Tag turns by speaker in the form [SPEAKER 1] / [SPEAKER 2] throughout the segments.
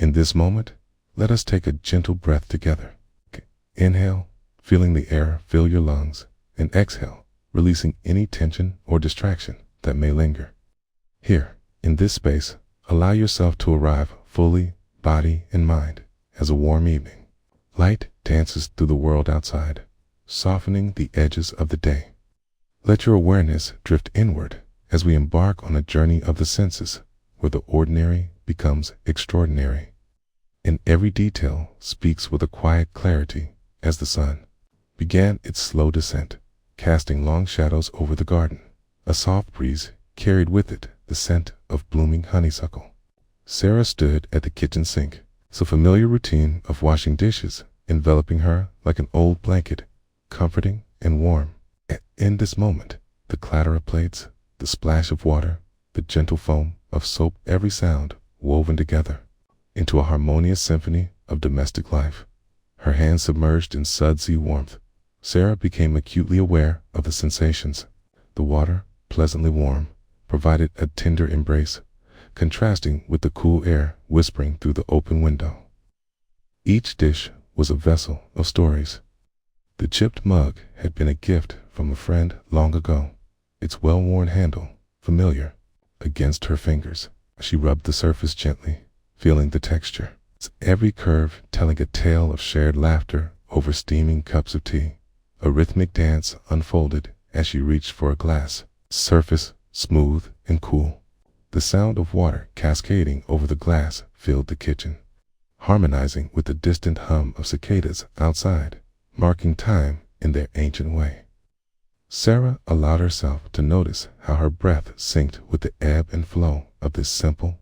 [SPEAKER 1] In this moment, let us take a gentle breath together. Inhale, feeling the air fill your lungs, and exhale, releasing any tension or distraction that may linger. Here, in this space, allow yourself to arrive fully, body and mind, as a warm evening. Light dances through the world outside, softening the edges of the day. Let your awareness drift inward as we embark on a journey of the senses, where the ordinary becomes extraordinary. And every detail speaks with a quiet clarity as the sun began its slow descent, casting long shadows over the garden. A soft breeze carried with it the scent of blooming honeysuckle. Sarah stood at the kitchen sink, the familiar routine of washing dishes enveloping her like an old blanket, comforting and warm. In this moment, the clatter of plates, the splash of water, the gentle foam of soap, every sound woven together into a harmonious symphony of domestic life. Her hands submerged in sudsy warmth, Sarah became acutely aware of the sensations. The water, pleasantly warm, provided a tender embrace, contrasting with the cool air whispering through the open window. Each dish was a vessel of stories. The chipped mug had been a gift from a friend long ago, its well-worn handle familiar against her fingers. She rubbed the surface gently, feeling the texture, every curve telling a tale of shared laughter over steaming cups of tea. A rhythmic dance unfolded as she reached for a glass, surface smooth and cool. The sound of water cascading over the glass filled the kitchen, harmonizing with the distant hum of cicadas outside, marking time in their ancient way. Sarah allowed herself to notice how her breath synced with the ebb and flow of this simple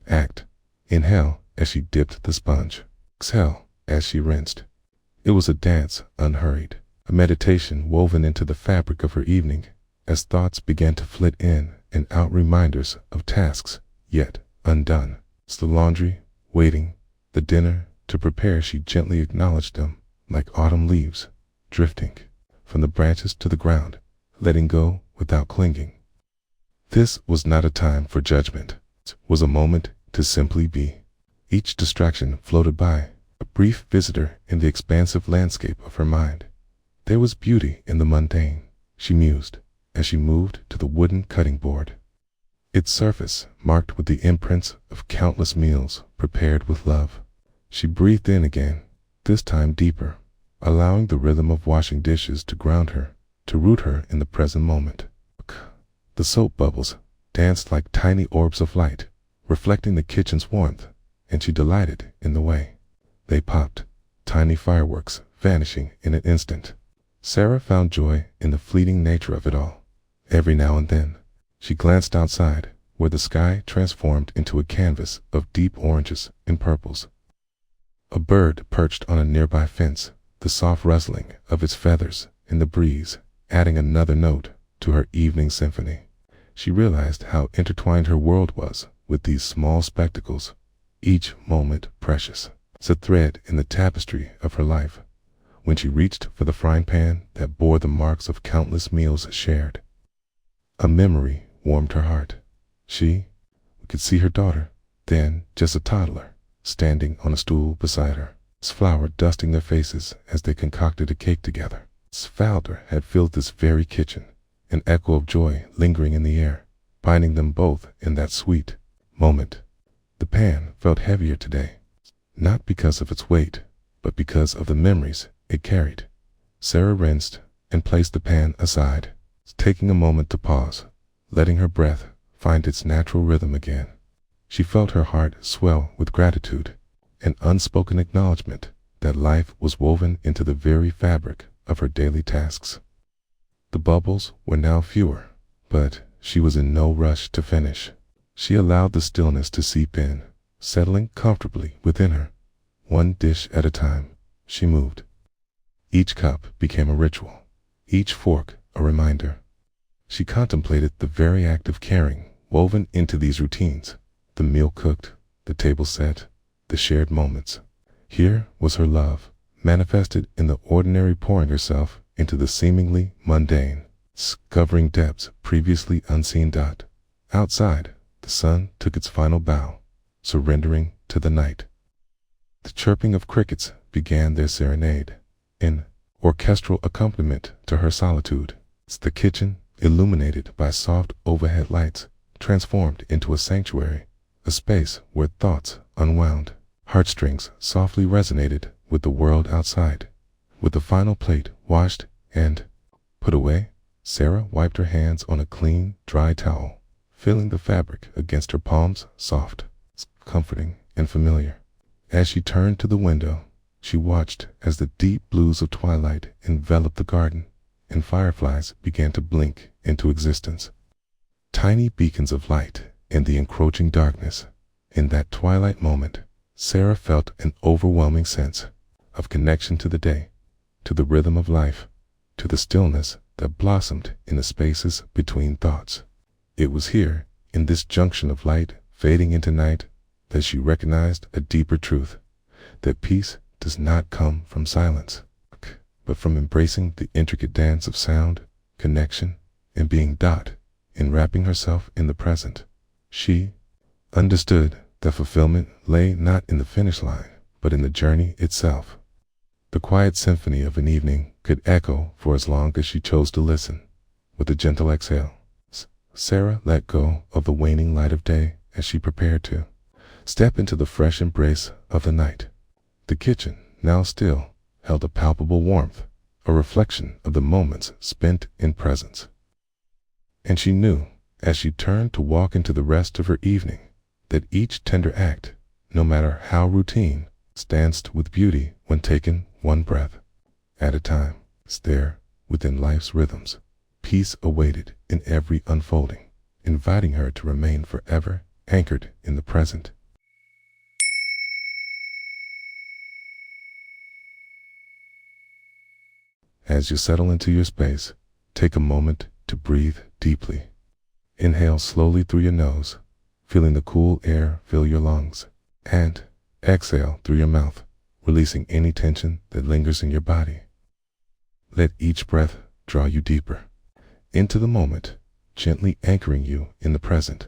[SPEAKER 1] act. Inhale as she dipped the sponge, exhale as she rinsed. It was a dance unhurried, a meditation woven into the fabric of her evening, as thoughts began to flit in and out, reminders of tasks yet undone. The laundry waiting, the dinner to prepare. She gently acknowledged them like autumn leaves drifting from the branches to the ground, letting go without clinging. This was not a time for judgment. It was a moment to simply be. Each distraction floated by, a brief visitor in the expansive landscape of her mind. There was beauty in the mundane, she mused, as she moved to the wooden cutting board, its surface marked with the imprints of countless meals prepared with love. She breathed in again, this time deeper, allowing the rhythm of washing dishes to ground her, to root her in the present moment. The soap bubbles danced like tiny orbs of light, reflecting the kitchen's warmth, and she delighted in the way they popped, tiny fireworks vanishing in an instant. Sarah found joy in the fleeting nature of it all. Every now and then, she glanced outside, where the sky transformed into a canvas of deep oranges and purples. A bird perched on a nearby fence, the soft rustling of its feathers in the breeze adding another note to her evening symphony. She realized how intertwined her world was with these small spectacles, each moment precious. It's a thread in the tapestry of her life. When she reached for the frying pan that bore the marks of countless meals shared, a memory warmed her heart. She could see her daughter, then just a toddler, standing on a stool beside her, flour dusting their faces as they concocted a cake together. Falder had filled this very kitchen, an echo of joy lingering in the air, binding them both in that sweet moment. The pan felt heavier today, not because of its weight, but because of the memories it carried. Sarah rinsed and placed the pan aside, taking a moment to pause, letting her breath find its natural rhythm again. She felt her heart swell with gratitude, an unspoken acknowledgement that life was woven into the very fabric of her daily tasks. The bubbles were now fewer, but she was in no rush to finish. She allowed the stillness to seep in, settling comfortably within her. One dish at a time, she moved. Each cup became a ritual, each fork a reminder. She contemplated the very act of caring woven into these routines, the meal cooked, the table set, the shared moments. Here was her love, manifested in the ordinary, pouring herself into the seemingly mundane, covering depths previously unseen. Outside, the sun took its final bow, surrendering to the night. The chirping of crickets began their serenade, an orchestral accompaniment to her solitude. The kitchen, illuminated by soft overhead lights, transformed into a sanctuary, a space where thoughts unwound. Heartstrings softly resonated with the world outside. With the final plate washed and put away, Sarah wiped her hands on a clean, dry towel, feeling the fabric against her palms soft, comforting, and familiar. As she turned to the window, she watched as the deep blues of twilight enveloped the garden, and fireflies began to blink into existence. Tiny beacons of light in the encroaching darkness. In that twilight moment, Sarah felt an overwhelming sense of connection to the day, to the rhythm of life, to the stillness that blossomed in the spaces between thoughts. It was here, in this junction of light fading into night, that she recognized a deeper truth, that peace does not come from silence, but from embracing the intricate dance of sound, connection, and being enwrapping herself in the present. She understood that fulfillment lay not in the finish line, but in the journey itself. The quiet symphony of an evening could echo for as long as she chose to listen. With a gentle exhale, Sarah let go of the waning light of day as she prepared to step into the fresh embrace of the night. The kitchen, now still, held a palpable warmth, a reflection of the moments spent in presence. And she knew, as she turned to walk into the rest of her evening, that each tender act, no matter how routine, stands with beauty when taken one breath at a time. There, within life's rhythms, peace awaited in every unfolding, inviting her to remain forever anchored in the present. As you settle into your space, take a moment to breathe deeply. Inhale slowly through your nose, feeling the cool air fill your lungs, and exhale through your mouth, releasing any tension that lingers in your body. Let each breath draw you deeper into the moment, gently anchoring you in the present.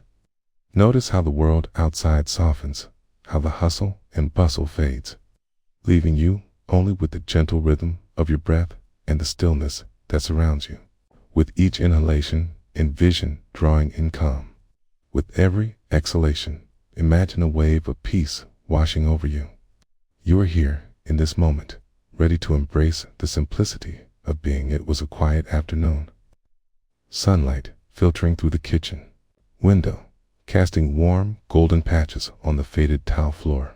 [SPEAKER 1] Notice how the world outside softens, how the hustle and bustle fades, leaving you only with the gentle rhythm of your breath and the stillness that surrounds you. With each inhalation, envision drawing in calm. With every exhalation, imagine a wave of peace washing over you. You are here in this moment, ready to embrace the simplicity of being. It was a quiet afternoon. Sunlight filtering through the kitchen window, casting warm, golden patches on the faded tile floor.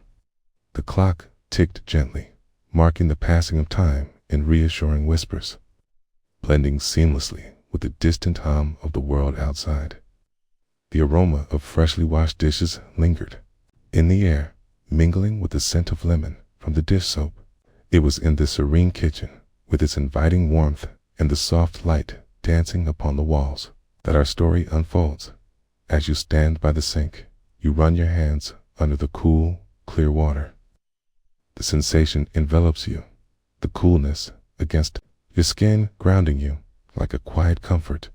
[SPEAKER 1] The clock ticked gently, marking the passing of time in reassuring whispers, blending seamlessly with the distant hum of the world outside. The aroma of freshly washed dishes lingered in the air, mingling with the scent of lemon from the dish soap. It was in this serene kitchen, with its inviting warmth and the soft light dancing upon the walls, that our story unfolds. As you stand by the sink, you run your hands under the cool, clear water. The sensation envelops you, the coolness against your skin grounding you like a quiet comfort.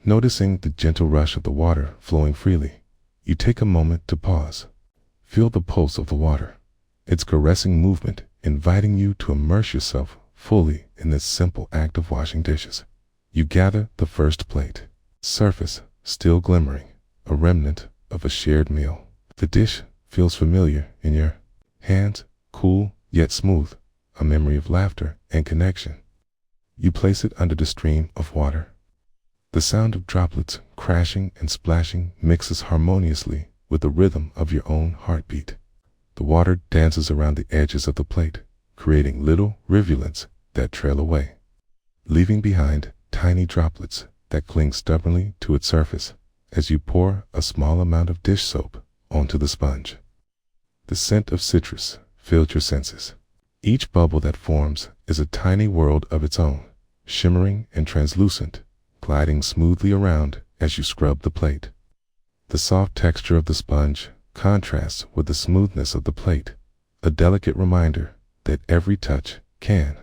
[SPEAKER 1] Noticing the gentle rush of the water flowing freely, you take a moment to pause. Feel the pulse of the water, its caressing movement inviting you to immerse yourself fully in this simple act of washing dishes. You gather the first plate, surface still glimmering, a remnant of a shared meal. The dish feels familiar in your hands, cool yet smooth, a memory of laughter and connection. You place it under the stream of water. The sound of droplets crashing and splashing mixes harmoniously with the rhythm of your own heartbeat. The water dances around the edges of the plate, creating little rivulets that trail away, leaving behind tiny droplets that cling stubbornly to its surface as you pour a small amount of dish soap onto the sponge. The scent of citrus fills your senses. Each bubble that forms is a tiny world of its own, shimmering and translucent, gliding smoothly around as you scrub the plate. The soft texture of the sponge contrasts with the smoothness of the plate, a delicate reminder that every touch can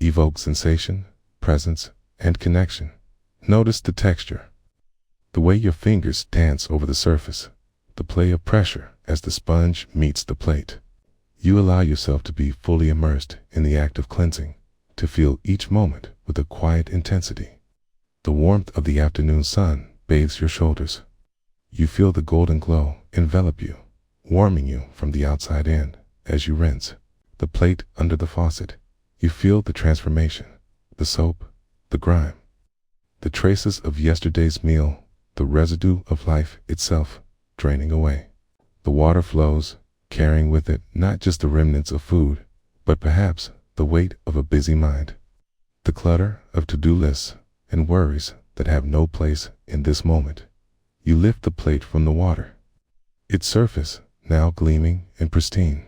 [SPEAKER 1] evoke sensation, presence, and connection. Notice the texture, the way your fingers dance over the surface, the play of pressure as the sponge meets the plate. You allow yourself to be fully immersed in the act of cleansing, to feel each moment with a quiet intensity. The warmth of the afternoon sun bathes your shoulders. You feel the golden glow envelop you, warming you from the outside in. As you rinse the plate under the faucet, you feel the transformation, the soap, the grime, the traces of yesterday's meal, the residue of life itself draining away. The water flows, carrying with it not just the remnants of food, but perhaps the weight of a busy mind, the clutter of to-do lists and worries that have no place in this moment. You lift the plate from the water, its surface now gleaming and pristine,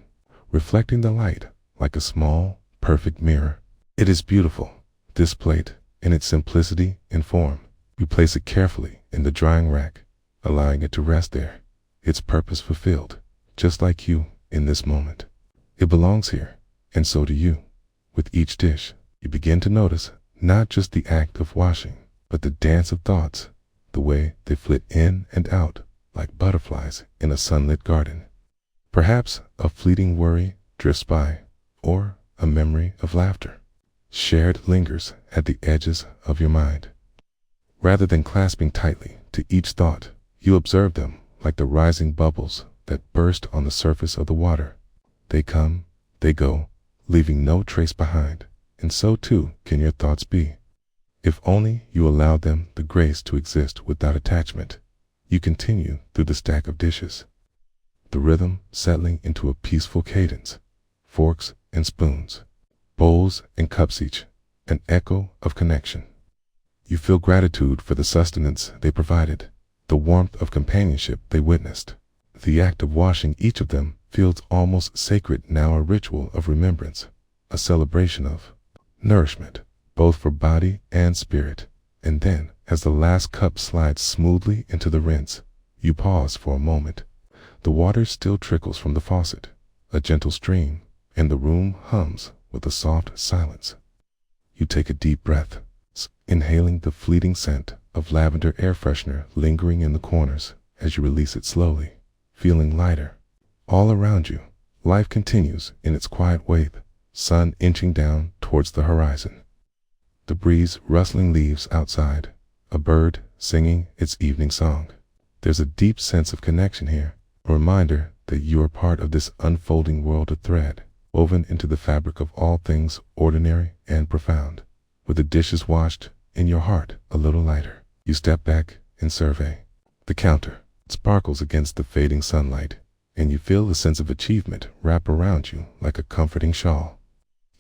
[SPEAKER 1] reflecting the light like a small, perfect mirror. It is beautiful, this plate, in its simplicity and form. You place it carefully in the drying rack, allowing it to rest there, its purpose fulfilled, just like you in this moment. It belongs here, and so do you. With each dish, you begin to notice not just the act of washing, but the dance of thoughts, the way they flit in and out like butterflies in a sunlit garden. Perhaps a fleeting worry drifts by, or a memory of laughter shared lingers at the edges of your mind. Rather than clasping tightly to each thought, you observe them like the rising bubbles that burst on the surface of the water. They come, they go, leaving no trace behind, and so too can your thoughts be. If only you allow them the grace to exist without attachment. You continue through the stack of dishes, the rhythm settling into a peaceful cadence, forks and spoons, bowls and cups, each an echo of connection. You feel gratitude for the sustenance they provided, the warmth of companionship they witnessed. The act of washing each of them feels almost sacred now, a ritual of remembrance, a celebration of nourishment, both for body and spirit. And then, as the last cup slides smoothly into the rinse, you pause for a moment. The water still trickles from the faucet, a gentle stream, and the room hums with a soft silence. You take a deep breath, inhaling the fleeting scent of lavender air freshener lingering in the corners. As you release it slowly, feeling lighter. All around you, life continues in its quiet way, sun inching down towards the horizon, the breeze rustling leaves outside, a bird singing its evening song. There's a deep sense of connection here, a reminder that you are part of this unfolding world, of thread woven into the fabric of all things ordinary and profound. With the dishes washed and your heart a little lighter, you step back and survey the counter. It sparkles against the fading sunlight, and you feel a sense of achievement wrap around you like a comforting shawl.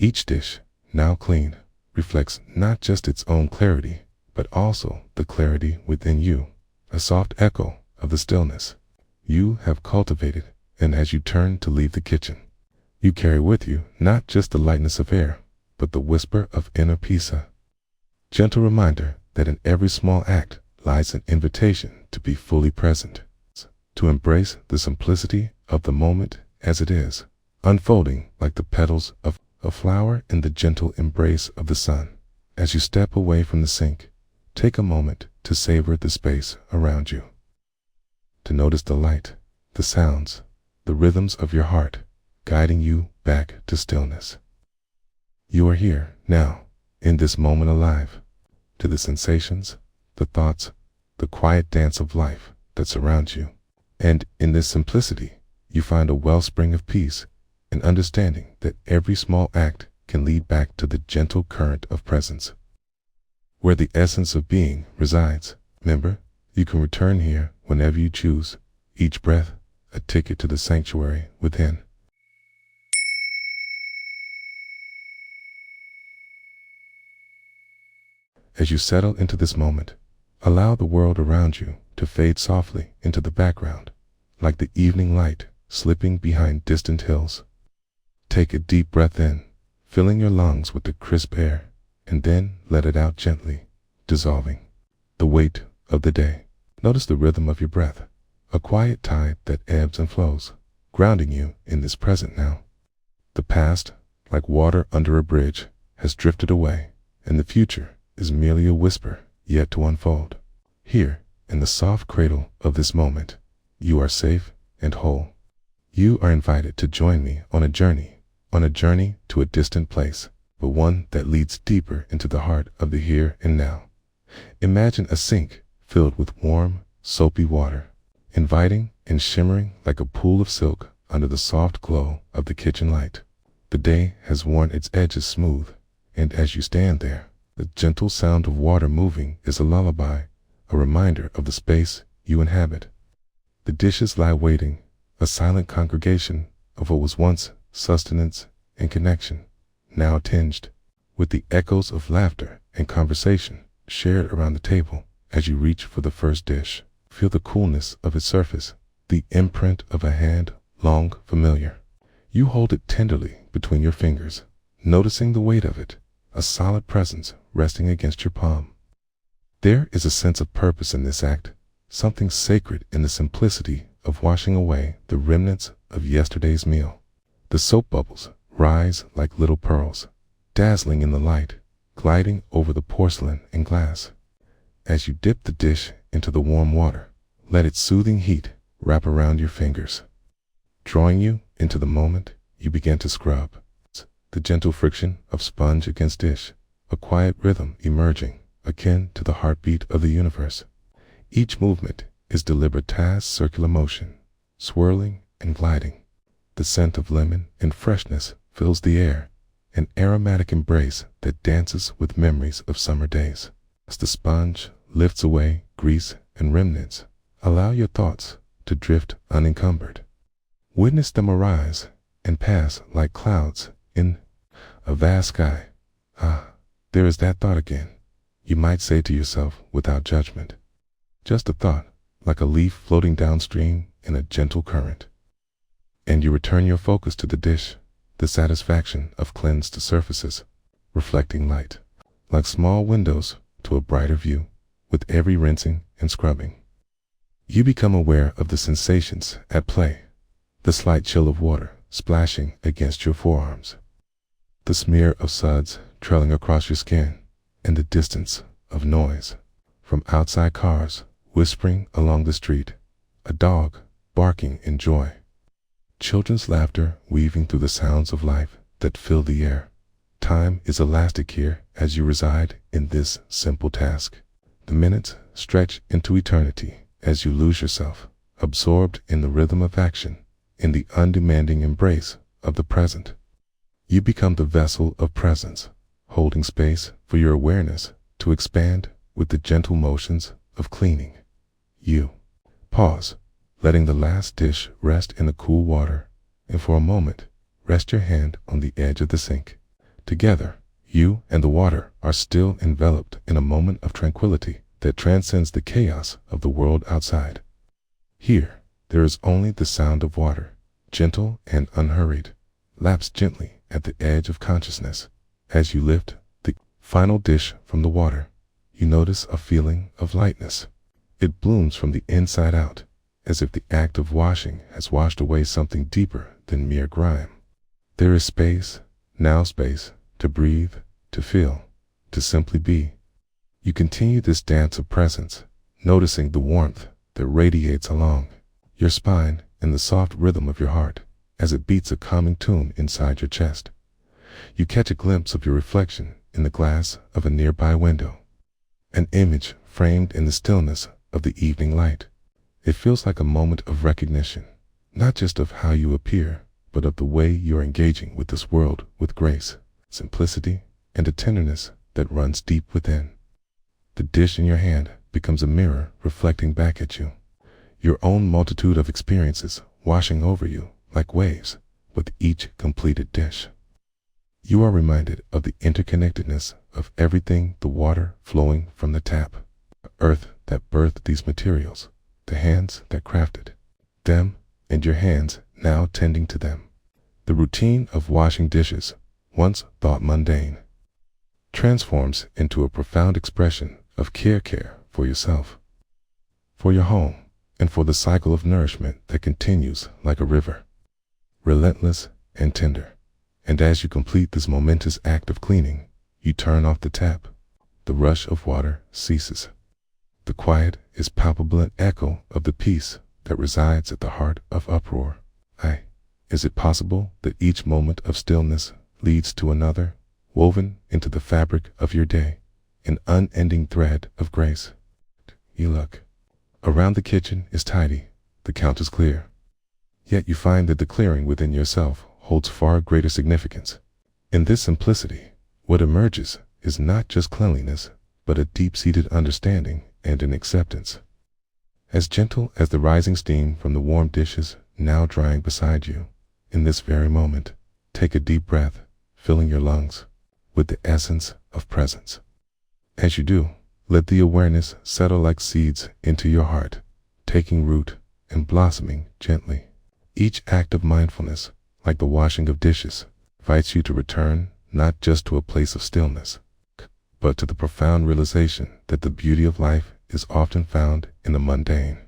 [SPEAKER 1] Each dish, now clean, reflects not just its own clarity, but also the clarity within you, a soft echo of the stillness you have cultivated. And as you turn to leave the kitchen, you carry with you not just the lightness of air, but the whisper of inner peace, a gentle reminder that in every small act lies an invitation to be fully present, to embrace the simplicity of the moment as it is, unfolding like the petals of a flower in the gentle embrace of the sun. As you step away from the sink, take a moment to savor the space around you, to notice the light, the sounds, the rhythms of your heart guiding you back to stillness. You are here now, in this moment, alive to the sensations, the thoughts, the quiet dance of life that surrounds you. And in this simplicity, you find a wellspring of peace and understanding that every small act can lead back to the gentle current of presence, where the essence of being resides. Remember, you can return here whenever you choose, each breath a ticket to the sanctuary within. As you settle into this moment, allow the world around you to fade softly into the background, like the evening light slipping behind distant hills. Take a deep breath in, filling your lungs with the crisp air, and then let it out gently, dissolving the weight of the day. Notice the rhythm of your breath, a quiet tide that ebbs and flows, grounding you in this present now. The past, like water under a bridge, has drifted away, and the future is merely a whisper yet to unfold. Here, in the soft cradle of this moment, you are safe and whole. You are invited to join me on a journey to a distant place, but one that leads deeper into the heart of the here and now. Imagine a sink filled with warm, soapy water, inviting and shimmering like a pool of silk under the soft glow of the kitchen light. The day has worn its edges smooth, and as you stand there, the gentle sound of water moving is a lullaby, a reminder of the space you inhabit. The dishes lie waiting, a silent congregation of what was once sustenance and connection, now tinged with the echoes of laughter and conversation shared around the table. As you reach for the first dish, feel the coolness of its surface, the imprint of a hand long familiar. You hold it tenderly between your fingers, noticing the weight of it, a solid presence resting against your palm. There is a sense of purpose in this act, something sacred in the simplicity of washing away the remnants of yesterday's meal. The soap bubbles rise like little pearls, dazzling in the light, gliding over the porcelain and glass. As you dip the dish into the warm water, let its soothing heat wrap around your fingers. Drawing you into the moment, you begin to scrub. The gentle friction of sponge against dish, a quiet rhythm emerging, akin to the heartbeat of the universe. Each movement is deliberate task circular motion, swirling and gliding. The scent of lemon and freshness fills the air, an aromatic embrace that dances with memories of summer days. As the sponge lifts away grease and remnants, allow your thoughts to drift unencumbered. Witness them arise and pass like clouds in a vast sky. Ah, there is that thought again, you might say to yourself without judgment. Just a thought, like a leaf floating downstream in a gentle current. And you return your focus to the dish, the satisfaction of cleansed surfaces, reflecting light, like small windows to a brighter view, with every rinsing and scrubbing. You become aware of the sensations at play, the slight chill of water splashing against your forearms, the smear of suds trailing across your skin, and the distance of noise from outside cars whispering along the street, a dog barking in joy, children's laughter weaving through the sounds of life that fill the air. Time is elastic here as you reside in this simple task. The minutes stretch into eternity as you lose yourself, absorbed in the rhythm of action, in the undemanding embrace of the present. You become the vessel of presence, holding space for your awareness to expand with the gentle motions of cleaning. You pause, letting the last dish rest in the cool water, and for a moment, rest your hand on the edge of the sink. Together, you and the water are still enveloped in a moment of tranquility that transcends the chaos of the world outside. Here, there is only the sound of water, gentle and unhurried, laps gently at the edge of consciousness. As you lift the final dish from the water, you notice a feeling of lightness. It blooms from the inside out, as if the act of washing has washed away something deeper than mere grime. There is space, now space, to breathe, to feel, to simply be. You continue this dance of presence, noticing the warmth that radiates along your spine and the soft rhythm of your heart as it beats a calming tune inside your chest. You catch a glimpse of your reflection in the glass of a nearby window, an image framed in the stillness of the evening light. It feels like a moment of recognition, not just of how you appear, but of the way you're engaging with this world with grace, simplicity, and a tenderness that runs deep within. The dish in your hand becomes a mirror reflecting back at you, your own multitude of experiences washing over you like waves with each completed dish. You are reminded of the interconnectedness of everything, the water flowing from the tap, the earth that birthed these materials, the hands that crafted them, and your hands now tending to them. The routine of washing dishes, once thought mundane, transforms into a profound expression of care for yourself, for your home, and for the cycle of nourishment that continues like a river, relentless and tender. And as you complete this momentous act of cleaning, you turn off the tap. The rush of water ceases. The quiet is palpable, an echo of the peace that resides at the heart of uproar. Is it possible that each moment of stillness leads to another, woven into the fabric of your day, an unending thread of grace? You look. Around the kitchen is tidy, the counters clear. Yet you find that the clearing within yourself holds far greater significance. In this simplicity, what emerges is not just cleanliness, but a deep-seated understanding and an acceptance. As gentle as the rising steam from the warm dishes now drying beside you, in this very moment, take a deep breath, filling your lungs with the essence of presence. As you do, let the awareness settle like seeds into your heart, taking root and blossoming gently. Each act of mindfulness, like the washing of dishes, invites you to return not just to a place of stillness, but to the profound realization that the beauty of life is often found in the mundane.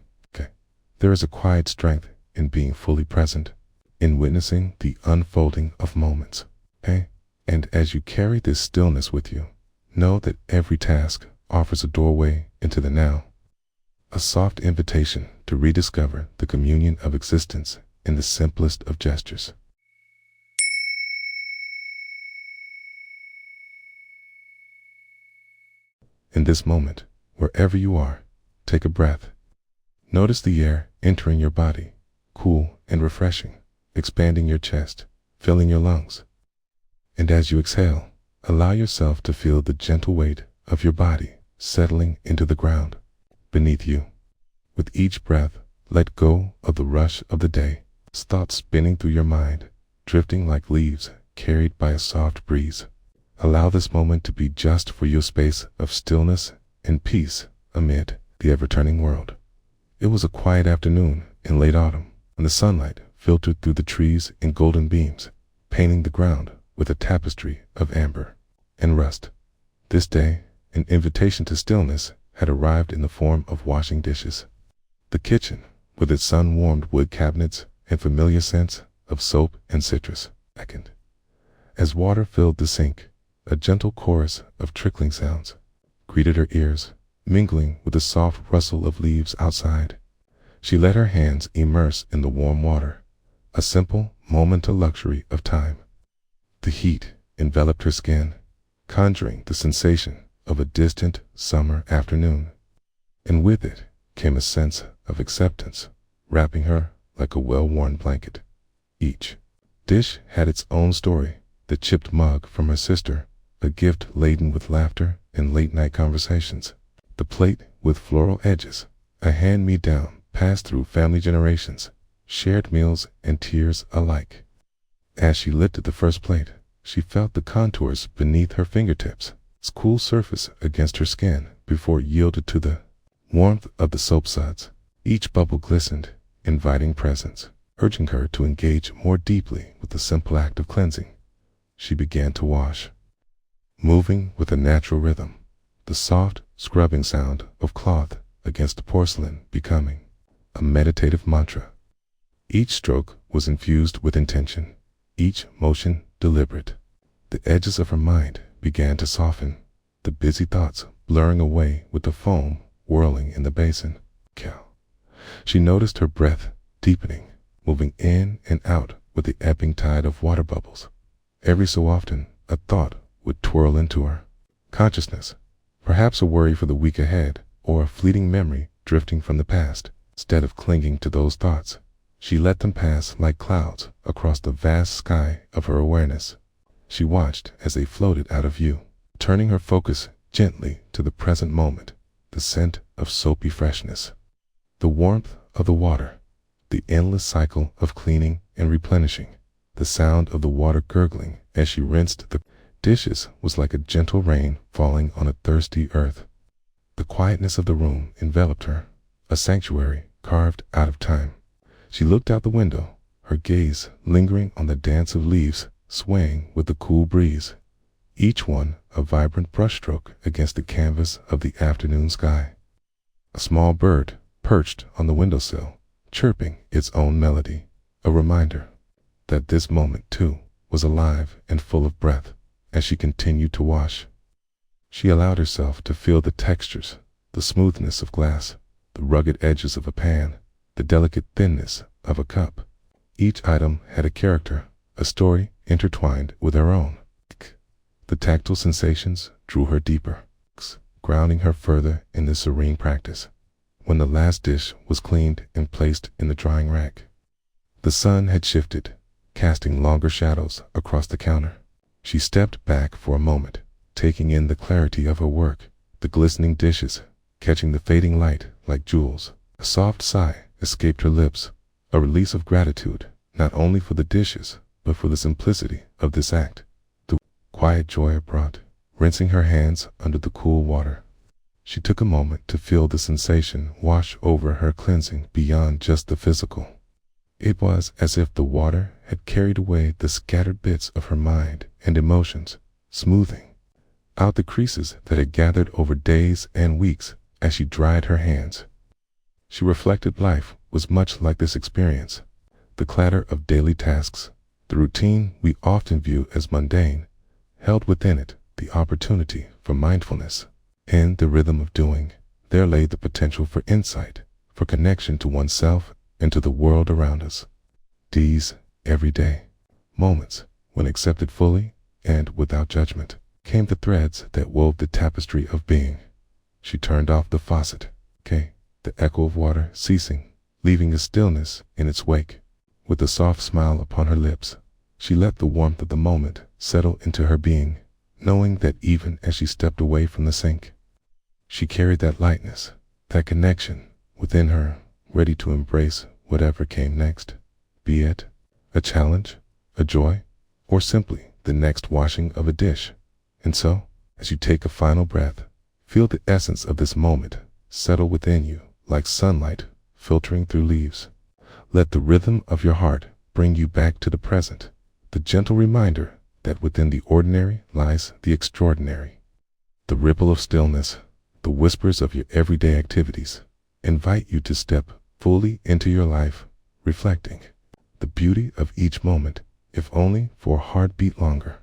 [SPEAKER 1] There is a quiet strength in being fully present, in witnessing the unfolding of moments. And as you carry this stillness with you, know that every task offers a doorway into the now, a soft invitation to rediscover the communion of existence in the simplest of gestures. In this moment, wherever you are, take a breath. Notice the air entering your body, cool and refreshing, expanding your chest, filling your lungs. And as you exhale, allow yourself to feel the gentle weight of your body settling into the ground beneath you. With each breath, let go of the rush of the day, thoughts spinning through your mind, drifting like leaves carried by a soft breeze. Allow this moment to be just for your space of stillness and peace amid the ever-turning world. It was a quiet afternoon in late autumn, and the sunlight filtered through the trees in golden beams, painting the ground with a tapestry of amber and rust. This day, an invitation to stillness had arrived in the form of washing dishes. The kitchen, with its sun-warmed wood cabinets and familiar scents of soap and citrus, beckoned. As water filled the sink, a gentle chorus of trickling sounds greeted her ears, mingling with the soft rustle of leaves outside. She let her hands immerse in the warm water, a simple moment of luxury of time. The heat enveloped her skin, conjuring the sensation of a distant summer afternoon. And with it came a sense of acceptance, wrapping her like a well-worn blanket. Each dish had its own story, the chipped mug from her sister, a gift laden with laughter and late-night conversations. The plate with floral edges, a hand-me-down passed through family generations, shared meals and tears alike. As she lifted the first plate, she felt the contours beneath her fingertips, its cool surface against her skin before it yielded to the warmth of the soap suds. Each bubble glistened, inviting presence, urging her to engage more deeply with the simple act of cleansing. She began to wash, moving with a natural rhythm, the soft scrubbing sound of cloth against the porcelain becoming a meditative mantra. Each stroke was infused with intention, each motion deliberate. The edges of her mind began to soften, the busy thoughts blurring away with the foam whirling in the basin. She noticed her breath deepening, moving in and out with the ebbing tide of water bubbles. Every so often, a thought would twirl into her consciousness, perhaps a worry for the week ahead or a fleeting memory drifting from the past. Instead of clinging to those thoughts, she let them pass like clouds across the vast sky of her awareness. She watched as they floated out of view, turning her focus gently to the present moment, the scent of soapy freshness, the warmth of the water, the endless cycle of cleaning and replenishing. The sound of the water gurgling as she rinsed the dishes was like a gentle rain falling on a thirsty earth. The quietness of the room enveloped her, a sanctuary carved out of time. She looked out the window, her gaze lingering on the dance of leaves swaying with the cool breeze, each one a vibrant brushstroke against the canvas of the afternoon sky. A small bird perched on the windowsill, chirping its own melody, a reminder that this moment, too, was alive and full of breath. As she continued to wash, she allowed herself to feel the textures, the smoothness of glass, the rugged edges of a pan, the delicate thinness of a cup. Each item had a character, a story intertwined with her own. The tactile sensations drew her deeper, grounding her further in this serene practice. When the last dish was cleaned and placed in the drying rack, the sun had shifted, casting longer shadows across the counter. She stepped back for a moment, taking in the clarity of her work, the glistening dishes, catching the fading light like jewels. A soft sigh escaped her lips, a release of gratitude, not only for the dishes, but for the simplicity of this act, the quiet joy it brought. Rinsing her hands under the cool water, she took a moment to feel the sensation wash over her, cleansing beyond just the physical. It was as if the water had carried away the scattered bits of her mind and emotions, smoothing out the creases that had gathered over days and weeks. As she dried her hands, she reflected life was much like this experience. The clatter of daily tasks, the routine we often view as mundane, held within it the opportunity for mindfulness. In the rhythm of doing, there lay the potential for insight, for connection to oneself and to the world around us. These everyday moments, when accepted fully and without judgment, came the threads that wove the tapestry of being. She turned off the faucet, the echo of water ceasing, leaving a stillness in its wake. With a soft smile upon her lips, she let the warmth of the moment settle into her being, knowing that even as she stepped away from the sink, she carried that lightness, that connection within her, ready to embrace whatever came next, be it a challenge, a joy, or simply the next washing of a dish. And so, as you take a final breath, feel the essence of this moment settle within you like sunlight filtering through leaves. Let the rhythm of your heart bring you back to the present, the gentle reminder that within the ordinary lies the extraordinary. The ripple of stillness, the whispers of your everyday activities, invite you to step fully into your life, reflecting the beauty of each moment, if only for a heartbeat longer.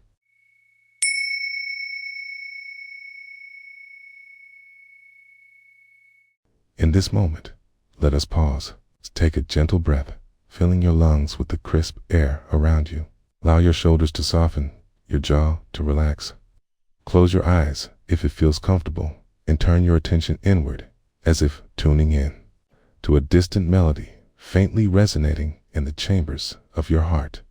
[SPEAKER 1] In this moment, let us pause. Take a gentle breath, filling your lungs with the crisp air around you. Allow your shoulders to soften, your jaw to relax. Close your eyes if it feels comfortable, and turn your attention inward, as if tuning in to a distant melody faintly resonating in the chambers of your heart.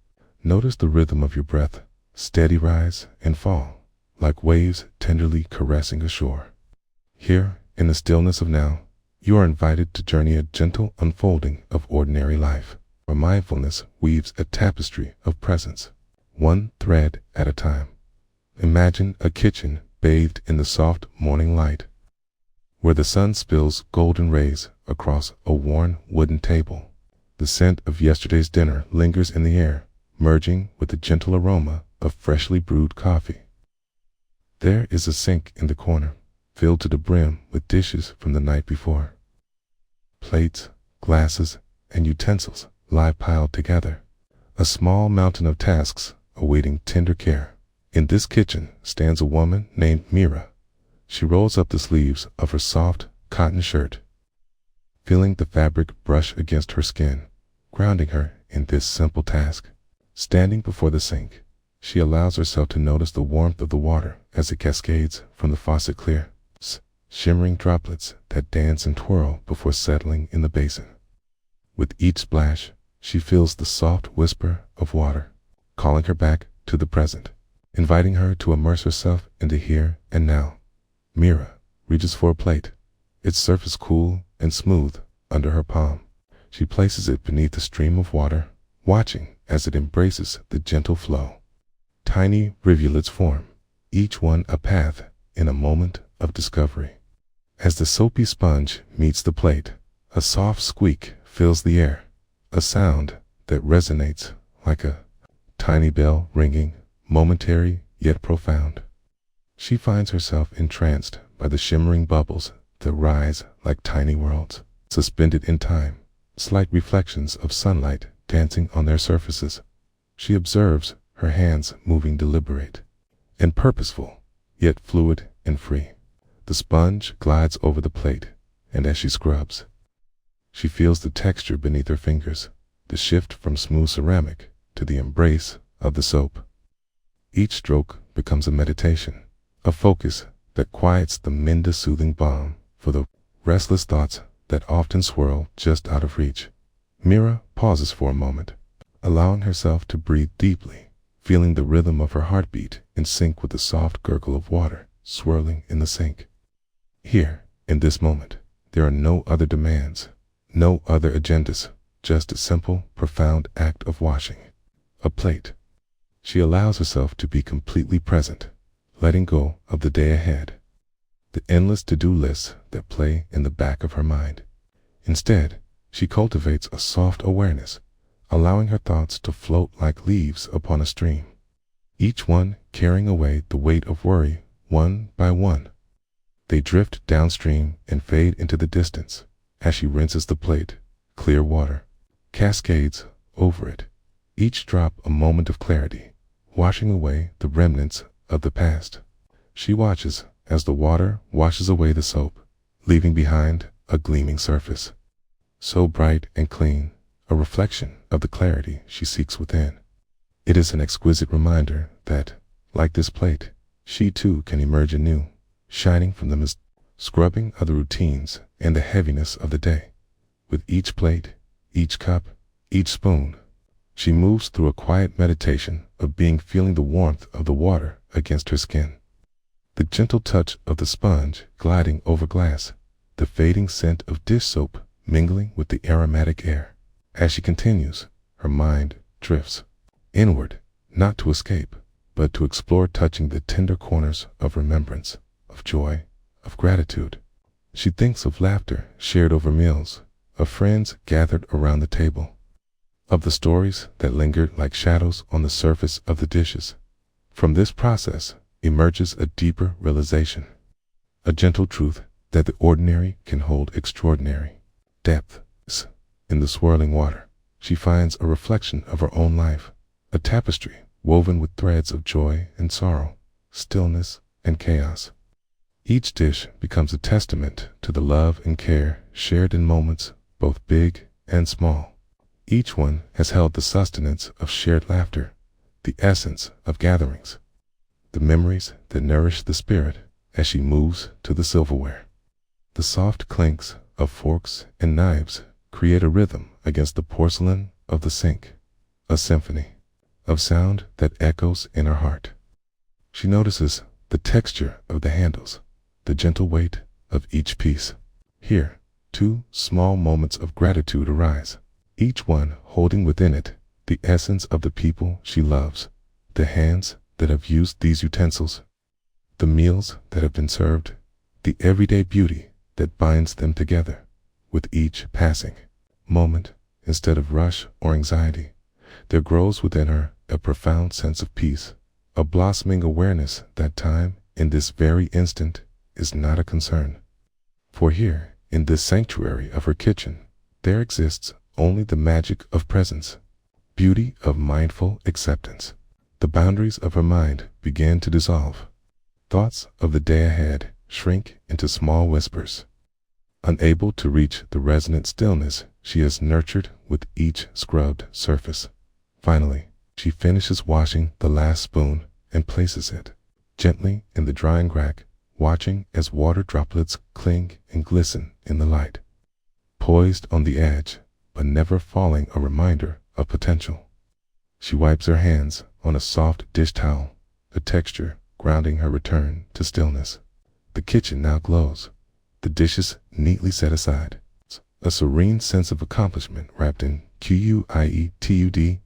[SPEAKER 1] Notice the rhythm of your breath, steady rise and fall, like waves tenderly caressing a shore. Here, in the stillness of now, you are invited to journey a gentle unfolding of ordinary life, where mindfulness weaves a tapestry of presence, one thread at a time. Imagine a kitchen bathed in the soft morning light, where the sun spills golden rays across a worn wooden table. The scent of yesterday's dinner lingers in the air, merging with the gentle aroma of freshly brewed coffee. There is a sink in the corner, filled to the brim with dishes from the night before. Plates, glasses, and utensils lie piled together, a small mountain of tasks awaiting tender care. In this kitchen stands a woman named Mira. She rolls up the sleeves of her soft cotton shirt, feeling the fabric brush against her skin, grounding her in this simple task. Standing before the sink, she allows herself to notice the warmth of the water as it cascades from the faucet, clear, shimmering droplets that dance and twirl before settling in the basin. With each splash, she feels the soft whisper of water, calling her back to the present, inviting her to immerse herself in the here and now. Mira reaches for a plate, its surface cool and smooth under her palm. She places it beneath a stream of water, watching as it embraces the gentle flow. Tiny rivulets form, each one a path in a moment of discovery. As the soapy sponge meets the plate, a soft squeak fills the air, a sound that resonates like a tiny bell ringing, momentary yet profound. She finds herself entranced by the shimmering bubbles that rise like tiny worlds, suspended in time, slight reflections of sunlight dancing on their surfaces. She observes her hands moving deliberate and purposeful, yet fluid and free. The sponge glides over the plate, and as she scrubs, she feels the texture beneath her fingers, the shift from smooth ceramic to the embrace of the soap. Each stroke becomes a meditation, a focus that quiets the Minda soothing balm for the restless thoughts that often swirl just out of reach. Mira pauses for a moment, allowing herself to breathe deeply, feeling the rhythm of her heartbeat in sync with the soft gurgle of water swirling in the sink. Here, in this moment, there are no other demands, no other agendas, just a simple, profound act of washing a plate. She allows herself to be completely present, letting go of the day ahead, the endless to-do lists that play in the back of her mind. Instead, she cultivates a soft awareness, allowing her thoughts to float like leaves upon a stream, each one carrying away the weight of worry one by one. They drift downstream and fade into the distance as she rinses the plate. Clear water cascades over it, each drop a moment of clarity, washing away the remnants of the past. She watches as the water washes away the soap, leaving behind a gleaming surface, so bright and clean, a reflection of the clarity she seeks within. It is an exquisite reminder that, like this plate, she too can emerge anew, shining from the mist, scrubbing of the routines and the heaviness of the day. With each plate, each cup, each spoon, she moves through a quiet meditation of being, feeling the warmth of the water against her skin, the gentle touch of the sponge gliding over glass, the fading scent of dish soap mingling with the aromatic air. As she continues, her mind drifts inward, not to escape, but to explore, touching the tender corners of remembrance, of joy, of gratitude. She thinks of laughter shared over meals, of friends gathered around the table, of the stories that lingered like shadows on the surface of the dishes. From this process emerges a deeper realization, a gentle truth that the ordinary can hold extraordinary depth. In the swirling water, she finds a reflection of her own life, a tapestry woven with threads of joy and sorrow, stillness and chaos. Each dish becomes a testament to the love and care shared in moments both big and small. Each one has held the sustenance of shared laughter, the essence of gatherings, the memories that nourish the spirit. As she moves to the silverware, the soft clinks of forks and knives create a rhythm against the porcelain of the sink, a symphony of sound that echoes in her heart. She notices the texture of the handles, the gentle weight of each piece. Here, two small moments of gratitude arise, each one holding within it the essence of the people she loves, the hands that have used these utensils, the meals that have been served, the everyday beauty that binds them together. With each passing moment, instead of rush or anxiety, there grows within her a profound sense of peace, a blossoming awareness that time, in this very instant, is not a concern. For here, in this sanctuary of her kitchen, there exists only the magic of presence, beauty of mindful acceptance. The boundaries of her mind begin to dissolve. Thoughts of the day ahead shrink into small whispers. Unable to reach the resonant stillness she has nurtured with each scrubbed surface. Finally, she finishes washing the last spoon and places it gently in the drying rack, watching as water droplets cling and glisten in the light. Poised on the edge, but never falling, a reminder of potential. She wipes her hands on a soft dish towel, the texture grounding her return to stillness. The kitchen now glows, the dishes neatly set aside, a serene sense of accomplishment wrapped in quietud.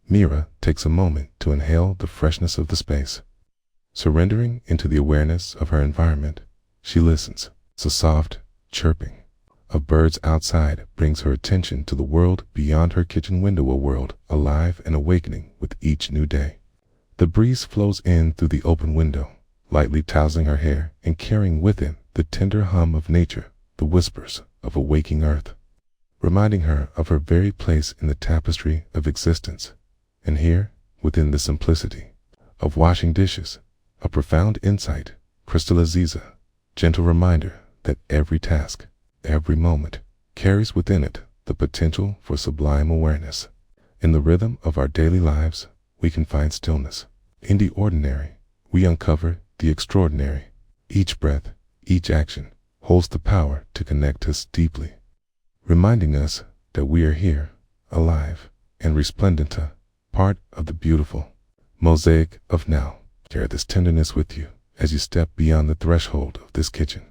[SPEAKER 1] Mira takes a moment to inhale the freshness of the space. Surrendering into the awareness of her environment, she listens. The soft chirping of birds outside brings her attention to the world beyond her kitchen window, a world alive and awakening with each new day. The breeze flows in through the open window, lightly tousling her hair and carrying with it the tender hum of nature, the whispers of a waking earth, reminding her of her very place in the tapestry of existence. And here, within the simplicity of washing dishes, a profound insight crystallizes, a gentle reminder that every task, every moment, carries within it the potential for sublime awareness. In the rhythm of our daily lives, we can find stillness. In the ordinary, we uncover the extraordinary. Each breath, each action, holds the power to connect us deeply, reminding us that we are here, alive, and resplendent, part of the beautiful mosaic of now. Share this tenderness with you as you step beyond the threshold of this kitchen,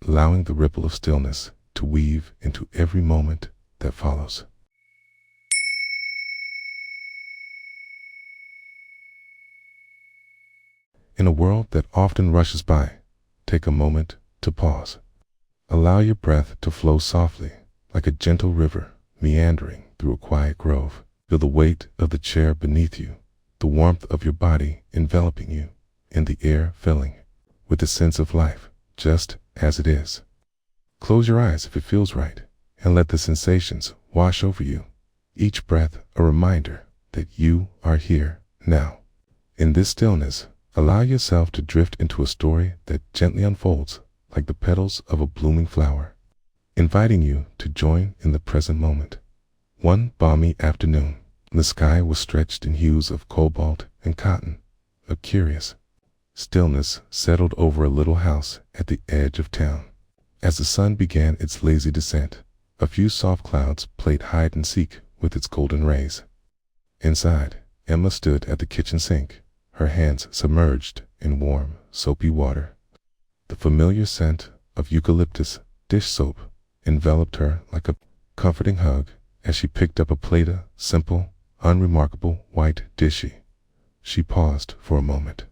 [SPEAKER 1] allowing the ripple of stillness to weave into every moment that follows. In a world that often rushes by, take a moment to pause. Allow your breath to flow softly, like a gentle river meandering through a quiet grove. Feel the weight of the chair beneath you, the warmth of your body enveloping you, and the air filling with a sense of life, just as it is. Close your eyes if it feels right, and let the sensations wash over you, each breath a reminder that you are here now. In this stillness, allow yourself to drift into a story that gently unfolds like the petals of a blooming flower, inviting you to join in the present moment. One balmy afternoon, the sky was stretched in hues of cobalt and cotton. A curious stillness settled over a little house at the edge of town. As the sun began its lazy descent, a few soft clouds played hide and seek with its golden rays. Inside, Emma stood at the kitchen sink, her hands submerged in warm, soapy water. The familiar scent of eucalyptus dish soap enveloped her like a comforting hug as she picked up a plate of simple, unremarkable white dish. She paused for a moment.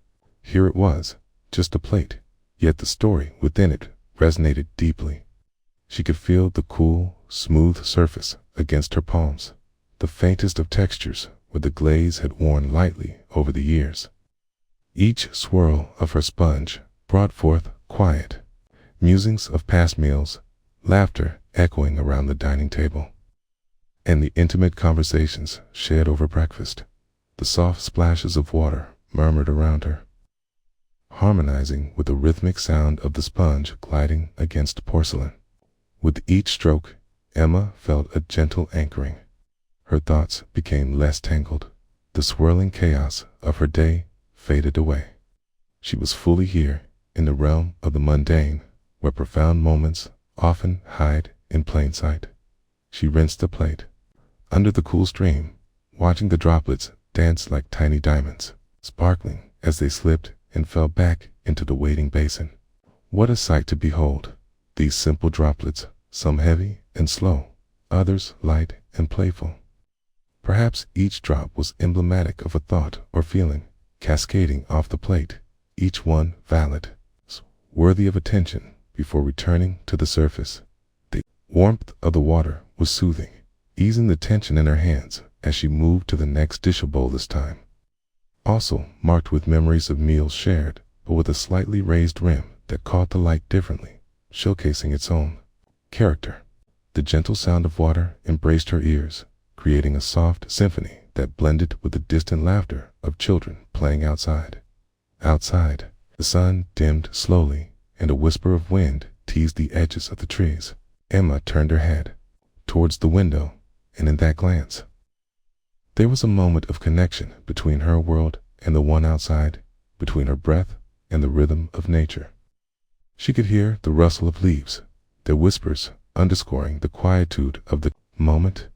[SPEAKER 1] Here it was, just a plate, yet the story within it resonated deeply. She could feel the cool, smooth surface against her palms, the faintest of textures where the glaze had worn lightly over the years. Each swirl of her sponge brought forth quiet musings of past meals, laughter echoing around the dining table, and the intimate conversations shared over breakfast. The soft splashes of water murmured around her, harmonizing with the rhythmic sound of the sponge gliding against porcelain. With each stroke, Emma felt a gentle anchoring. Her thoughts became less tangled. The swirling chaos of her day faded away. She was fully here in the realm of the mundane, where profound moments often hide in plain sight. She rinsed the plate under the cool stream, watching the droplets dance like tiny diamonds, sparkling as they slipped and fell back into the waiting basin. What a sight to behold! These simple droplets, some heavy and slow, others light and playful. Perhaps each drop was emblematic of a thought or feeling, cascading off the plate, each one valid, worthy of attention before returning to the surface. The warmth of the water was soothing, easing the tension in her hands as she moved to the next dish bowl this time. Also marked with memories of meals shared, but with a slightly raised rim that caught the light differently, showcasing its own character. The gentle sound of water embraced her ears, creating a soft symphony that blended with the distant laughter of children playing outside. Outside, the sun dimmed slowly, and a whisper of wind teased the edges of the trees. Emma turned her head towards the window, and in that glance, there was a moment of connection between her world and the one outside, between her breath and the rhythm of nature. She could hear the rustle of leaves, their whispers underscoring the quietude of the moment.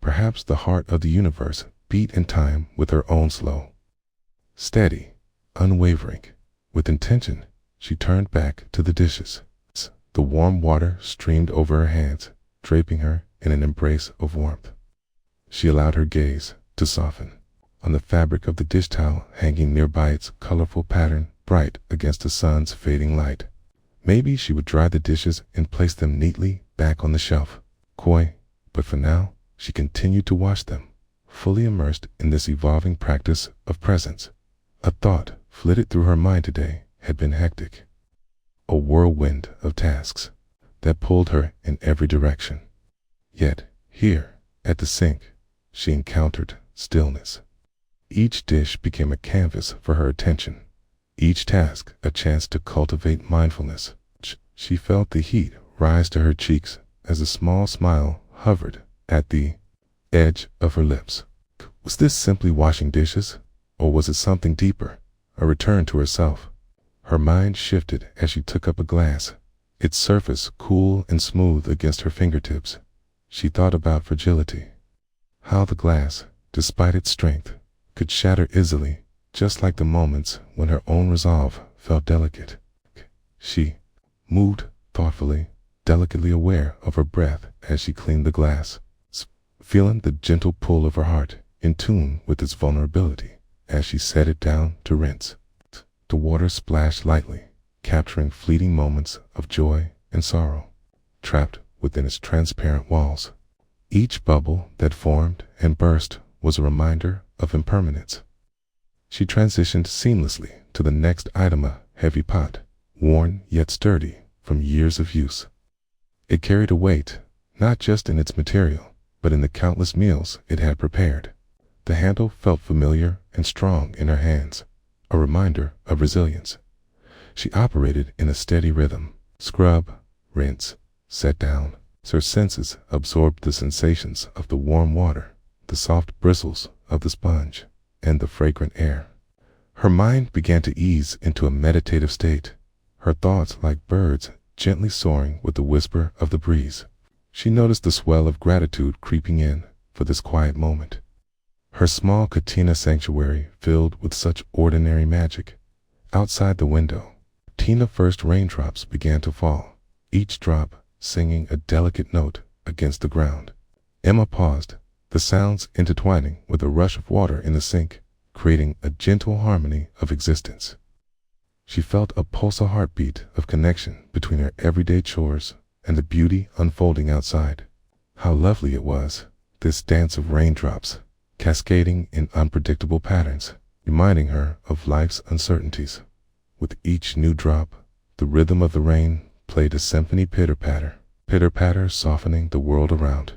[SPEAKER 1] Perhaps the heart of the universe beat in time with her own slow. Steady, unwavering, with intention, she turned back to the dishes. The warm water streamed over her hands, draping her in an embrace of warmth. She allowed her gaze to soften on the fabric of the dish towel hanging nearby, its colorful pattern bright against the sun's fading light. Maybe she would dry the dishes and place them neatly back on the shelf. Coy, but for now, she continued to wash them, fully immersed in this evolving practice of presence. A thought flitted through her mind today had been hectic, a whirlwind of tasks that pulled her in every direction. Yet, here, at the sink, she encountered stillness. Each dish became a canvas for her attention, each task a chance to cultivate mindfulness. She felt the heat rise to her cheeks as a small smile hovered at the edge of her lips. Was this simply washing dishes, or was it something deeper, a return to herself? Her mind shifted as she took up a glass, its surface cool and smooth against her fingertips. She thought about fragility, how the glass, despite its strength, could shatter easily, just like the moments when her own resolve felt delicate. She moved thoughtfully, delicately aware of her breath as she cleaned the glass, feeling the gentle pull of her heart in tune with its vulnerability as she set it down to rinse. The water splashed lightly, capturing fleeting moments of joy and sorrow, trapped within its transparent walls. Each bubble that formed and burst was a reminder of impermanence. She transitioned seamlessly to the next item, a heavy pot, worn yet sturdy from years of use. It carried a weight, not just in its material, but in the countless meals it had prepared. The handle felt familiar and strong in her hands, a reminder of resilience. She operated in a steady rhythm, scrub, rinse, set down. Her senses absorbed the sensations of the warm water, the soft bristles of the sponge, and the fragrant air. Her mind began to ease into a meditative state, her thoughts like birds gently soaring with the whisper of the breeze. She noticed the swell of gratitude creeping in for this quiet moment. Her small katina sanctuary filled with such ordinary magic. Outside the window, first raindrops began to fall, each drop singing a delicate note against the ground. Emma paused, the sounds intertwining with a rush of water in the sink, creating a gentle harmony of existence. She felt a pulsar heartbeat of connection between her everyday chores and the beauty unfolding outside. How lovely it was, this dance of raindrops, cascading in unpredictable patterns, reminding her of life's uncertainties. With each new drop, the rhythm of the rain played a symphony, pitter-patter, softening the world around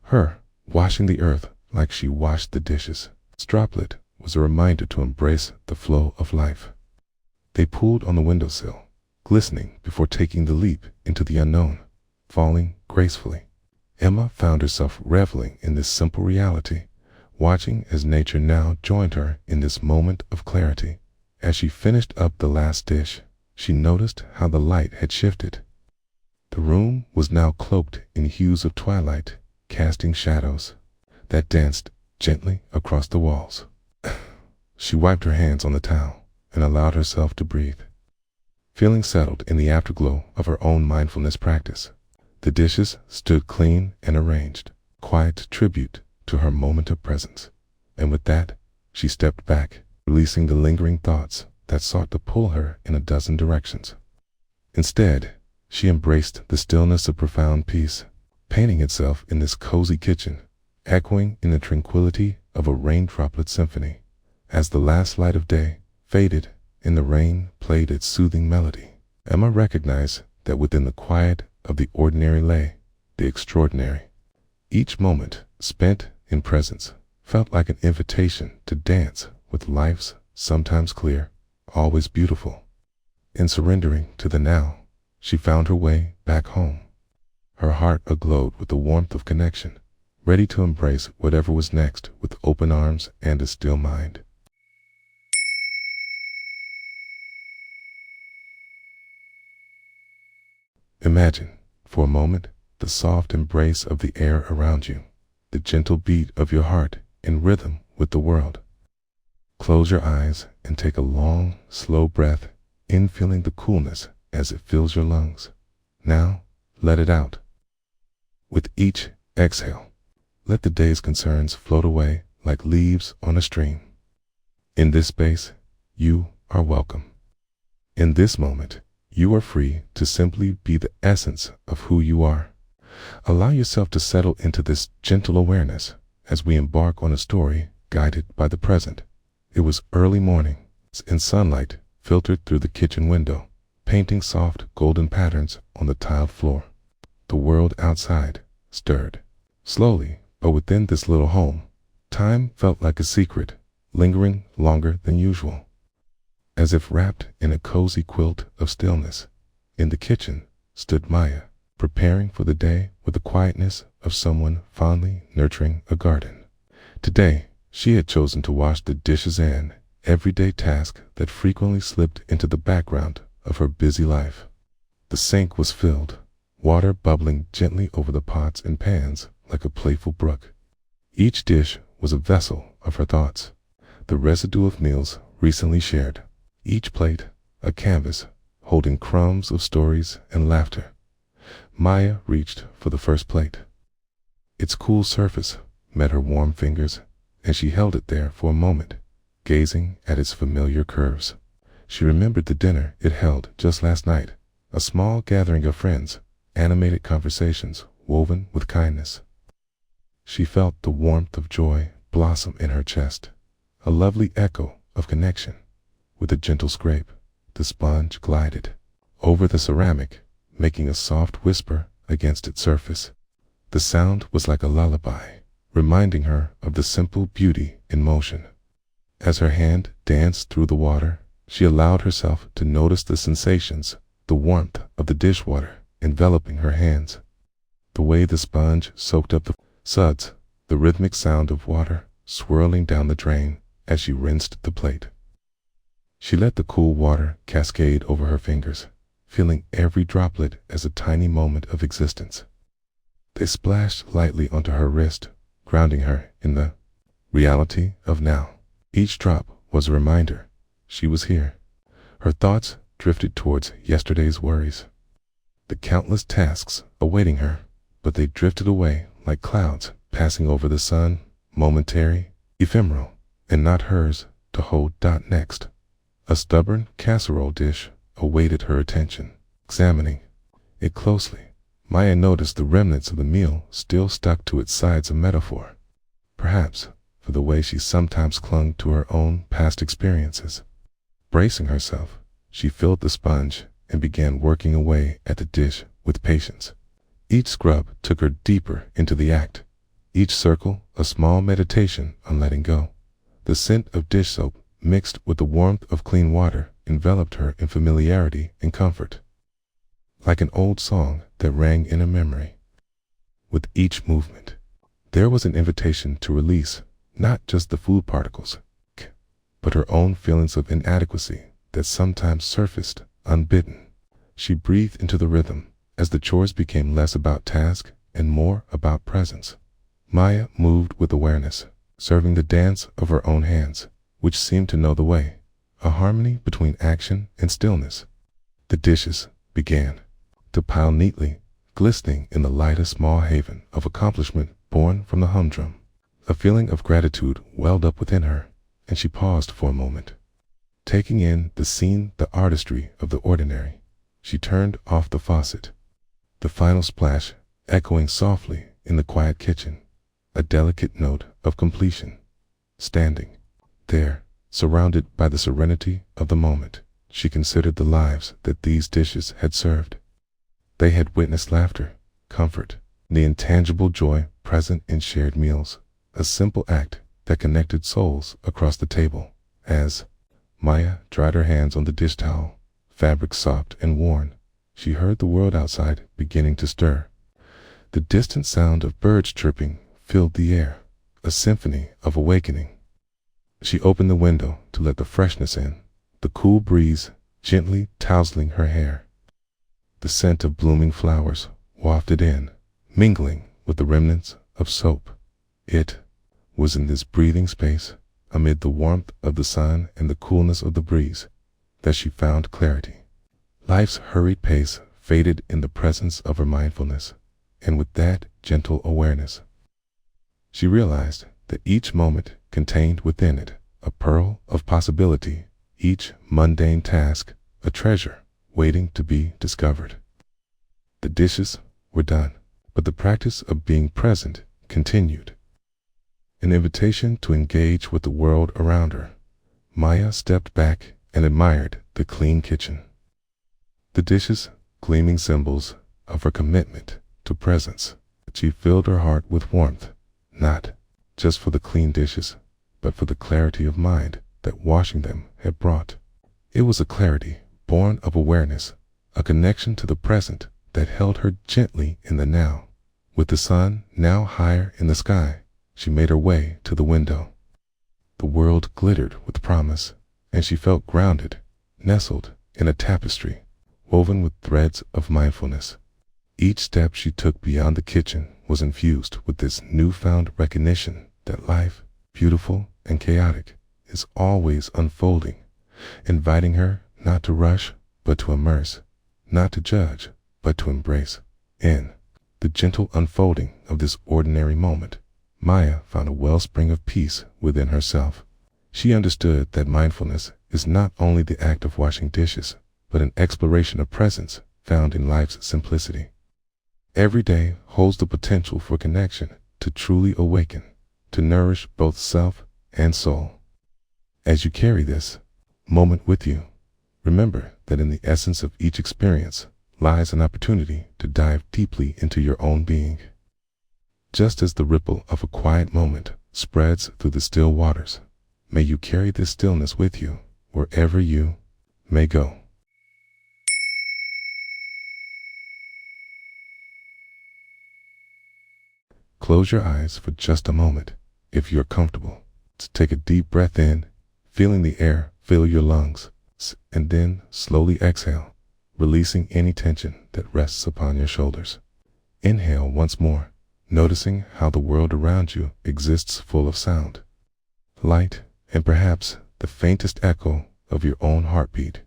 [SPEAKER 1] her, washing the earth like she washed the dishes. Its droplet was a reminder to embrace the flow of life. They pulled on the windowsill, glistening before taking the leap into the unknown, falling gracefully. Emma found herself reveling in this simple reality, watching as nature now joined her in this moment of clarity. As she finished up the last dish, she noticed how the light had shifted. The room was now cloaked in hues of twilight, casting shadows that danced gently across the walls. She wiped her hands on the towel and allowed herself to breathe, feeling settled in the afterglow of her own mindfulness practice. The dishes stood clean and arranged, quiet tribute to her moment of presence. And with that, she stepped back, releasing the lingering thoughts that sought to pull her in a dozen directions. Instead, she embraced the stillness of profound peace, painting itself in this cozy kitchen, echoing in the tranquility of a rain-droplet symphony. As the last light of day faded and the rain played its soothing melody, Emma recognized that within the quiet of the ordinary lay the extraordinary. Each moment spent in presence felt like an invitation to dance with life's sometimes clear, always beautiful. In surrendering to the now, she found her way back home, her heart aglow with the warmth of connection, ready to embrace whatever was next with open arms and a still mind. Imagine, for a moment, the soft embrace of the air around you, the gentle beat of your heart in rhythm with the world. Close your eyes and take a long, slow breath in, feeling the coolness as it fills your lungs. Now, let it out. With each exhale, let the day's concerns float away like leaves on a stream. In this space, you are welcome. In this moment, you are free to simply be the essence of who you are. Allow yourself to settle into this gentle awareness as we embark on a story guided by the present. It was early morning, and sunlight filtered through the kitchen window, painting soft golden patterns on the tiled floor. The world outside stirred. Slowly, but within this little home, time felt like a secret, lingering longer than usual. As if wrapped in a cozy quilt of stillness, in the kitchen stood Maya, preparing for the day with the quietness of someone fondly nurturing a garden. Today, she had chosen to wash the dishes, an everyday task that frequently slipped into the background of her busy life. The sink was filled, water bubbling gently over the pots and pans like a playful brook. Each dish was a vessel of her thoughts, the residue of meals recently shared. Each plate, a canvas holding crumbs of stories and laughter. Maya reached for the first plate. Its cool surface met her warm fingers, and she held it there for a moment, gazing at its familiar curves. She remembered the dinner it held just last night, a small gathering of friends, animated conversations woven with kindness. She felt the warmth of joy blossom in her chest, a lovely echo of connection. With a gentle scrape, the sponge glided over the ceramic, making a soft whisper against its surface. The sound was like a lullaby, reminding her of the simple beauty in motion. As her hand danced through the water, she allowed herself to notice the sensations, the warmth of the dishwater enveloping her hands, the way the sponge soaked up the suds, the rhythmic sound of water swirling down the drain as she rinsed the plate. She let the cool water cascade over her fingers, feeling every droplet as a tiny moment of existence. They splashed lightly onto her wrist, grounding her in the reality of now. Each drop was a reminder she was here. Her thoughts drifted towards yesterday's worries, the countless tasks awaiting her, but they drifted away like clouds passing over the sun, momentary, ephemeral, and not hers to hold. Next, a stubborn casserole dish awaited her attention. Examining it closely, Maya noticed the remnants of the meal still stuck to its sides, a metaphor, perhaps, for the way she sometimes clung to her own past experiences. Bracing herself, she filled the sponge and began working away at the dish with patience. Each scrub took her deeper into the act, each circle a small meditation on letting go. The scent of dish soap mixed with the warmth of clean water enveloped her in familiarity and comfort, like an old song that rang in her memory. With each movement, there was an invitation to release not just the food particles, but her own feelings of inadequacy that sometimes surfaced unbidden. She breathed into the rhythm as the chores became less about task and more about presence. Maya moved with awareness, serving the dance of her own hands, which seemed to know the way, a harmony between action and stillness. The dishes began to pile neatly, glistening in the light, a small haven of accomplishment born from the humdrum. A feeling of gratitude welled up within her, and she paused for a moment, taking in the scene, the artistry of the ordinary. She turned off the faucet, the final splash echoing softly in the quiet kitchen, a delicate note of completion. Standing there, surrounded by the serenity of the moment, she considered the lives that these dishes had served. They had witnessed laughter, comfort, the intangible joy present in shared meals, a simple act that connected souls across the table. As Maya dried her hands on the dish towel, fabric soft and worn, she heard the world outside beginning to stir. The distant sound of birds chirping filled the air, a symphony of awakening. She opened the window to let the freshness in, the cool breeze gently tousling her hair. The scent of blooming flowers wafted in, mingling with the remnants of soap. It was in this breathing space, amid the warmth of the sun and the coolness of the breeze, that she found clarity. Life's hurried pace faded in the presence of her mindfulness, and with that gentle awareness, she realized that each moment contained within it a pearl of possibility, each mundane task a treasure waiting to be discovered. The dishes were done, but the practice of being present continued. An invitation to engage with the world around her. Maya stepped back and admired the clean kitchen, the dishes gleaming symbols of her commitment to presence. She filled her heart with warmth, not just for the clean dishes, but for the clarity of mind that washing them had brought. It was a clarity born of awareness, a connection to the present that held her gently in the now. With the sun now higher in the sky, she made her way to the window. The world glittered with promise, and she felt grounded, nestled in a tapestry woven with threads of mindfulness. Each step she took beyond the kitchen was infused with this newfound recognition that life, beautiful and chaotic, is always unfolding, inviting her not to rush, but to immerse, not to judge, but to embrace. In the gentle unfolding of this ordinary moment, Maya found a wellspring of peace within herself. She understood that mindfulness is not only the act of washing dishes, but an exploration of presence found in life's simplicity. Every day holds the potential for connection, to truly awaken, to nourish both self and soul. As you carry this moment with you, remember that in the essence of each experience lies an opportunity to dive deeply into your own being. Just as the ripple of a quiet moment spreads through the still waters, may you carry this stillness with you wherever you may go. Close your eyes for just a moment, if you're comfortable, to take a deep breath in, feeling the air fill your lungs, and then slowly exhale, releasing any tension that rests upon your shoulders. Inhale once more, noticing how the world around you exists full of sound, light, and perhaps the faintest echo of your own heartbeat.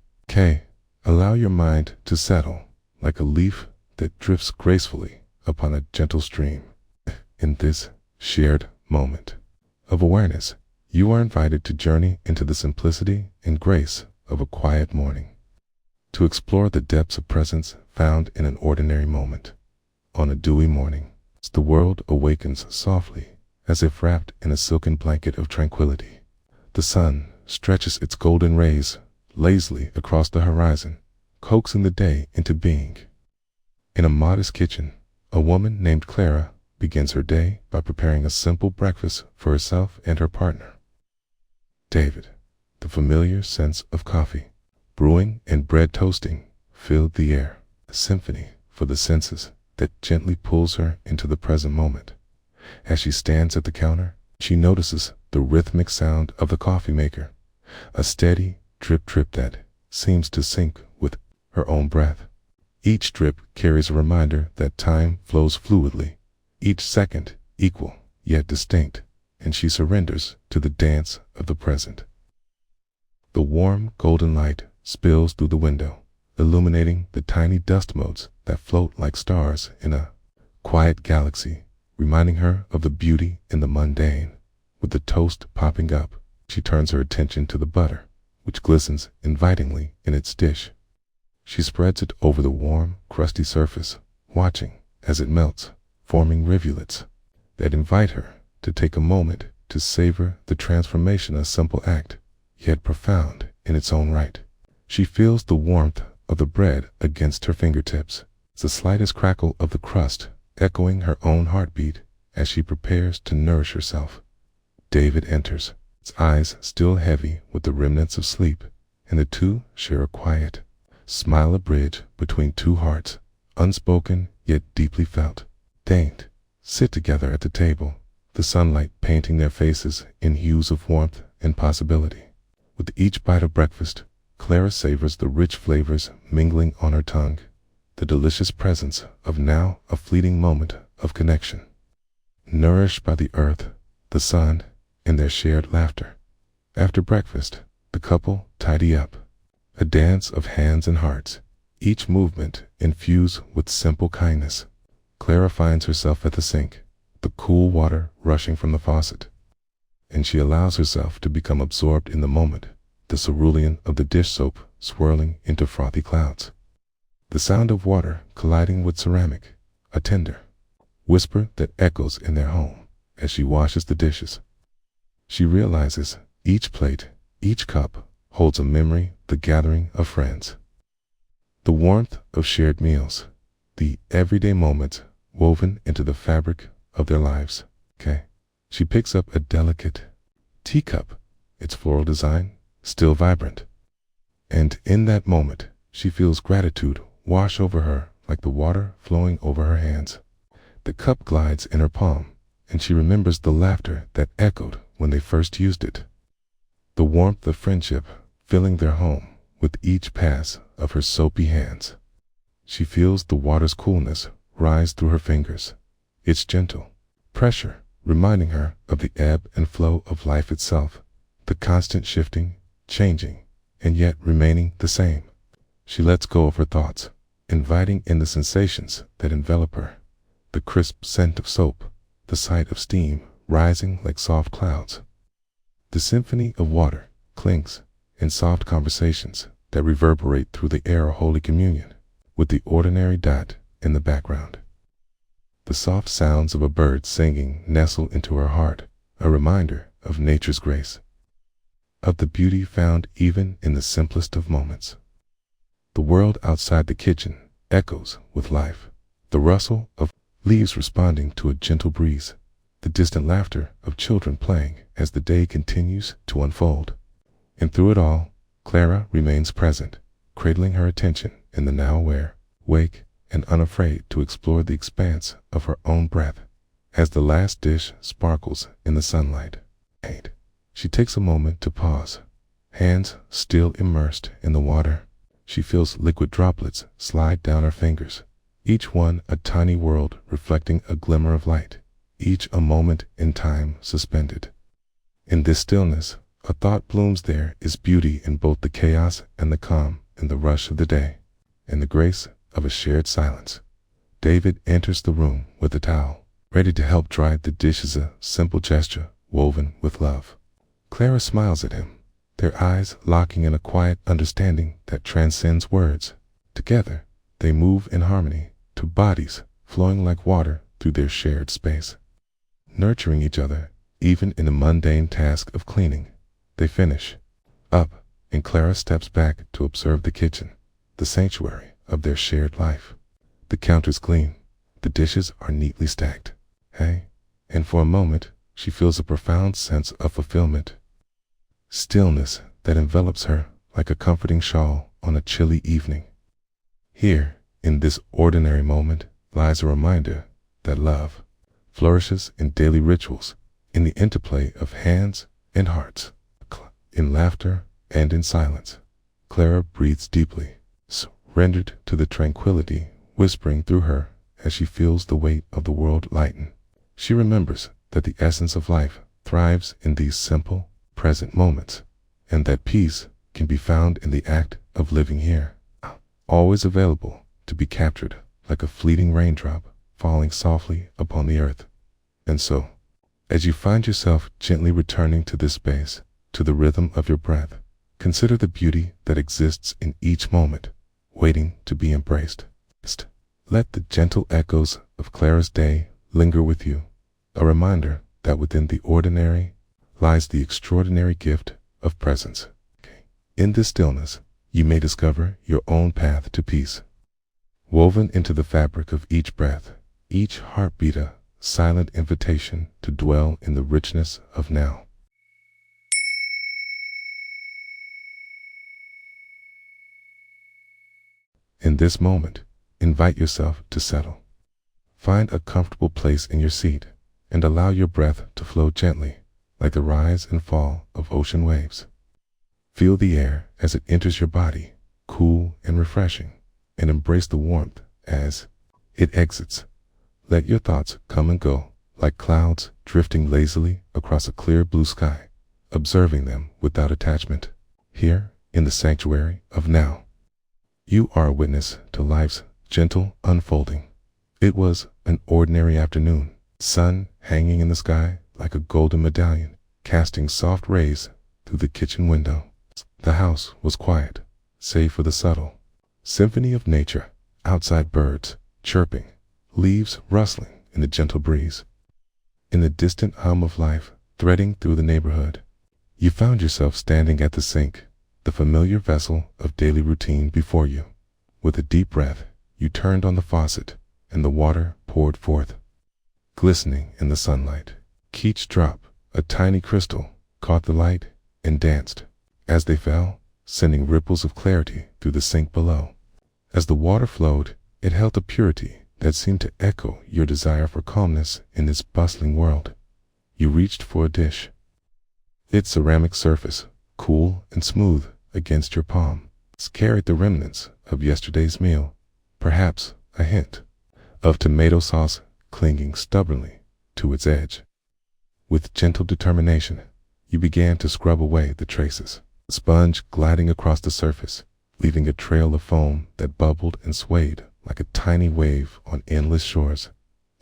[SPEAKER 1] Allow your mind to settle like a leaf that drifts gracefully upon a gentle stream. In this shared moment of awareness, you are invited to journey into the simplicity and grace of a quiet morning, to explore the depths of presence found in an ordinary moment. On a dewy morning, the world awakens softly, as if wrapped in a silken blanket of tranquility. The sun stretches its golden rays lazily across the horizon, coaxing the day into being. In a modest kitchen, a woman named Clara begins her day by preparing a simple breakfast for herself and her partner, David. The familiar sense of coffee brewing and bread toasting filled the air, a symphony for the senses that gently pulls her into the present moment. As she stands at the counter, she notices the rhythmic sound of the coffee maker, a steady drip that seems to sync with her own breath. Each drip carries a reminder that time flows fluidly, each second equal yet distinct, and she surrenders to the dance of the present. The warm golden light spills through the window, illuminating the tiny dust motes that float like stars in a quiet galaxy, reminding her of the beauty in the mundane. With the toast popping up, she turns her attention to the butter, which glistens invitingly in its dish. She spreads it over the warm, crusty surface, watching as it melts, forming rivulets that invite her to take a moment to savor the transformation, a simple act, yet profound in its own right. She feels the warmth of the bread against her fingertips, the slightest crackle of the crust echoing her own heartbeat as she prepares to nourish herself. David enters, his eyes still heavy with the remnants of sleep, and the two share a quiet smile, a bridge between two hearts, unspoken yet deeply felt. They sit together at the table, the sunlight painting their faces in hues of warmth and possibility. With each bite of breakfast, Clara savors the rich flavors mingling on her tongue, the delicious presence of now a fleeting moment of connection. Nourished by the earth, the sun, and their shared laughter. After breakfast, the couple tidy up, a dance of hands and hearts, each movement infused with simple kindness. Clara finds herself at the sink, the cool water rushing from the faucet, and she allows herself to become absorbed in the moment, the cerulean of the dish soap swirling into frothy clouds. The sound of water colliding with ceramic, a tender whisper that echoes in their home as she washes the dishes. She realizes each plate, each cup holds a memory, the gathering of friends, the warmth of shared meals, the everyday moments woven into the fabric of their lives. She picks up a delicate teacup, its floral design still vibrant, and in that moment she feels gratitude wash over her like the water flowing over her hands. The cup glides in her palm, and she remembers the laughter that echoed when they first used it. The warmth of friendship filling their home with each pass of her soapy hands. She feels the water's coolness rise through her fingers, its gentle pressure reminding her of the ebb and flow of life itself, the constant shifting, changing, and yet remaining the same. She lets go of her thoughts, inviting in the sensations that envelop her, the crisp scent of soap, the sight of steam rising like soft clouds. The symphony of water clings in soft conversations that reverberate through the air of Holy Communion, with the ordinary dot in the background. The soft sounds of a bird singing nestle into her heart, a reminder of nature's grace, of the beauty found even in the simplest of moments. The world outside the kitchen echoes with life, the rustle of leaves responding to a gentle breeze, the distant laughter of children playing as the day continues to unfold. And through it all, Clara remains present, cradling her attention in the now aware, wake, and unafraid to explore the expanse of her own breath. As the last dish sparkles in the sunlight, she takes a moment to pause. Hands still immersed in the water, she feels liquid droplets slide down her fingers, each one a tiny world reflecting a glimmer of light, each a moment in time suspended. In this stillness, a thought blooms. There is beauty in both the chaos and the calm, in the rush of the day, in the grace of a shared silence. David enters the room with a towel, ready to help dry the dishes, a simple gesture woven with love. Clara smiles at him, their eyes locking in a quiet understanding that transcends words. Together, they move in harmony, two bodies flowing like water through their shared space, nurturing each other even in the mundane task of cleaning. They finish up, and Clara steps back to observe the kitchen, the sanctuary of their shared life. The counters clean, the dishes are neatly stacked, and for a moment she feels a profound sense of fulfillment, stillness that envelops her like a comforting shawl on a chilly evening. Here, in this ordinary moment, lies a reminder that love flourishes in daily rituals, in the interplay of hands and hearts, in laughter and in silence. Clara breathes deeply, surrendered to the tranquility whispering through her as she feels the weight of the world lighten. She remembers that the essence of life thrives in these simple, present moments, and that peace can be found in the act of living here, always available to be captured like a fleeting raindrop falling softly upon the earth. And so, as you find yourself gently returning to this space, to the rhythm of your breath, consider the beauty that exists in each moment, waiting to be embraced. Let the gentle echoes of Clara's day linger with you, a reminder that within the ordinary lies the extraordinary gift of presence. In this stillness, you may discover your own path to peace, woven into the fabric of each breath, each heartbeat, a silent invitation to dwell in the richness of now. In this moment, invite yourself to settle. Find a comfortable place in your seat and allow your breath to flow gently, like the rise and fall of ocean waves. Feel the air as it enters your body, cool and refreshing, and embrace the warmth as it exits. Let your thoughts come and go, like clouds drifting lazily across a clear blue sky, observing them without attachment. Here, in the sanctuary of now, you are a witness to life's gentle unfolding. It was an ordinary afternoon, sun hanging in the sky like a golden medallion, casting soft rays through the kitchen window. The house was quiet, save for the subtle symphony of nature, outside birds chirping, leaves rustling in the gentle breeze. In the distant hum of life threading through the neighborhood, you found yourself standing at the sink, the familiar vessel of daily routine before you. With a deep breath, you turned on the faucet, and the water poured forth, glistening in the sunlight. Each drop, a tiny crystal, caught the light and danced as they fell, sending ripples of clarity through the sink below. As the water flowed, it held a purity that seemed to echo your desire for calmness in this bustling world. You reached for a dish. Its ceramic surface, cool and smooth against your palm, carried the remnants of yesterday's meal, perhaps a hint of tomato sauce clinging stubbornly to its edge. With gentle determination, you began to scrub away the traces, the sponge gliding across the surface, leaving a trail of foam that bubbled and swayed like a tiny wave on endless shores.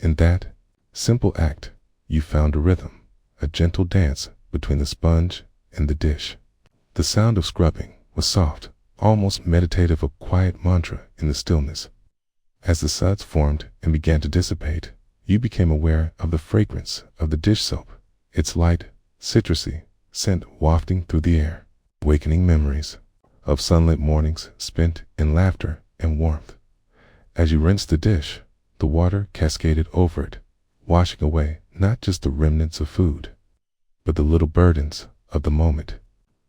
[SPEAKER 1] In that simple act, you found a rhythm, a gentle dance between the sponge and the dish. The sound of scrubbing was soft, almost meditative, a quiet mantra in the stillness. As the suds formed and began to dissipate, you became aware of the fragrance of the dish soap, its light, citrusy scent wafting through the air, awakening memories of sunlit mornings spent in laughter and warmth. As you rinsed the dish, the water cascaded over it, washing away not just the remnants of food, but the little burdens of the moment.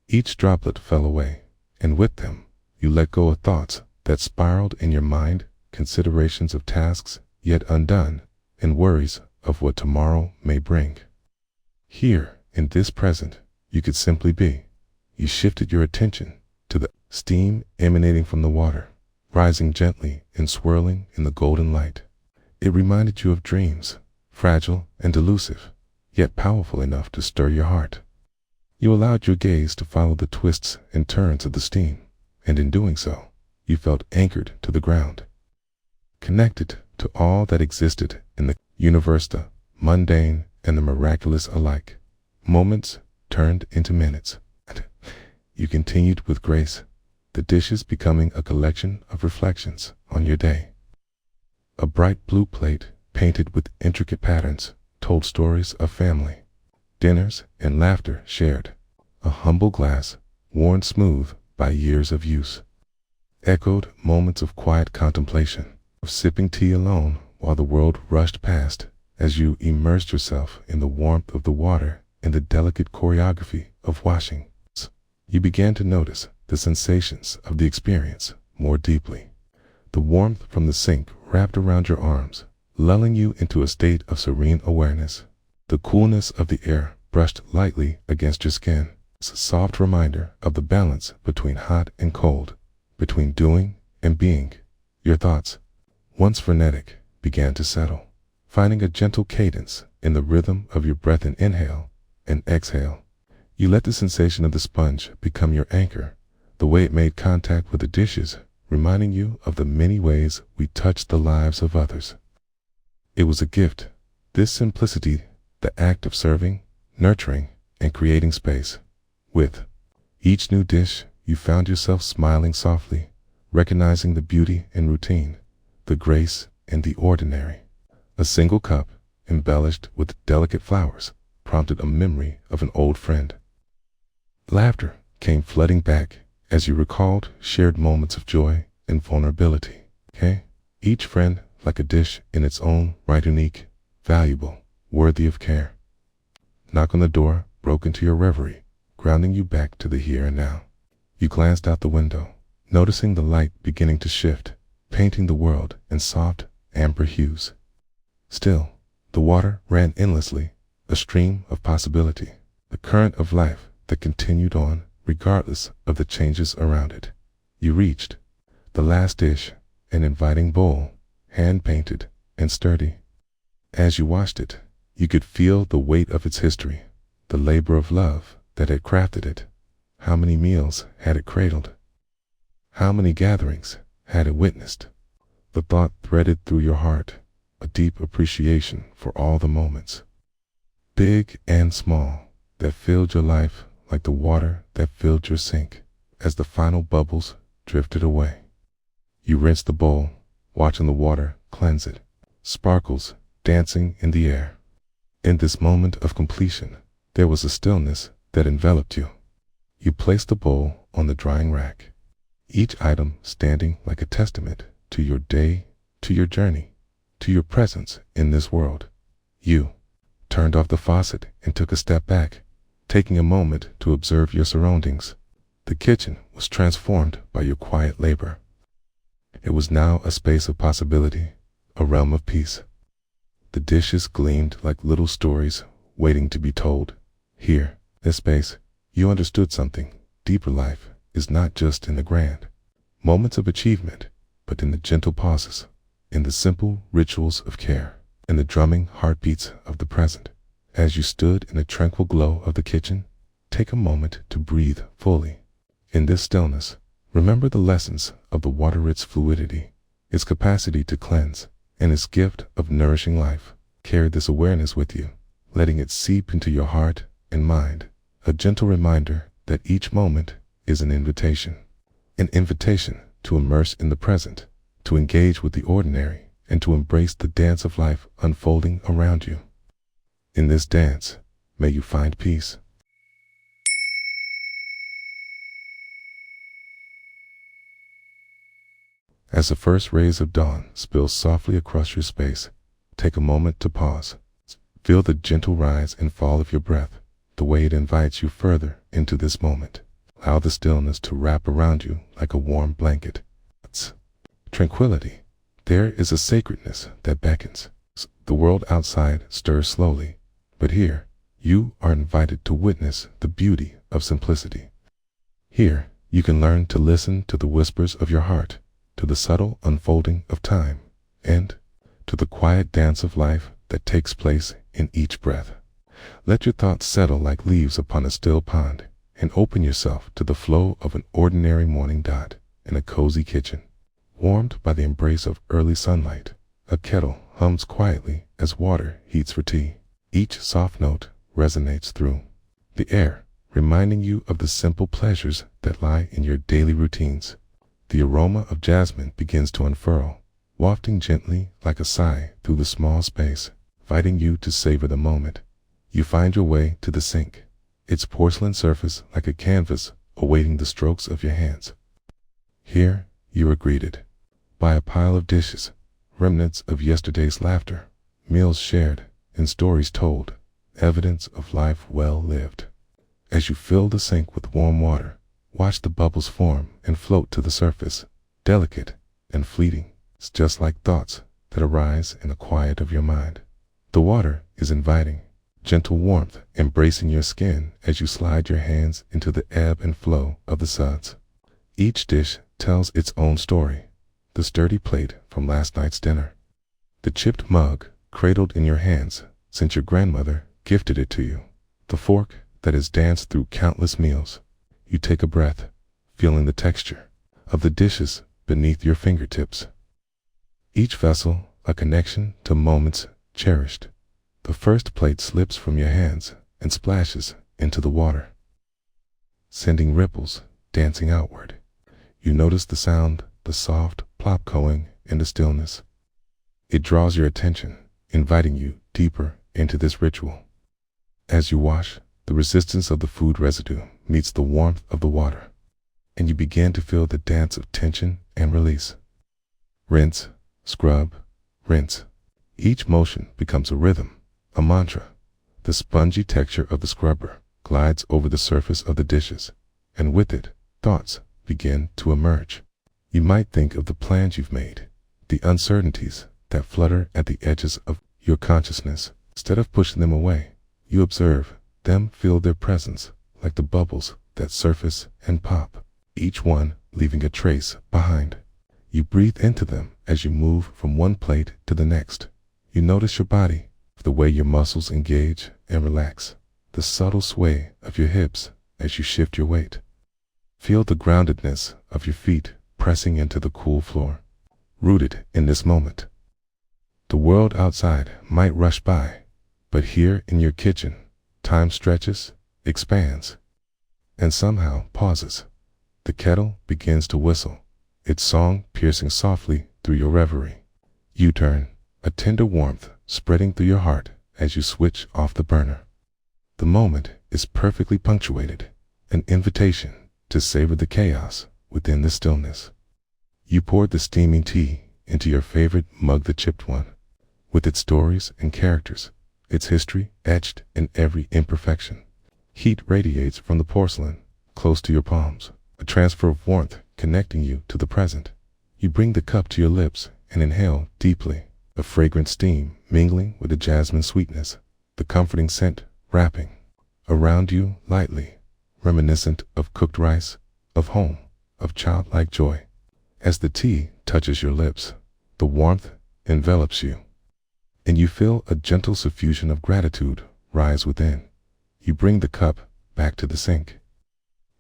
[SPEAKER 1] Each droplet fell away, and with them, you let go of thoughts that spiraled in your mind, considerations of tasks yet undone, and worries of what tomorrow may bring. Here, in this present, you could simply be. You shifted your attention to the steam emanating from the water, rising gently and swirling in the golden light. It reminded you of dreams, fragile and elusive, yet powerful enough to stir your heart. You allowed your gaze to follow the twists and turns of the steam, and in doing so, you felt anchored to the ground, connected to all that existed in the universe, the mundane and the miraculous alike. Moments turned into minutes, and you continued with grace, the dishes becoming a collection of reflections on your day. A bright blue plate, painted with intricate patterns, told stories of family, dinners, and laughter shared. A humble glass, worn smooth by years of use, echoed moments of quiet contemplation, of sipping tea alone while the world rushed past, as you immersed yourself in the warmth of the water and the delicate choreography of washing. You began to notice the sensations of the experience more deeply. The warmth from the sink wrapped around your arms, lulling you into a state of serene awareness. The coolness of the air brushed lightly against your skin, a soft reminder of the balance between hot and cold, between doing and being. Your thoughts, once frenetic, began to settle, finding a gentle cadence in the rhythm of your breath and inhale and exhale. You let the sensation of the sponge become your anchor, the way it made contact with the dishes, reminding you of the many ways we touch the lives of others. It was a gift, this simplicity, the act of serving, nurturing, and creating space. With each new dish, you found yourself smiling softly, recognizing the beauty in routine, the grace in the ordinary. A single cup, embellished with delicate flowers, prompted a memory of an old friend. Laughter came flooding back as you recalled shared moments of joy and vulnerability. Each friend like a dish in its own right, unique, valuable, worthy of care. Knock on the door broke into your reverie, grounding you back to the here and now. You glanced out the window, noticing the light beginning to shift, painting the world in soft, amber hues. Still, the water ran endlessly, a stream of possibility, the current of life that continued on regardless of the changes around it. You reached the last dish, an inviting bowl, hand-painted and sturdy. As you watched it, you could feel the weight of its history, the labor of love that had crafted it. How many meals had it cradled? How many gatherings had it witnessed? The thought threaded through your heart, a deep appreciation for all the moments, big and small, that filled your life like the water that filled your sink. As the final bubbles drifted away, you rinsed the bowl, watching the water cleanse it, sparkles dancing in the air. In this moment of completion, there was a stillness that enveloped you. You placed the bowl on the drying rack, each item standing like a testament to your day, to your journey, to your presence in this world. You turned off the faucet and took a step back, taking a moment to observe your surroundings. The kitchen was transformed by your quiet labor. It was now a space of possibility, a realm of peace. The dishes gleamed like little stories waiting to be told. Here, this space, you understood something. Deeper life is not just in the grand moments of achievement, but in the gentle pauses, in the simple rituals of care, in the drumming heartbeats of the present. As you stood in the tranquil glow of the kitchen, take a moment to breathe fully. In this stillness, remember the lessons of the water, its fluidity, its capacity to cleanse, and its gift of nourishing life. Carry this awareness with you, letting it seep into your heart and mind, a gentle reminder that each moment is an invitation to immerse in the present, to engage with the ordinary, and to embrace the dance of life unfolding around you. In this dance, may you find peace. As the first rays of dawn spill softly across your space, take a moment to pause. Feel the gentle rise and fall of your breath, the way it invites you further into this moment. Allow the stillness to wrap around you like a warm blanket. Tranquility. There is a sacredness that beckons. The world outside stirs slowly, but here, you are invited to witness the beauty of simplicity. Here, you can learn to listen to the whispers of your heart, to the subtle unfolding of time, and to the quiet dance of life that takes place in each breath. Let your thoughts settle like leaves upon a still pond, and open yourself to the flow of an ordinary morning dot in a cozy kitchen. Warmed by the embrace of early sunlight, a kettle hums quietly as water heats for tea. Each soft note resonates through the air, reminding you of the simple pleasures that lie in your daily routines. The aroma of jasmine begins to unfurl, wafting gently like a sigh through the small space, inviting you to savor the moment. You find your way to the sink, its porcelain surface like a canvas awaiting the strokes of your hands. Here, you are greeted by a pile of dishes, remnants of yesterday's laughter, meals shared, and stories told, evidence of life well lived. As you fill the sink with warm water, watch the bubbles form and float to the surface, delicate and fleeting, just like thoughts that arise in the quiet of your mind. The water is inviting, gentle warmth embracing your skin as you slide your hands into the ebb and flow of the suds. Each dish tells its own story. The sturdy plate from last night's dinner, the chipped mug cradled in your hands since your grandmother gifted it to you, the fork that has danced through countless meals. You take a breath, feeling the texture of the dishes beneath your fingertips. Each vessel a connection to moments cherished. The first plate slips from your hands and splashes into the water, sending ripples dancing outward. You notice the sound, the soft plop-going in the stillness. It draws your attention, inviting you deeper into this ritual. As you wash, the resistance of the food residue meets the warmth of the water, and you begin to feel the dance of tension and release. Rinse, scrub, rinse. Each motion becomes a rhythm, a mantra. The spongy texture of the scrubber glides over the surface of the dishes, and with it, thoughts begin to emerge. You might think of the plans you've made, the uncertainties that flutter at the edges of your consciousness. Instead of pushing them away, you observe them, feel their presence like the bubbles that surface and pop, each one leaving a trace behind. You breathe into them as you move from one plate to the next. You notice your body, the way your muscles engage and relax, the subtle sway of your hips as you shift your weight. Feel the groundedness of your feet pressing into the cool floor, rooted in this moment. The world outside might rush by, but here in your kitchen, time stretches, expands, and somehow pauses. The kettle begins to whistle, its song piercing softly through your reverie. You turn, a tender warmth spreading through your heart as you switch off the burner. The moment is perfectly punctuated, an invitation to savor the chaos within the stillness. You poured the steaming tea into your favorite mug, the chipped one, with its stories and characters, its history etched in every imperfection. Heat radiates from the porcelain, close to your palms, a transfer of warmth connecting you to the present. You bring the cup to your lips and inhale deeply, the fragrant steam mingling with the jasmine sweetness, the comforting scent wrapping around you lightly, reminiscent of cooked rice, of home, of childlike joy. As the tea touches your lips, the warmth envelops you, and you feel a gentle suffusion of gratitude rise within. You bring the cup back to the sink,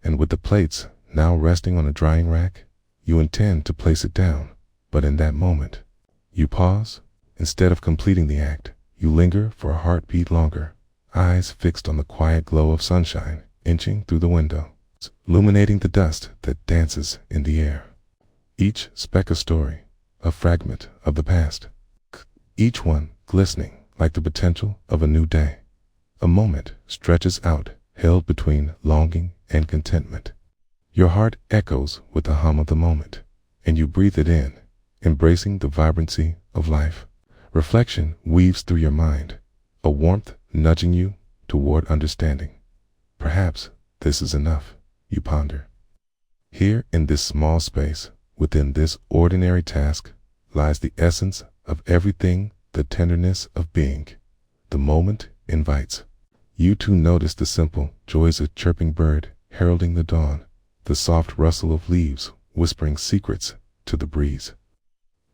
[SPEAKER 1] and with the plates now resting on a drying rack, you intend to place it down, but in that moment, you pause. Instead of completing the act, you linger for a heartbeat longer, eyes fixed on the quiet glow of sunshine inching through the window, illuminating the dust that dances in the air. Each speck a story, a fragment of the past, each one glistening like the potential of a new day. A moment stretches out, held between longing and contentment. Your heart echoes with the hum of the moment, and you breathe it in, embracing the vibrancy of life. Reflection weaves through your mind, a warmth nudging you toward understanding. Perhaps this is enough, you ponder. Here in this small space, within this ordinary task, lies the essence of everything, the tenderness of being. The moment invites you to notice the simple joys of chirping bird heralding the dawn, the soft rustle of leaves whispering secrets to the breeze,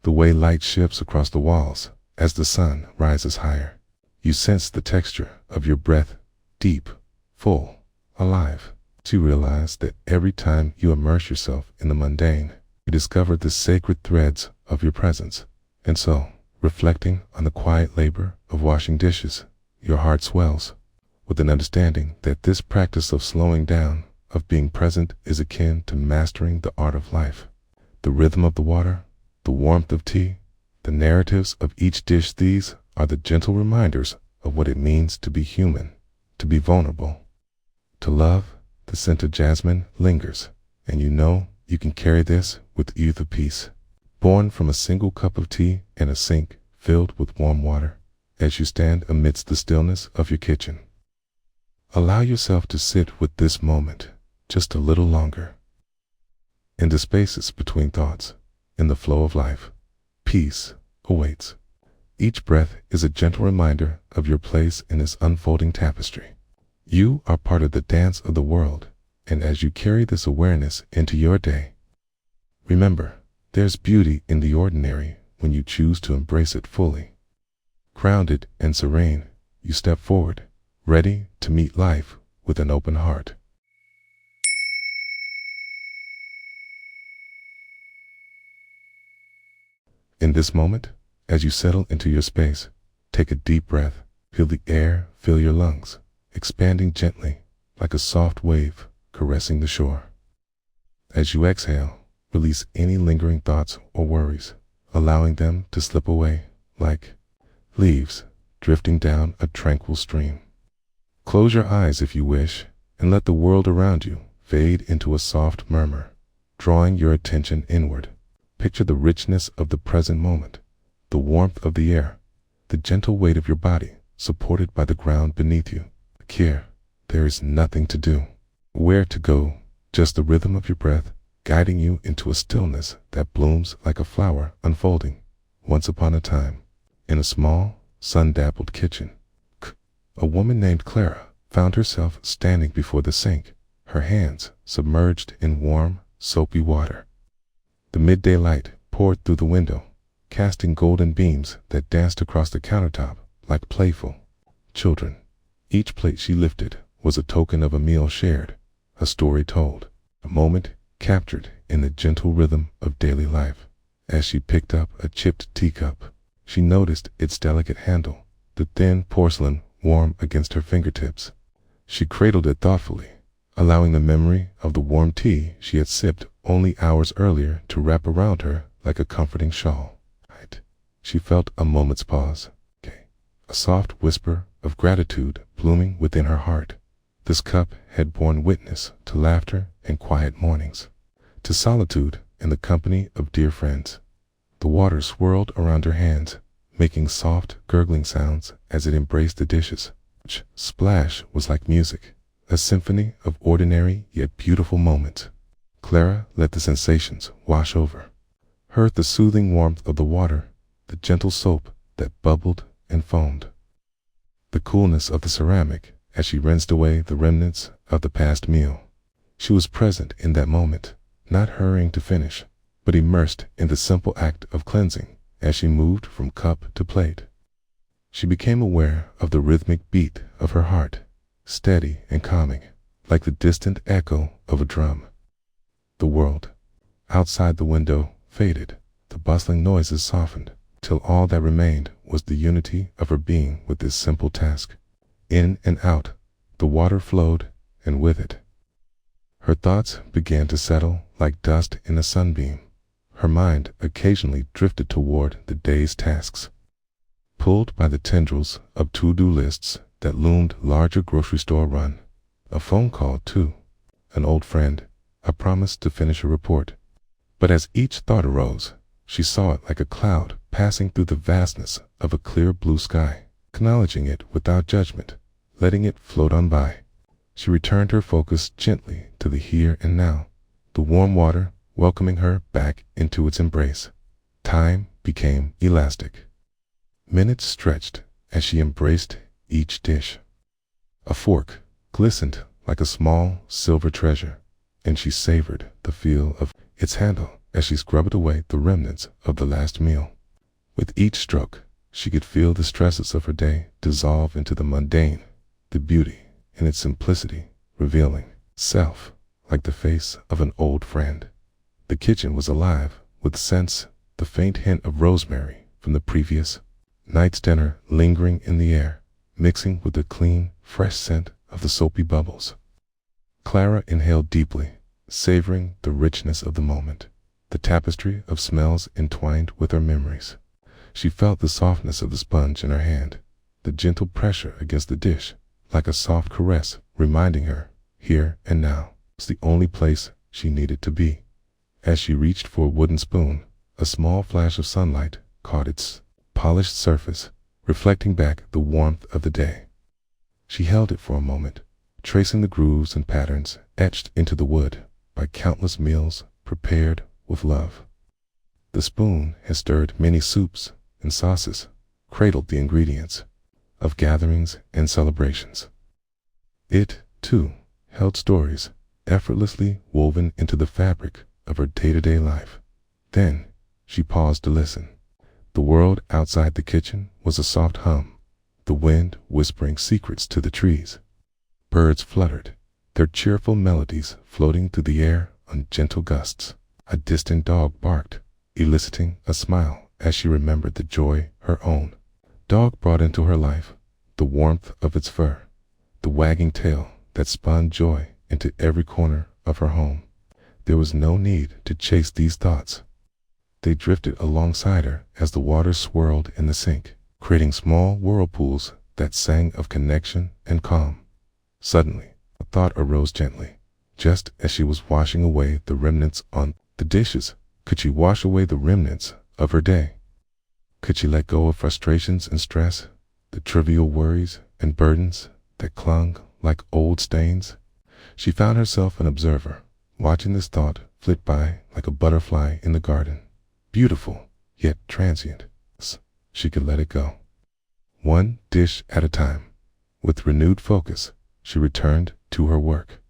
[SPEAKER 1] the way light shifts across the walls as the sun rises higher. You sense the texture of your breath, deep, full, alive. You realize that every time you immerse yourself in the mundane, you discover the sacred threads of your presence. And so, reflecting on the quiet labor of washing dishes, your heart swells with an understanding that this practice of slowing down, of being present, is akin to mastering the art of life. The rhythm of the water, the warmth of tea, the narratives of each dish, these are the gentle reminders of what it means to be human, to be vulnerable, to love. The scent of jasmine lingers, and you know you can carry this with you, the peace, born from a single cup of tea and a sink filled with warm water, as you stand amidst the stillness of your kitchen. Allow yourself to sit with this moment just a little longer. In the spaces between thoughts, in the flow of life, peace awaits. Each breath is a gentle reminder of your place in this unfolding tapestry. You are part of the dance of the world, and as you carry this awareness into your day, remember, there's beauty in the ordinary when you choose to embrace it fully. Grounded and serene, you step forward, ready to meet life with an open heart. In this moment, as you settle into your space, take a deep breath, feel the air fill your lungs, expanding gently like a soft wave caressing the shore. As you exhale, release any lingering thoughts or worries, allowing them to slip away like leaves drifting down a tranquil stream. Close your eyes if you wish, and let the world around you fade into a soft murmur, drawing your attention inward. Picture the richness of the present moment, the warmth of the air, the gentle weight of your body supported by the ground beneath you. Here, there is nothing to do, where to go, just the rhythm of your breath guiding you into a stillness that blooms like a flower unfolding. Once upon a time, in a small, sun-dappled kitchen, a woman named Clara found herself standing before the sink, her hands submerged in warm, soapy water. The midday light poured through the window, casting golden beams that danced across the countertop like playful children. Each plate she lifted was a token of a meal shared, a story told, a moment captured in the gentle rhythm of daily life. As she picked up a chipped teacup, she noticed its delicate handle, the thin porcelain warm against her fingertips. She cradled it thoughtfully, allowing the memory of the warm tea she had sipped only hours earlier to wrap around her like a comforting shawl. She felt a moment's pause, a soft whisper of gratitude blooming within her heart. This cup had borne witness to laughter and quiet mornings, to solitude and the company of dear friends. The water swirled around her hands, making soft, gurgling sounds as it embraced the dishes. Each splash was like music, a symphony of ordinary yet beautiful moments. Clara let the sensations wash over, heard the soothing warmth of the water, the gentle soap that bubbled and foamed, the coolness of the ceramic as she rinsed away the remnants of the past meal. She was present in that moment, not hurrying to finish, but immersed in the simple act of cleansing as she moved from cup to plate. She became aware of the rhythmic beat of her heart, steady and calming, like the distant echo of a drum. The world outside the window faded, the bustling noises softened, till all that remained was the unity of her being with this simple task. In and out, the water flowed, and with it, her thoughts began to settle like dust in a sunbeam. Her mind occasionally drifted toward the day's tasks, pulled by the tendrils of to-do lists that loomed larger grocery store run, a phone call to an old friend, a promise to finish a report. But as each thought arose, she saw it like a cloud passing through the vastness of a clear blue sky, acknowledging it without judgment, letting it float on by. She returned her focus gently to the here and now, the warm water welcoming her back into its embrace. Time became elastic. Minutes stretched as she embraced each dish. A fork glistened like a small silver treasure, and she savored the feel of its handle as she scrubbed away the remnants of the last meal. With each stroke, she could feel the stresses of her day dissolve into the mundane, the beauty in its simplicity revealing self like the face of an old friend. The kitchen was alive with scents, the faint hint of rosemary from the previous night's dinner lingering in the air, mixing with the clean, fresh scent of the soapy bubbles. Clara inhaled deeply, savoring the richness of the moment, the tapestry of smells entwined with her memories. She felt the softness of the sponge in her hand, the gentle pressure against the dish, like a soft caress reminding her, here and now, was the only place she needed to be. As she reached for a wooden spoon, a small flash of sunlight caught its polished surface, reflecting back the warmth of the day. She held it for a moment, tracing the grooves and patterns etched into the wood by countless meals prepared with love. The spoon had stirred many soups and sauces, cradled the ingredients of gatherings and celebrations. It, too, held stories effortlessly woven into the fabric of her day-to-day life. Then she paused to listen. The world outside the kitchen was a soft hum, the wind whispering secrets to the trees. Birds fluttered, their cheerful melodies floating through the air on gentle gusts. A distant dog barked, eliciting a smile as she remembered the joy her own dog brought into her life, the warmth of its fur, the wagging tail that spun joy into every corner of her home. There was no need to chase these thoughts. They drifted alongside her as the water swirled in the sink, creating small whirlpools that sang of connection and calm. Suddenly, a thought arose gently, just as she was washing away the remnants on the dishes. Could she wash away the remnants of her day? Could she let go of frustrations and stress, the trivial worries and burdens that clung like old stains? She found herself an observer, watching this thought flit by like a butterfly in the garden. Beautiful, yet transient. She could let it go. One dish at a time. With renewed focus, she returned to her work.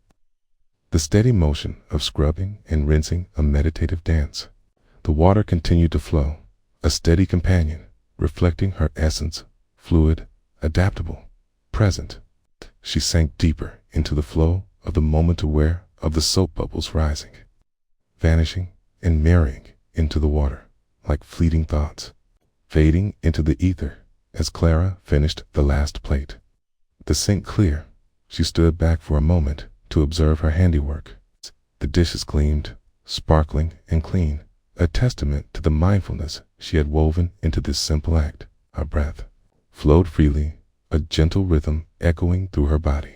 [SPEAKER 1] The steady motion of scrubbing and rinsing a meditative dance. The water continued to flow, a steady companion, reflecting her essence, fluid, adaptable, present. She sank deeper into the flow of the moment, aware of the soap bubbles rising, vanishing, and marrying into the water, like fleeting thoughts, fading into the ether as Clara finished the last plate. The sink clear, she stood back for a moment to observe her handiwork. The dishes gleamed, sparkling and clean, a testament to the mindfulness she had woven into this simple act. Her breath flowed freely, a gentle rhythm echoing through her body.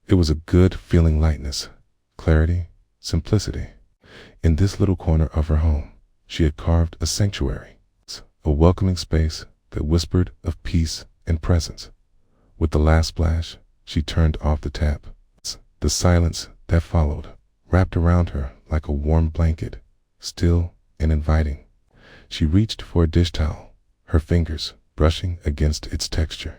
[SPEAKER 1] It was a good feeling lightness, clarity, simplicity. In this little corner of her home, she had carved a sanctuary, a welcoming space that whispered of peace and presence. With the last splash, she turned off the tap. The silence that followed wrapped around her like a warm blanket, still and inviting. She reached for a dish towel, her fingers brushing against its texture.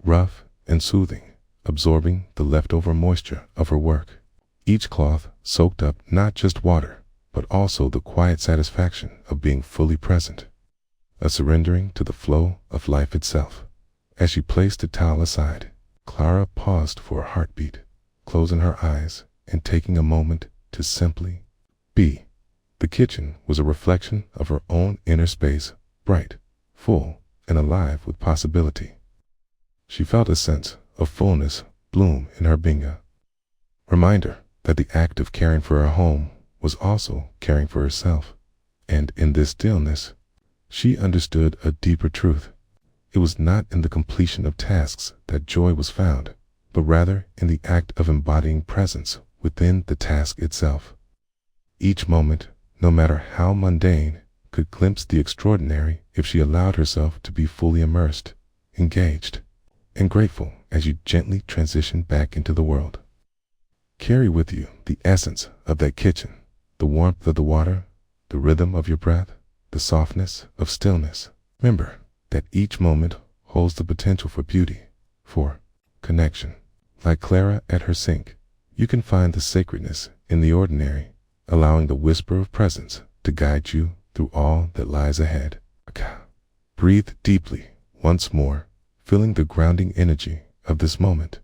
[SPEAKER 1] Rough and soothing, absorbing the leftover moisture of her work. Each cloth soaked up not just water, but also the quiet satisfaction of being fully present, a surrendering to the flow of life itself. As she placed the towel aside, Clara paused for a heartbeat, closing her eyes and taking a moment to simply be. The kitchen was a reflection of her own inner space, bright, full, and alive with possibility. She felt a sense of fullness bloom in her being, a reminder that the act of caring for her home was also caring for herself. And in this stillness, she understood a deeper truth. It was not in the completion of tasks that joy was found, but rather in the act of embodying presence within the task itself. Each moment, no matter how mundane, could glimpse the extraordinary if she allowed herself to be fully immersed, engaged, and grateful as you gently transition back into the world. Carry with you the essence of that kitchen, the warmth of the water, the rhythm of your breath, the softness of stillness. Remember that each moment holds the potential for beauty, for connection. Like Clara at her sink, you can find the sacredness in the ordinary, allowing the whisper of presence to guide you through all that lies ahead. Breathe deeply once more, feeling the grounding energy of this moment,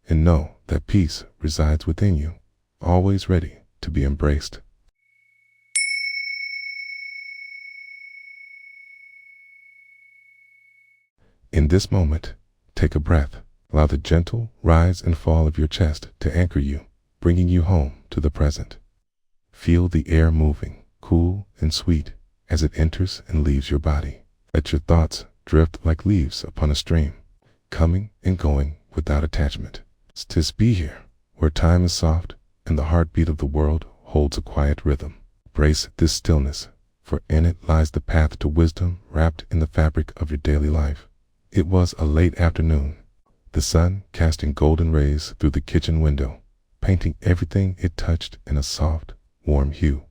[SPEAKER 1] and know that peace resides within you, always ready to be embraced. In this moment, take a breath. Allow the gentle rise and fall of your chest to anchor you, bringing you home to the present. Feel the air moving, cool and sweet, as it enters and leaves your body. Let your thoughts drift like leaves upon a stream, coming and going without attachment. Just be here, where time is soft and the heartbeat of the world holds a quiet rhythm. Embrace this stillness, for in it lies the path to wisdom wrapped in the fabric of your daily life. It was a late afternoon, the sun casting golden rays through the kitchen window, painting everything it touched in a soft, warm hue.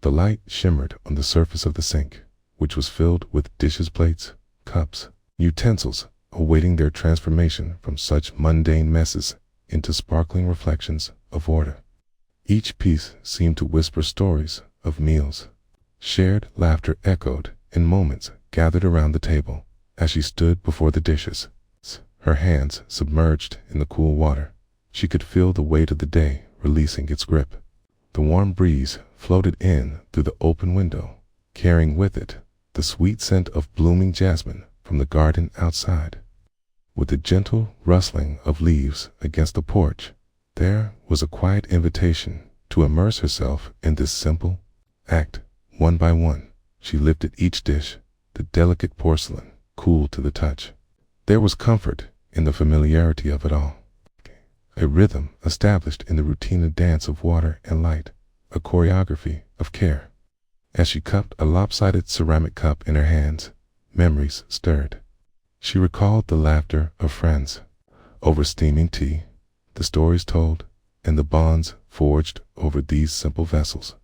[SPEAKER 1] The light shimmered on the surface of the sink, which was filled with dishes, plates, cups, utensils, awaiting their transformation from such mundane messes into sparkling reflections of order. Each piece seemed to whisper stories of meals. Shared laughter echoed in moments gathered around the table as she stood before the dishes, her hands submerged in the cool water. She could feel the weight of the day releasing its grip. The warm breeze floated in through the open window, carrying with it the sweet scent of blooming jasmine from the garden outside. With the gentle rustling of leaves against the porch, there was a quiet invitation to immerse herself in this simple act. One by one, she lifted each dish, the delicate porcelain, cool to the touch. There was comfort in the familiarity of it all. A rhythm established in the routine of dance of water and light, a choreography of care. As she cupped a lopsided ceramic cup in her hands, memories stirred. She recalled the laughter of friends over steaming tea, the stories told, and the bonds forged over these simple vessels.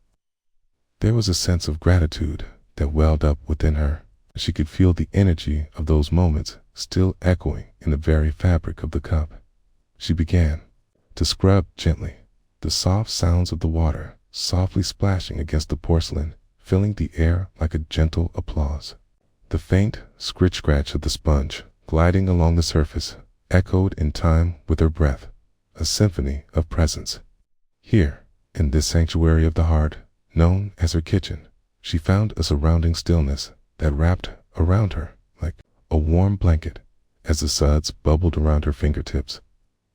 [SPEAKER 1] There was a sense of gratitude that welled up within her. She could feel the energy of those moments still echoing in the very fabric of the cup. She began to scrub gently, the soft sounds of the water softly splashing against the porcelain, filling the air like a gentle applause. The faint scratch of the sponge gliding along the surface echoed in time with her breath, a symphony of presence. Here, in this sanctuary of the heart, known as her kitchen, she found a surrounding stillness that wrapped around her like a warm blanket as the suds bubbled around her fingertips.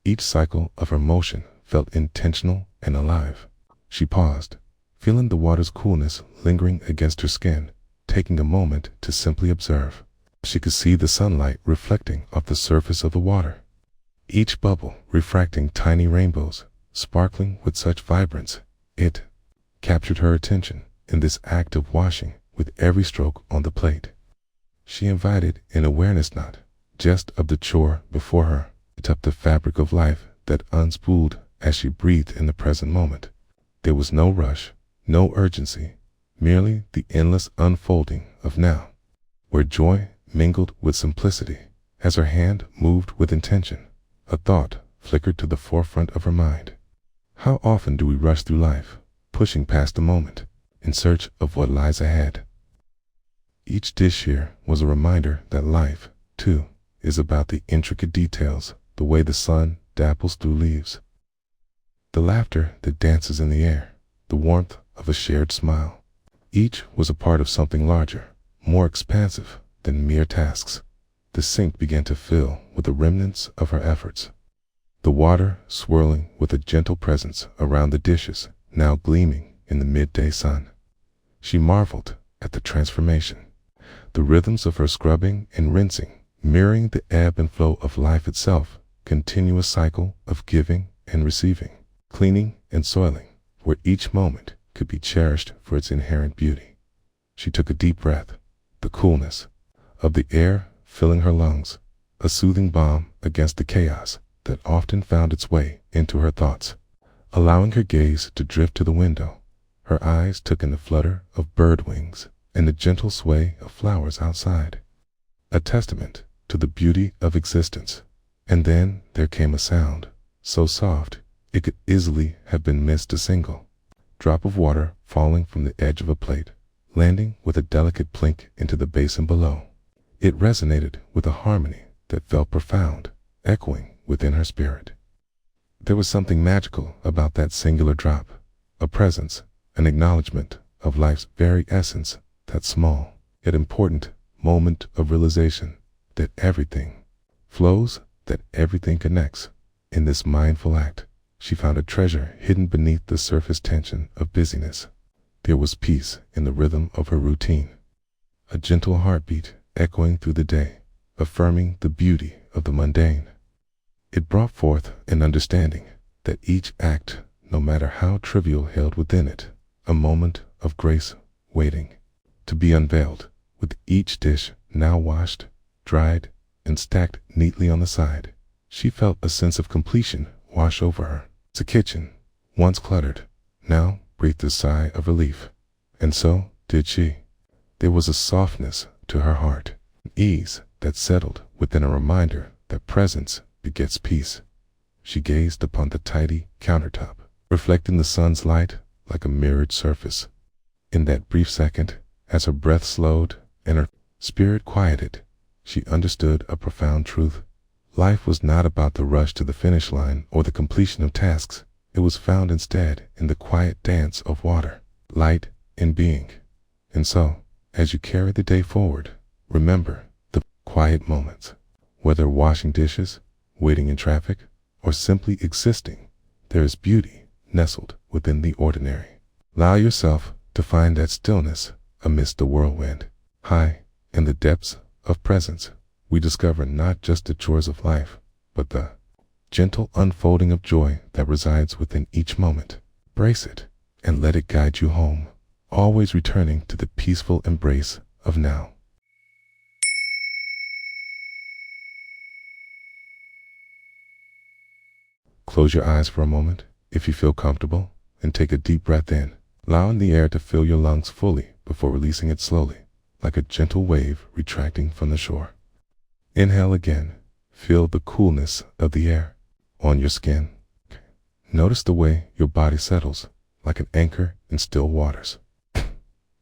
[SPEAKER 1] Each cycle of her motion felt intentional and alive. She paused, feeling the water's coolness lingering against her skin, taking a moment to simply observe. She could see the sunlight reflecting off the surface of the water, each bubble refracting tiny rainbows, sparkling with such vibrance. It captured her attention in this act of washing with every stroke on the plate. She invited an awareness not just of the chore before her, but of the fabric of life that unspooled as she breathed in the present moment. There was no rush, no urgency, merely the endless unfolding of now, where joy mingled with simplicity. As her hand moved with intention, a thought flickered to the forefront of her mind. How often do we rush through life, pushing past the moment, in search of what lies ahead? Each dish here was a reminder that life, too, is about the intricate details, the way the sun dapples through leaves, the laughter that dances in the air, the warmth of a shared smile. Each was a part of something larger, more expansive than mere tasks. The sink began to fill with the remnants of her efforts, the water swirling with a gentle presence around the dishes, now gleaming in the midday sun. She marveled at the transformation, the rhythms of her scrubbing and rinsing, mirroring the ebb and flow of life itself, continuous cycle of giving and receiving, cleaning and soiling, where each moment could be cherished for its inherent beauty. She took a deep breath, the coolness of the air filling her lungs, a soothing balm against the chaos that often found its way into her thoughts. Allowing her gaze to drift to the window, her eyes took in the flutter of bird wings and the gentle sway of flowers outside, a testament to the beauty of existence. And then there came a sound, so soft it could easily have been missed, a single drop of water falling from the edge of a plate, landing with a delicate plink into the basin below. It resonated with a harmony that felt profound, echoing within her spirit. There was something magical about that singular drop, a presence, an acknowledgement of life's very essence, that small, yet important moment of realization that everything flows, that everything connects. In this mindful act, she found a treasure hidden beneath the surface tension of busyness. There was peace in the rhythm of her routine, a gentle heartbeat echoing through the day, affirming the beauty of the mundane. It brought forth an understanding that each act, no matter how trivial, held within it a moment of grace waiting to be unveiled. With each dish now washed, dried, and stacked neatly on the side, she felt a sense of completion wash over her. The kitchen, once cluttered, now breathed a sigh of relief. And so did she. There was a softness to her heart, an ease that settled within, a reminder that presence begets peace. She gazed upon the tidy countertop, reflecting the sun's light like a mirrored surface. In that brief second, as her breath slowed and her spirit quieted, she understood a profound truth. Life was not about the rush to the finish line or the completion of tasks. It was found instead in the quiet dance of water, light, and being. And so, as you carry the day forward, remember the quiet moments. Whether washing dishes, waiting in traffic, or simply existing, there is beauty nestled within the ordinary. Allow yourself to find that stillness amidst the whirlwind. High in the depths of presence, we discover not just the chores of life, but the gentle unfolding of joy that resides within each moment. Brace it and let it guide you home, always returning to the peaceful embrace of now. Close your eyes for a moment, if you feel comfortable, and take a deep breath in, allowing the air to fill your lungs fully before releasing it slowly, like a gentle wave retracting from the shore. Inhale again. Feel the coolness of the air on your skin. Notice the way your body settles, like an anchor in still waters.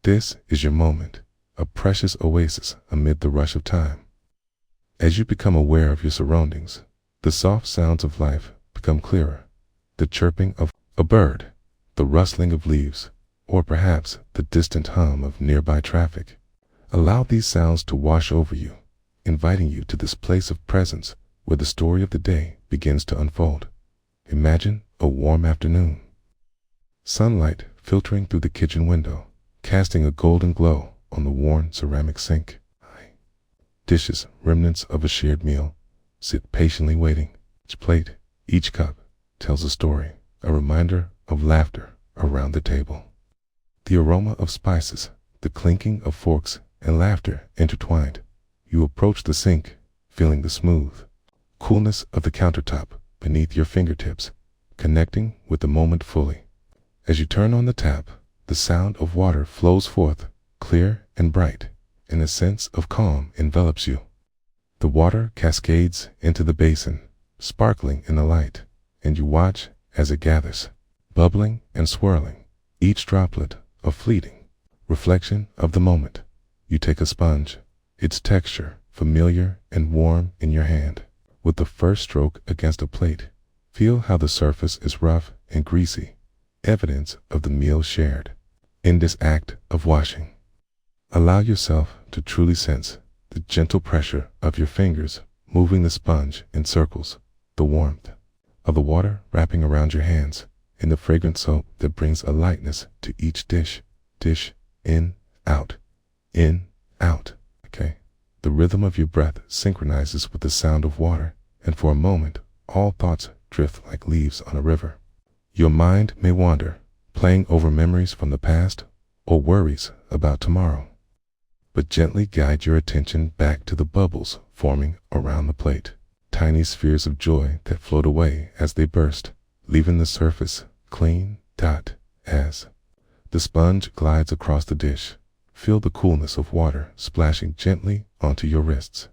[SPEAKER 1] This is your moment, a precious oasis amid the rush of time. As you become aware of your surroundings, the soft sounds of life become clearer. The chirping of a bird, the rustling of leaves, or perhaps the distant hum of nearby traffic. Allow these sounds to wash over you, inviting you to this place of presence where the story of the day begins to unfold. Imagine a warm afternoon. Sunlight filtering through the kitchen window, casting a golden glow on the worn ceramic sink. Dishes, remnants of a shared meal, sit patiently waiting. Each plate, each cup, tells a story, a reminder of laughter around the table. The aroma of spices, the clinking of forks, and laughter intertwined. You approach the sink, feeling the smooth coolness of the countertop beneath your fingertips, connecting with the moment fully. As you turn on the tap, The sound of water flows forth, clear and bright, and a sense of calm envelops you. The water cascades into the basin, sparkling in the light, and you watch as it gathers, bubbling and swirling, each droplet a fleeting reflection of the moment. You take a sponge, its texture familiar and warm in your hand. With the first stroke against a plate, feel how the surface is rough and greasy, evidence of the meal shared. In this act of washing, allow yourself to truly sense the gentle pressure of your fingers moving the sponge in circles, the warmth of the water wrapping around your hands, and the fragrant soap that brings a lightness to each dish. In, out, okay? The rhythm of your breath synchronizes with the sound of water, and for a moment, all thoughts drift like leaves on a river. Your mind may wander, playing over memories from the past or worries about tomorrow. But gently guide your attention back to the bubbles forming around the plate, tiny spheres of joy that float away as they burst, leaving the surface clean. As the sponge glides across the dish, feel the coolness of water splashing gently onto your wrists.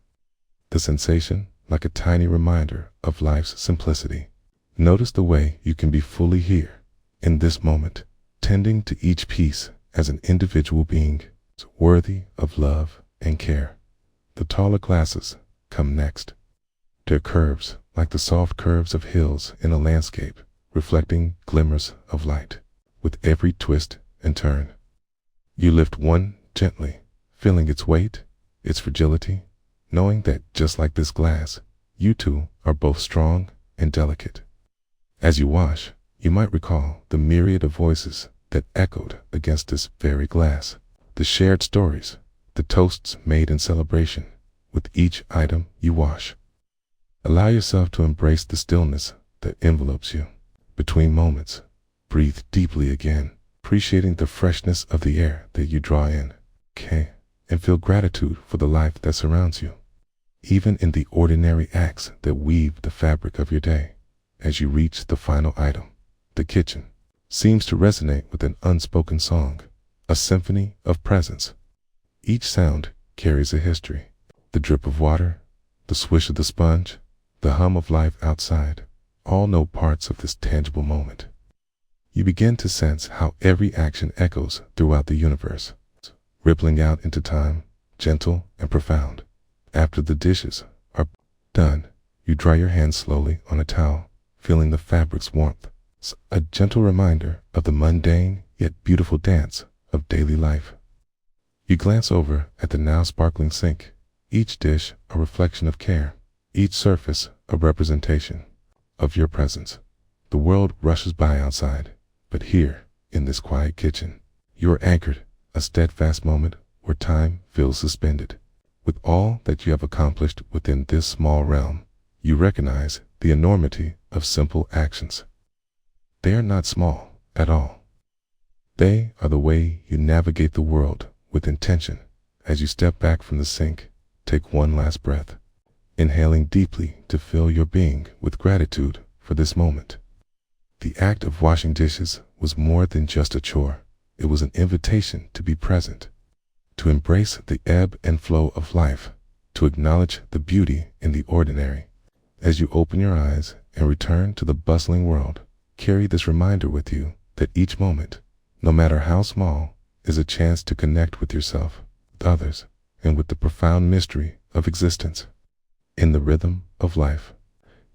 [SPEAKER 1] The sensation, like a tiny reminder of life's simplicity. Notice the way you can be fully here, in this moment, tending to each piece as an individual being, worthy of love and care. The taller classes come next. Their curves, like the soft curves of hills in a landscape, reflecting glimmers of light. With every twist and turn, you lift one gently, feeling its weight, its fragility, knowing that just like this glass, you too are both strong and delicate. As you wash, you might recall the myriad of voices that echoed against this very glass, the shared stories, the toasts made in celebration with each item you wash. Allow yourself to embrace the stillness that envelopes you. Between moments, breathe deeply again, appreciating the freshness of the air that you draw in, and feel gratitude for the life that surrounds you, even in the ordinary acts that weave the fabric of your day. As you reach the final item, the kitchen seems to resonate with an unspoken song, a symphony of presence. Each sound carries a history. The drip of water, the swish of the sponge, the hum of life outside, all know parts of this tangible moment. You begin to sense how every action echoes throughout the universe, rippling out into time, gentle and profound. After the dishes are done, you dry your hands slowly on a towel, feeling the fabric's warmth, a gentle reminder of the mundane yet beautiful dance of daily life. You glance over at the now sparkling sink, each dish a reflection of care, each surface a representation of your presence. The world rushes by outside, but here, in this quiet kitchen, you are anchored, a steadfast moment where time feels suspended. With all that you have accomplished within this small realm, you recognize the enormity of simple actions. They are not small at all. They are the way you navigate the world with intention. As you step back from the sink, take one last breath, inhaling deeply to fill your being with gratitude for this moment. The act of washing dishes was more than just a chore. It was an invitation to be present, to embrace the ebb and flow of life, to acknowledge the beauty in the ordinary. As you open your eyes and return to the bustling world, carry this reminder with you that each moment, no matter how small, is a chance to connect with yourself, with others, and with the profound mystery of existence. In the rhythm of life,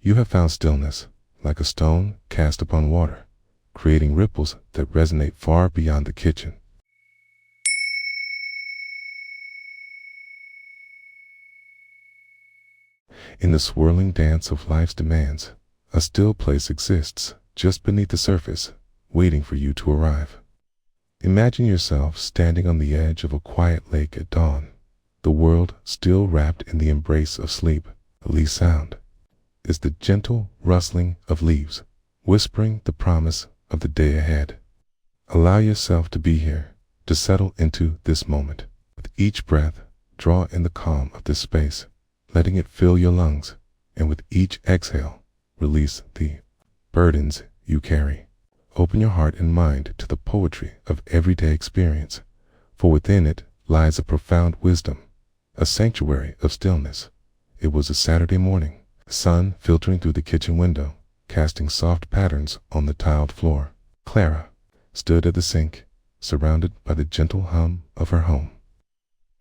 [SPEAKER 1] you have found stillness, like a stone cast upon water, creating ripples that resonate far beyond the kitchen. In the swirling dance of life's demands, a still place exists just beneath the surface, waiting for you to arrive. Imagine yourself standing on the edge of a quiet lake at dawn, the world still wrapped in the embrace of sleep. The least sound is the gentle rustling of leaves, whispering the promise of the day ahead. Allow yourself to be here, to settle into this moment. With each breath, draw in the calm of this space, letting it fill your lungs, and with each exhale, release the burdens you carry. Open your heart and mind to the poetry of everyday experience, for within it lies a profound wisdom, a sanctuary of stillness. It was a Saturday morning, the sun filtering through the kitchen window, casting soft patterns on the tiled floor. Clara stood at the sink, surrounded by the gentle hum of her home.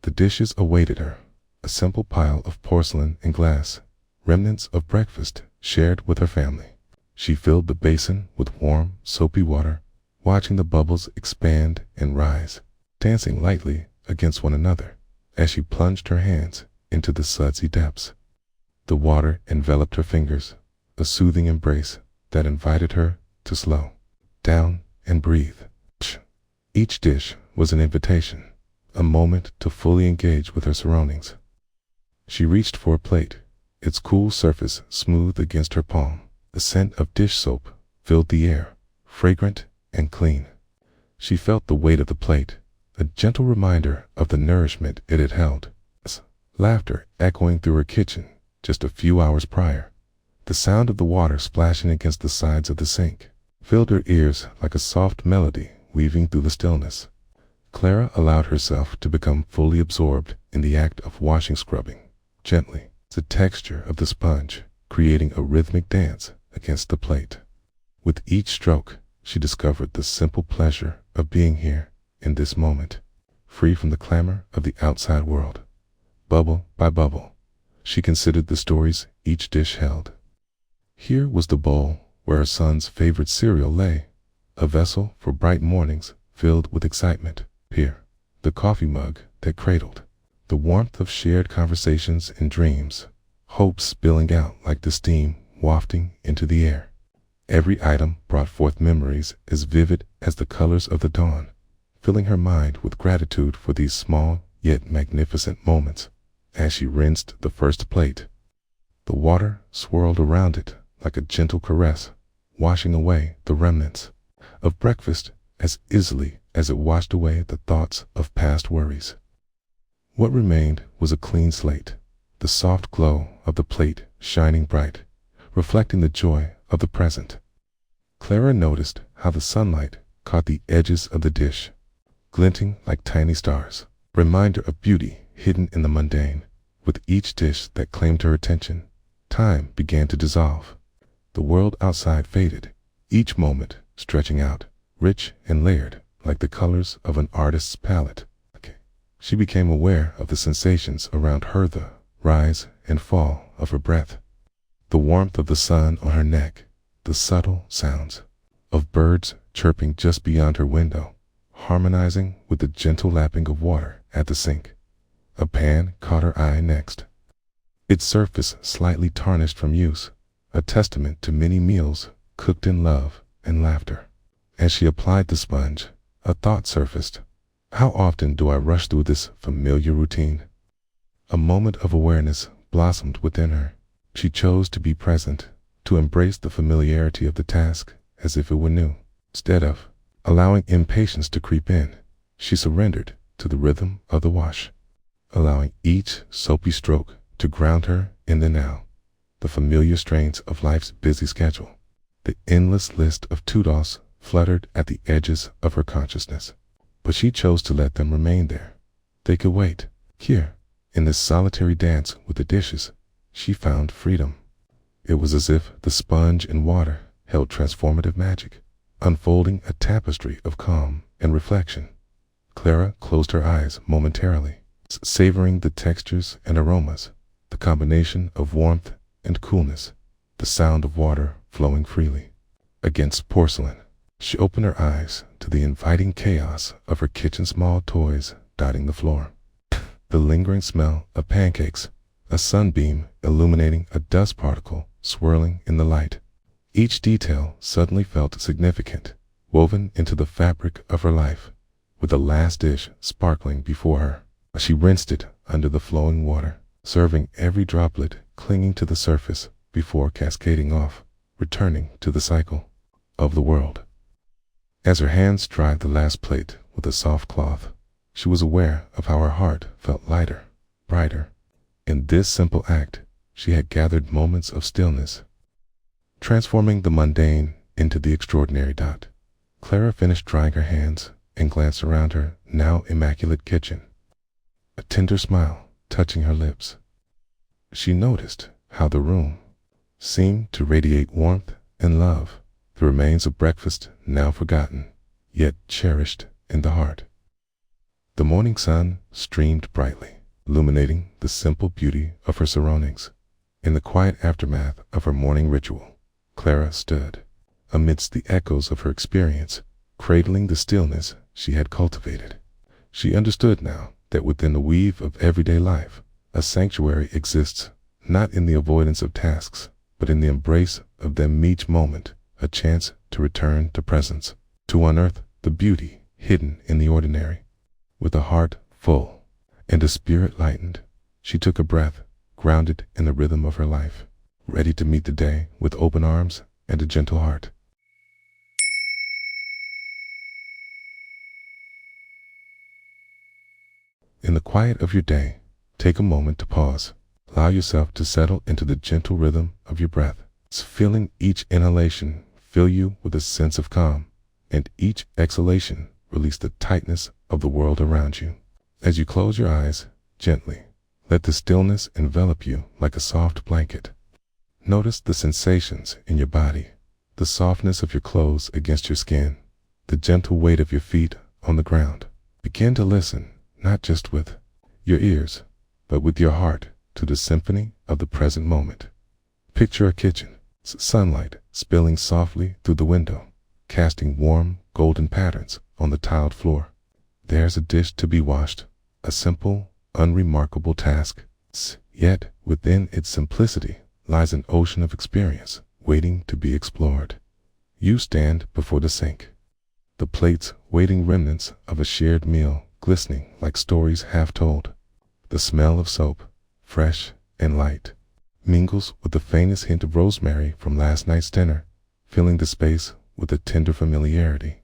[SPEAKER 1] The dishes awaited her, a simple pile of porcelain and glass, remnants of breakfast shared with her family. She filled the basin with warm, soapy water, watching the bubbles expand and rise, dancing lightly against one another as she plunged her hands into the sudsy depths. The water enveloped her fingers, a soothing embrace that invited her to slow down and breathe. Each dish was an invitation, a moment to fully engage with her surroundings. She reached for a plate, its cool surface smooth against her palm. The scent of dish soap filled the air, fragrant and clean. She felt the weight of the plate, a gentle reminder of the nourishment it had held. Laughter echoing through her kitchen just a few hours prior. The sound of the water splashing against the sides of the sink filled her ears like a soft melody weaving through the stillness. Clara allowed herself to become fully absorbed in the act of washing, scrubbing gently the texture of the sponge, creating a rhythmic dance against the plate. With each stroke, she discovered the simple pleasure of being here in this moment, free from the clamor of the outside world. Bubble by bubble, she considered the stories each dish held. Here was the bowl where her son's favorite cereal lay, a vessel for bright mornings filled with excitement. Here, the coffee mug that cradled the warmth of shared conversations and dreams, hope spilling out like the steam wafting into the air. Every item brought forth memories as vivid as the colors of the dawn, filling her mind with gratitude for these small yet magnificent moments. As she rinsed the first plate, the water swirled around it like a gentle caress, washing away the remnants of breakfast as easily as it washed away the thoughts of past worries. What remained was a clean slate, the soft glow of the plate shining bright, reflecting the joy of the present. Clara noticed how the sunlight caught the edges of the dish, glinting like tiny stars, reminder of beauty hidden in the mundane. With each dish that claimed her attention, time began to dissolve. The world outside faded, each moment stretching out, rich and layered like the colors of an artist's palette. She became aware of the sensations around her, the rise and fall of her breath, the warmth of the sun on her neck, the subtle sounds of birds chirping just beyond her window, harmonizing with the gentle lapping of water at the sink. A pan caught her eye next, its surface slightly tarnished from use, a testament to many meals cooked in love and laughter. As she applied the sponge, a thought surfaced. How often do I rush through this familiar routine? A moment of awareness blossomed within her. She chose to be present, to embrace the familiarity of the task as if it were new. Instead of allowing impatience to creep in, she surrendered to the rhythm of the wash, allowing each soapy stroke to ground her in the now, the familiar strains of life's busy schedule. The endless list of to-dos fluttered at the edges of her consciousness, but she chose to let them remain there. They could wait. Here, in this solitary dance with the dishes, she found freedom. It was as if the sponge and water held transformative magic, unfolding a tapestry of calm and reflection. Clara closed her eyes momentarily, savoring the textures and aromas, the combination of warmth and coolness, the sound of water flowing freely against porcelain. She opened her eyes to the inviting chaos of her kitchen's small toys dotting the floor. The lingering smell of pancakes, a sunbeam illuminating a dust particle swirling in the light. Each detail suddenly felt significant, woven into the fabric of her life, with the last dish sparkling before her. She rinsed it under the flowing water, serving every droplet clinging to the surface before cascading off, returning to the cycle of the world. As her hands dried the last plate with a soft cloth, she was aware of how her heart felt lighter, brighter. In this simple act, she had gathered moments of stillness, transforming the mundane into the extraordinary. Clara finished drying her hands and glanced around her now immaculate kitchen, a tender smile touching her lips. She noticed how the room seemed to radiate warmth and love, the remains of breakfast now forgotten, yet cherished in the heart. The morning sun streamed brightly, illuminating the simple beauty of her surroundings. In the quiet aftermath of her morning ritual, Clara stood amidst the echoes of her experience, cradling the stillness she had cultivated. She understood now that within the weave of everyday life, a sanctuary exists, not in the avoidance of tasks, but in the embrace of them each moment, a chance to return to presence, to unearth the beauty hidden in the ordinary. With a heart full and a spirit lightened, she took a breath, grounded in the rhythm of her life, ready to meet the day with open arms and a gentle heart. In the quiet of your day, take a moment to pause. Allow yourself to settle into the gentle rhythm of your breath, feeling each inhalation fill you with a sense of calm, and each exhalation release the tightness of the world around you. As you close your eyes, gently let the stillness envelop you like a soft blanket. Notice the sensations in your body, the softness of your clothes against your skin, the gentle weight of your feet on the ground. Begin to listen, not just with your ears, but with your heart, to the symphony of the present moment. Picture a kitchen, sunlight spilling softly through the window, casting warm, golden patterns on the tiled floor. There's a dish to be washed, a simple, unremarkable task, yet within its simplicity lies an ocean of experience waiting to be explored. You stand before the sink, the plates waiting, remnants of a shared meal glistening like stories half told. The smell of soap, fresh and light, mingles with the faintest hint of rosemary from last night's dinner, filling the space with a tender familiarity.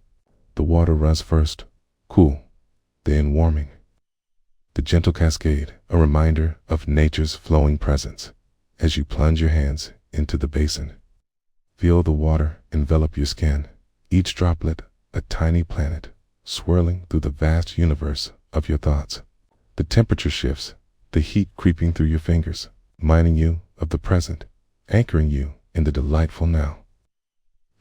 [SPEAKER 1] The water runs first, cool, then warming. The gentle cascade, a reminder of nature's flowing presence. As you plunge your hands into the basin, feel the water envelop your skin, each droplet a tiny planet swirling through the vast universe of your thoughts. The temperature shifts, the heat creeping through your fingers, reminding you of the present, anchoring you in the delightful now.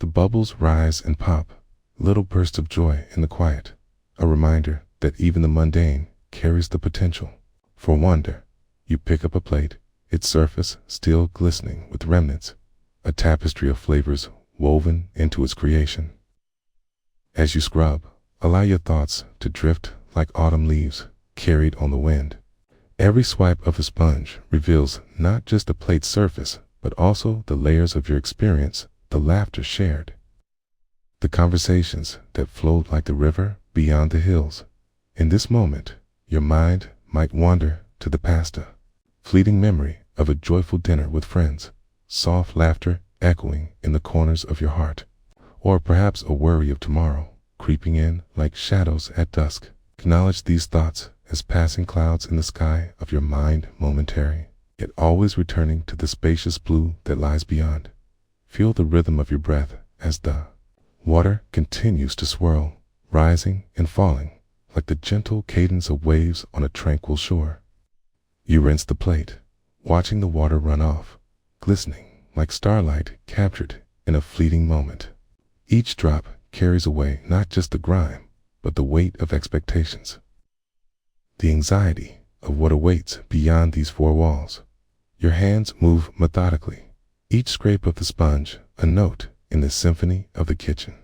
[SPEAKER 1] The bubbles rise and pop, little bursts of joy in the quiet, a reminder that even the mundane carries the potential for wonder. You pick up a plate, its surface still glistening with remnants, a tapestry of flavors woven into its creation. As you scrub, allow your thoughts to drift like autumn leaves carried on the wind. Every swipe of a sponge reveals not just the plate's surface, but also the layers of your experience, the laughter shared, the conversations that flowed like the river beyond the hills. In this moment, your mind might wander to the past, a fleeting memory of a joyful dinner with friends, soft laughter echoing in the corners of your heart, or perhaps a worry of tomorrow creeping in like shadows at dusk. Acknowledge these thoughts as passing clouds in the sky of your mind, momentary, yet always returning to the spacious blue that lies beyond. Feel the rhythm of your breath as the water continues to swirl, rising and falling like the gentle cadence of waves on a tranquil shore. You rinse the plate, watching the water run off, glistening like starlight captured in a fleeting moment. Each drop carries away not just the grime, but the weight of expectations, the anxiety of what awaits beyond these four walls. Your hands move methodically, each scrape of the sponge a note in the symphony of the kitchen.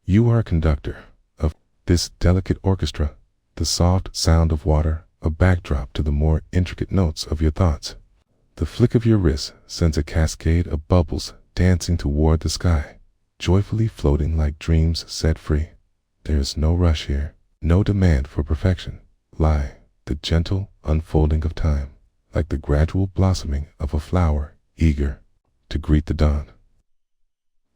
[SPEAKER 1] You are a conductor of this delicate orchestra, the soft sound of water a backdrop to the more intricate notes of your thoughts. The flick of your wrist sends a cascade of bubbles dancing toward the sky, joyfully floating like dreams set free. There is no rush here, no demand for perfection. Lie the gentle unfolding of time, like the gradual blossoming of a flower eager to greet the dawn.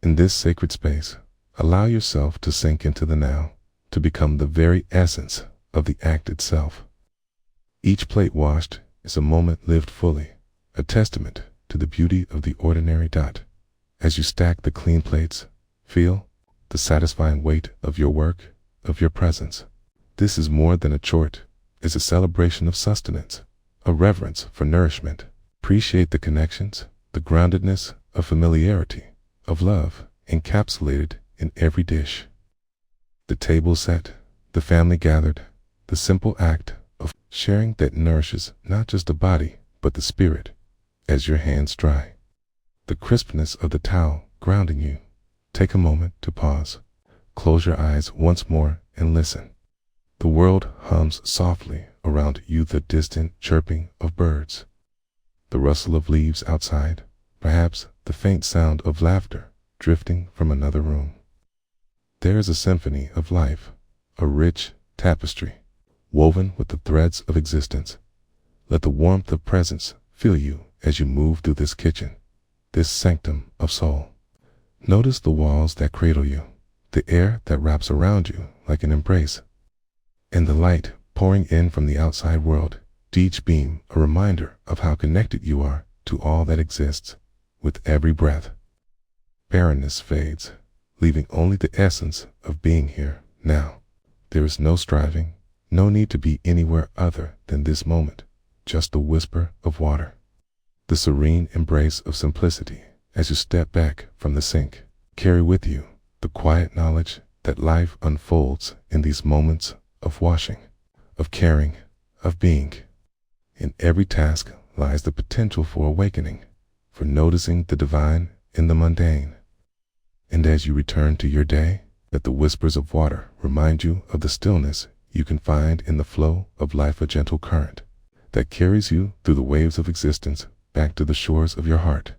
[SPEAKER 1] In this sacred space, allow yourself to sink into the now, to become the very essence of the act itself. Each plate washed is a moment lived fully, a testament to the beauty of the ordinary. As you stack the clean plates, feel the satisfying weight of your work, of your presence. This is more than a chore. It's a celebration of sustenance, a reverence for nourishment. Appreciate the connections, the groundedness of familiarity, of love, encapsulated in every dish. The table set, the family gathered, the simple act of sharing that nourishes not just the body, but the spirit, as your hands dry. The crispness of the towel grounding you. Take a moment to pause. Close your eyes once more and listen. The world hums softly around you, the distant chirping of birds, the rustle of leaves outside, perhaps the faint sound of laughter drifting from another room. There is a symphony of life, a rich tapestry, woven with the threads of existence. Let the warmth of presence fill you as you move through this kitchen, this sanctum of soul. Notice the walls that cradle you, the air that wraps around you like an embrace, and the light pouring in from the outside world, each beam a reminder of how connected you are to all that exists. With every breath, barrenness fades, leaving only the essence of being here, now. There is no striving, no need to be anywhere other than this moment, just the whisper of water, the serene embrace of simplicity as you step back from the sink. Carry with you the quiet knowledge that life unfolds in these moments of washing, of caring, of being. In every task lies the potential for awakening, for noticing the divine in the mundane. And as you return to your day, let the whispers of water remind you of the stillness you can find in the flow of life, a gentle current that carries you through the waves of existence back to the shores of your heart.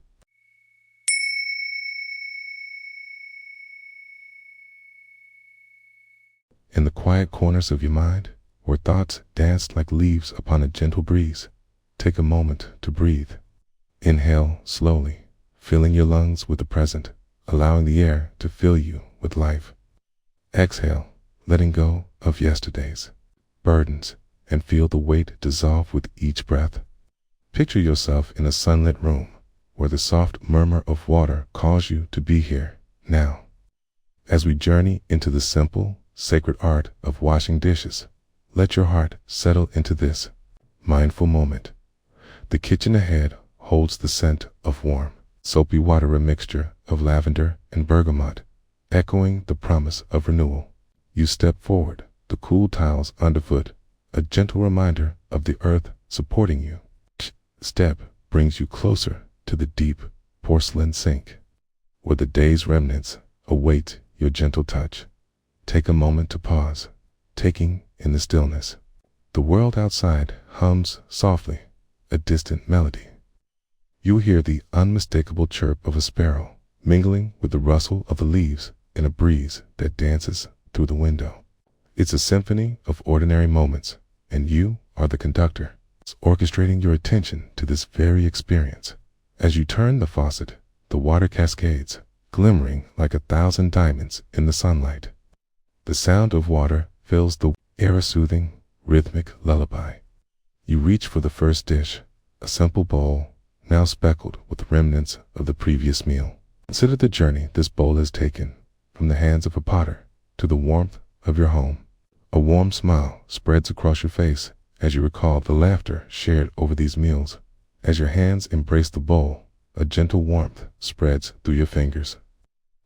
[SPEAKER 1] In the quiet corners of your mind, where thoughts dance like leaves upon a gentle breeze, take a moment to breathe. Inhale slowly, filling your lungs with the present, allowing the air to fill you with life. Exhale, letting go of yesterday's burdens, and feel the weight dissolve with each breath. Picture yourself in a sunlit room, where the soft murmur of water calls you to be here, now. As we journey into the simple, sacred art of washing dishes, let your heart settle into this mindful moment. The kitchen ahead holds the scent of warm, soapy water, a mixture of lavender and bergamot, echoing the promise of renewal. You step forward, the cool tiles underfoot, a gentle reminder of the earth supporting you. Each step brings you closer to the deep porcelain sink, where the day's remnants await your gentle touch. Take a moment to pause, taking in the stillness. The world outside hums softly, a distant melody. You hear the unmistakable chirp of a sparrow, mingling with the rustle of the leaves in a breeze that dances through the window. It's a symphony of ordinary moments, and you are the conductor, orchestrating your attention to this very experience. As you turn the faucet, the water cascades, glimmering like 1,000 diamonds in the sunlight. The sound of water fills the air, a soothing, rhythmic lullaby. You reach for the first dish, a simple bowl, now speckled with remnants of the previous meal. Consider the journey this bowl has taken, from the hands of a potter to the warmth of your home. A warm smile spreads across your face as you recall the laughter shared over these meals. As your hands embrace the bowl, a gentle warmth spreads through your fingers.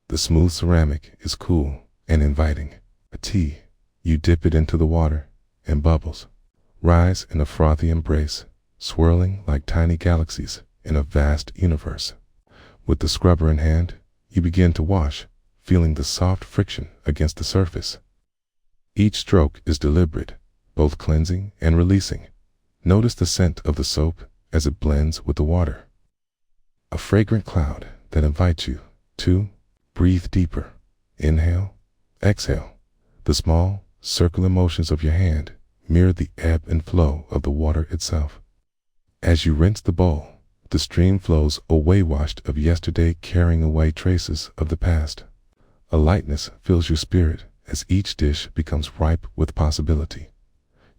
[SPEAKER 1] The smooth ceramic is cool and inviting. A tea, you dip it into the water, and bubbles rise in a frothy embrace, swirling like tiny galaxies in a vast universe. With the scrubber in hand, you begin to wash, feeling the soft friction against the surface. Each stroke is deliberate, both cleansing and releasing. Notice the scent of the soap as it blends with the water. A fragrant cloud that invites you to breathe deeper. Inhale, exhale. The small, circular motions of your hand mirror the ebb and flow of the water itself. As you rinse the bowl, the stream flows away, washed of yesterday, carrying away traces of the past. A lightness fills your spirit as each dish becomes ripe with possibility.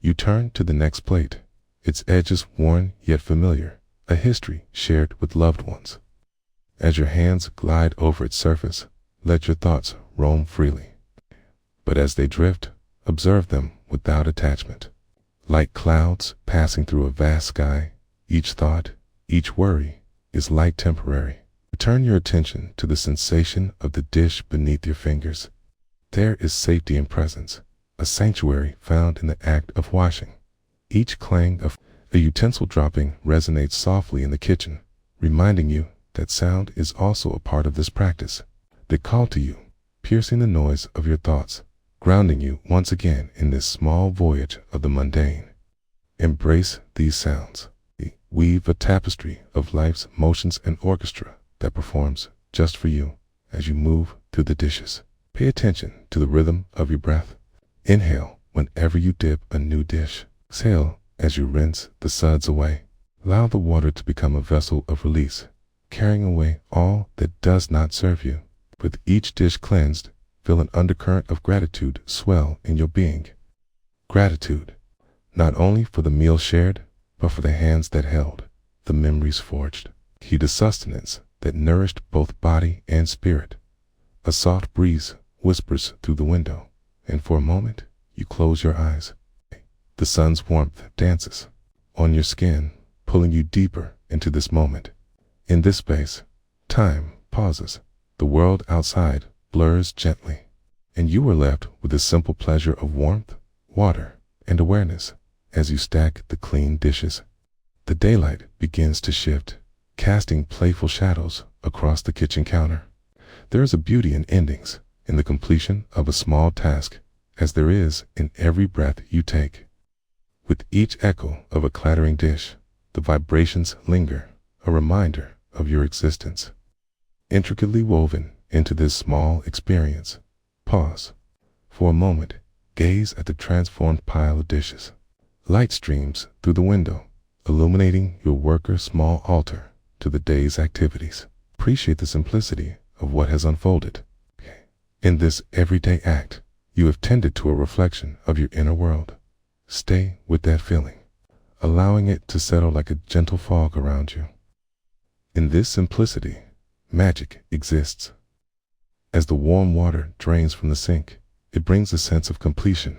[SPEAKER 1] You turn to the next plate, its edges worn yet familiar, a history shared with loved ones. As your hands glide over its surface, let your thoughts roam freely. But as they drift, observe them without attachment. Like clouds passing through a vast sky, each thought, each worry is light temporary. Turn your attention to the sensation of the dish beneath your fingers. There is safety in presence, a sanctuary found in the act of washing. Each clang of a utensil dropping resonates softly in the kitchen, reminding you that sound is also a part of this practice. They call to you, piercing the noise of your thoughts, grounding you once again in this small voyage of the mundane. Embrace these sounds. Weave a tapestry of life's motions and orchestra that performs just for you as you move through the dishes. Pay attention to the rhythm of your breath. Inhale whenever you dip a new dish. Exhale as you rinse the suds away. Allow the water to become a vessel of release, carrying away all that does not serve you. With each dish cleansed, feel an undercurrent of gratitude swell in your being. Gratitude, not only for the meal shared, but for the hands that held, the memories forged, the sustenance that nourished both body and spirit. A soft breeze whispers through the window, and for a moment, you close your eyes. The sun's warmth dances on your skin, pulling you deeper into this moment. In this space, time pauses. The world outside blurs gently, and you are left with the simple pleasure of warmth, water, and awareness as you stack the clean dishes. The daylight begins to shift, casting playful shadows across the kitchen counter. There is a beauty in endings, in the completion of a small task, as there is in every breath you take. With each echo of a clattering dish, the vibrations linger, a reminder of your existence. Intricately woven into this small experience, pause. For a moment, gaze at the transformed pile of dishes. Light streams through the window, illuminating your worker's small altar to the day's activities. Appreciate the simplicity of what has unfolded. In this everyday act, you have tended to a reflection of your inner world. Stay with that feeling, allowing it to settle like a gentle fog around you. In this simplicity, magic exists. As the warm water drains from the sink, it brings a sense of completion.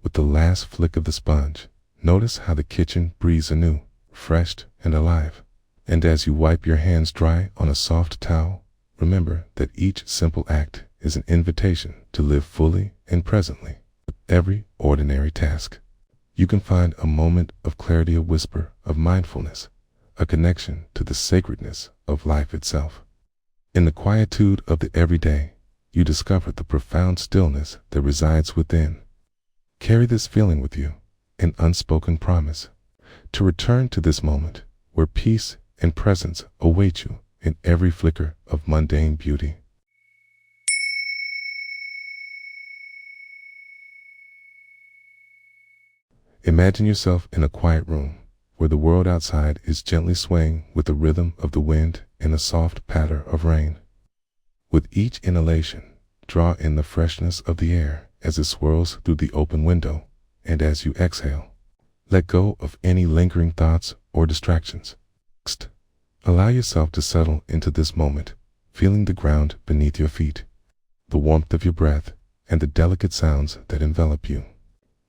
[SPEAKER 1] With the last flick of the sponge, notice how the kitchen breathes anew, refreshed and alive. And as you wipe your hands dry on a soft towel, remember that each simple act is an invitation to live fully and presently with every ordinary task. You can find a moment of clarity, a whisper of mindfulness, a connection to the sacredness of life itself. In the quietude of the everyday, you discover the profound stillness that resides within. Carry this feeling with you, an unspoken promise, to return to this moment where peace and presence await you in every flicker of mundane beauty. Imagine yourself in a quiet room where the world outside is gently swaying with the rhythm of the wind and a soft patter of rain. With each inhalation, draw in the freshness of the air as it swirls through the open window, and as you exhale, let go of any lingering thoughts or distractions. Next, allow yourself to settle into this moment, feeling the ground beneath your feet, the warmth of your breath, and the delicate sounds that envelop you.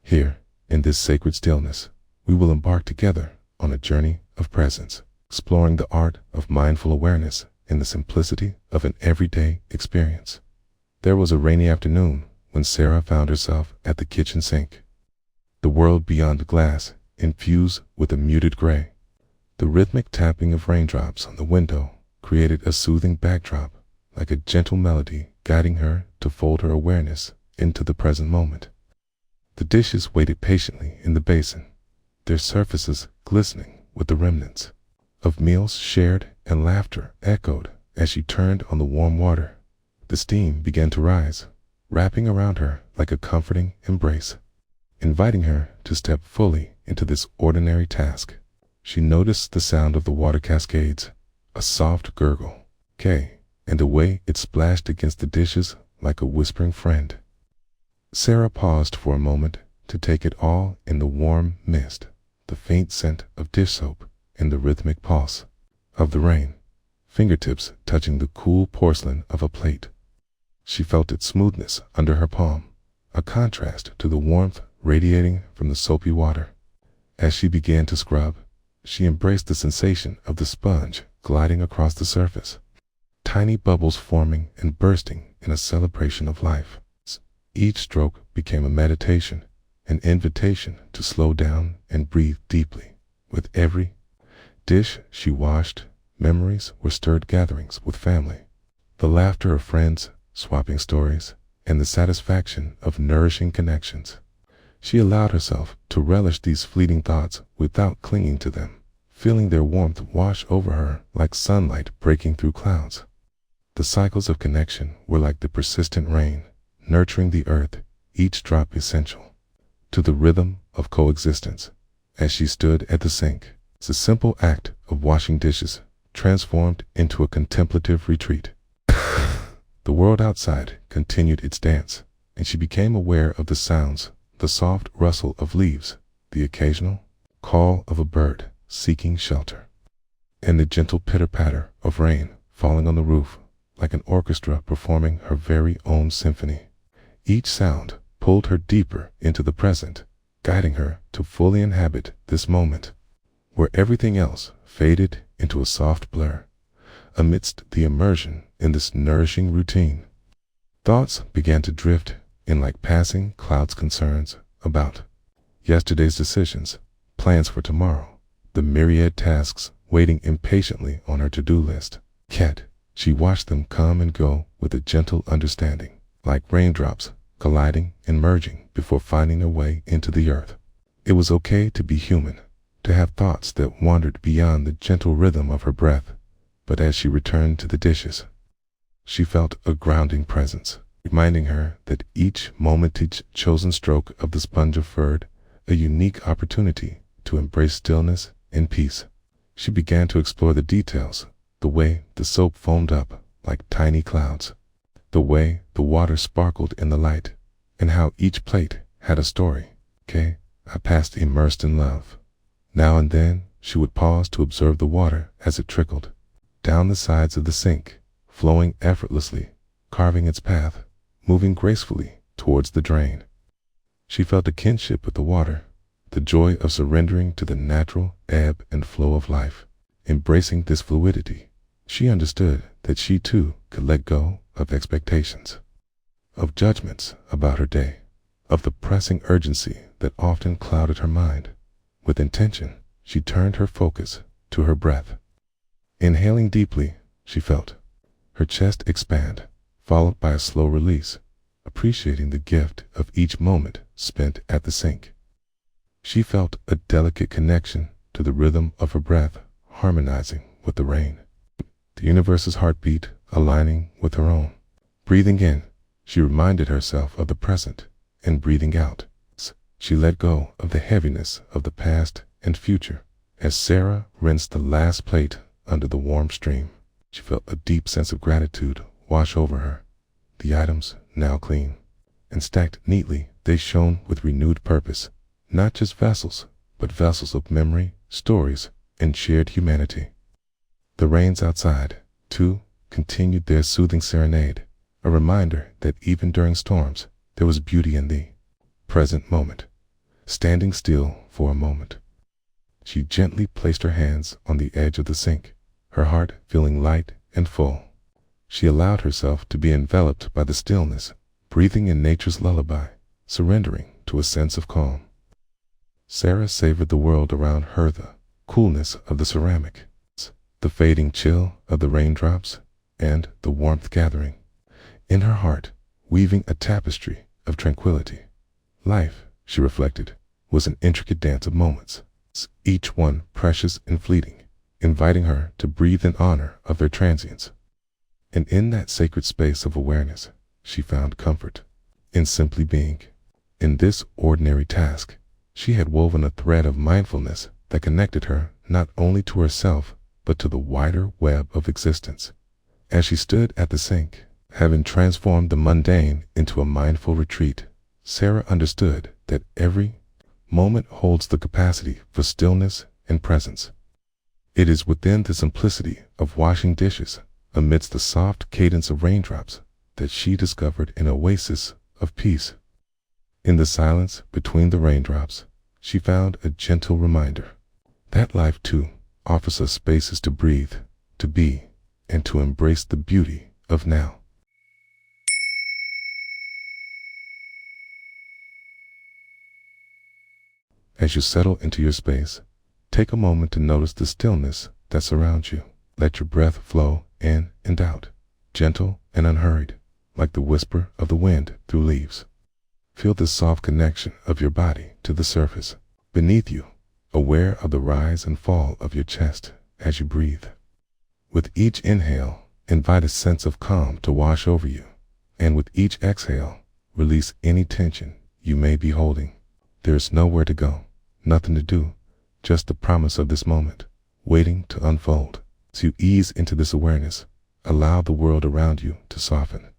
[SPEAKER 1] Here, in this sacred stillness, we will embark together on a journey of presence, exploring the art of mindful awareness in the simplicity of an everyday experience. There was a rainy afternoon when Sarah found herself at the kitchen sink. The world beyond the glass infused with a muted gray. The rhythmic tapping of raindrops on the window created a soothing backdrop, like a gentle melody guiding her to fold her awareness into the present moment. The dishes waited patiently in the basin, their surfaces glistening with the remnants of meals shared, and laughter echoed as she turned on the warm water. The steam began to rise, wrapping around her like a comforting embrace, inviting her to step fully into this ordinary task. She noticed the sound of the water cascades, a soft gurgle, and the way it splashed against the dishes like a whispering friend. Sarah paused for a moment to take it all in: the warm mist, the faint scent of dish soap, and the rhythmic pulse of the rain, fingertips touching the cool porcelain of a plate. She felt its smoothness under her palm, a contrast to the warmth radiating from the soapy water. As she began to scrub, she embraced the sensation of the sponge gliding across the surface, tiny bubbles forming and bursting in a celebration of life. Each stroke became a meditation, an invitation to slow down and breathe deeply. With every dish she washed, memories were stirred, gatherings with family, the laughter of friends, swapping stories, and the satisfaction of nourishing connections. She allowed herself to relish these fleeting thoughts without clinging to them, feeling their warmth wash over her like sunlight breaking through clouds. The cycles of connection were like the persistent rain, nurturing the earth, each drop essential to the rhythm of coexistence. As she stood at the sink, the simple act of washing dishes transformed into a contemplative retreat. The world outside continued its dance, and she became aware of the sounds, the soft rustle of leaves, the occasional call of a bird seeking shelter, and the gentle pitter-patter of rain falling on the roof like an orchestra performing her very own symphony. Each sound pulled her deeper into the present, guiding her to fully inhabit this moment, where everything else faded into a soft blur. Amidst the immersion in this nourishing routine, thoughts began to drift in like passing clouds, concerns about yesterday's decisions, plans for tomorrow, the myriad tasks waiting impatiently on her to-do list. Yet she watched them come and go with a gentle understanding, like raindrops colliding and merging before finding their way into the earth. It was okay to be human, to have thoughts that wandered beyond the gentle rhythm of her breath. But as she returned to the dishes, she felt a grounding presence, reminding her that each moment, each chosen stroke of the sponge afforded a unique opportunity to embrace stillness and peace. She began to explore the details, the way the soap foamed up like tiny clouds, the way the water sparkled in the light, and how each plate had a story. I passed immersed in love. Now and then she would pause to observe the water as it trickled down the sides of the sink, flowing effortlessly, carving its path, moving gracefully towards the drain. She felt a kinship with the water, the joy of surrendering to the natural ebb and flow of life. Embracing this fluidity, she understood that she too could let go of expectations, of judgments about her day, of the pressing urgency that often clouded her mind. With intention, she turned her focus to her breath. Inhaling deeply, she felt her chest expand, followed by a slow release, appreciating the gift of each moment spent at the sink. She felt a delicate connection to the rhythm of her breath, harmonizing with the rain, the universe's heartbeat aligning with her own. Breathing in, she reminded herself of the present, and breathing out, she let go of the heaviness of the past and future. As Sarah rinsed the last plate under the warm stream, she felt a deep sense of gratitude wash over her. The items, now clean and stacked neatly, they shone with renewed purpose, not just vessels, but vessels of memory, stories, and shared humanity. The rains outside, too, continued their soothing serenade, a reminder that even during storms, there was beauty in the present moment. Standing still for a moment, she gently placed her hands on the edge of the sink, her heart feeling light and full. She allowed herself to be enveloped by the stillness, breathing in nature's lullaby, surrendering to a sense of calm. Sarah savored the world around her, the coolness of the ceramic, the fading chill of the raindrops, and the warmth gathering in her heart, weaving a tapestry of tranquility. Life, she reflected, was an intricate dance of moments, each one precious and fleeting, inviting her to breathe in honor of their transience. And in that sacred space of awareness, she found comfort in simply being. In this ordinary task, she had woven a thread of mindfulness that connected her not only to herself, but to the wider web of existence. As she stood at the sink, having transformed the mundane into a mindful retreat, Sarah understood that every moment holds the capacity for stillness and presence. It is within the simplicity of washing dishes, amidst the soft cadence of raindrops, that she discovered an oasis of peace. In the silence between the raindrops, she found a gentle reminder that life too offers us spaces to breathe, to be, and to embrace the beauty of now. As you settle into your space, take a moment to notice the stillness that surrounds you. Let your breath flow in and out, gentle and unhurried, like the whisper of the wind through leaves. Feel the soft connection of your body to the surface beneath you, aware of the rise and fall of your chest as you breathe. With each inhale, invite a sense of calm to wash over you, and with each exhale, release any tension you may be holding. There is nowhere to go, nothing to do, just the promise of this moment, waiting to unfold. As you ease into this awareness, allow the world around you to soften.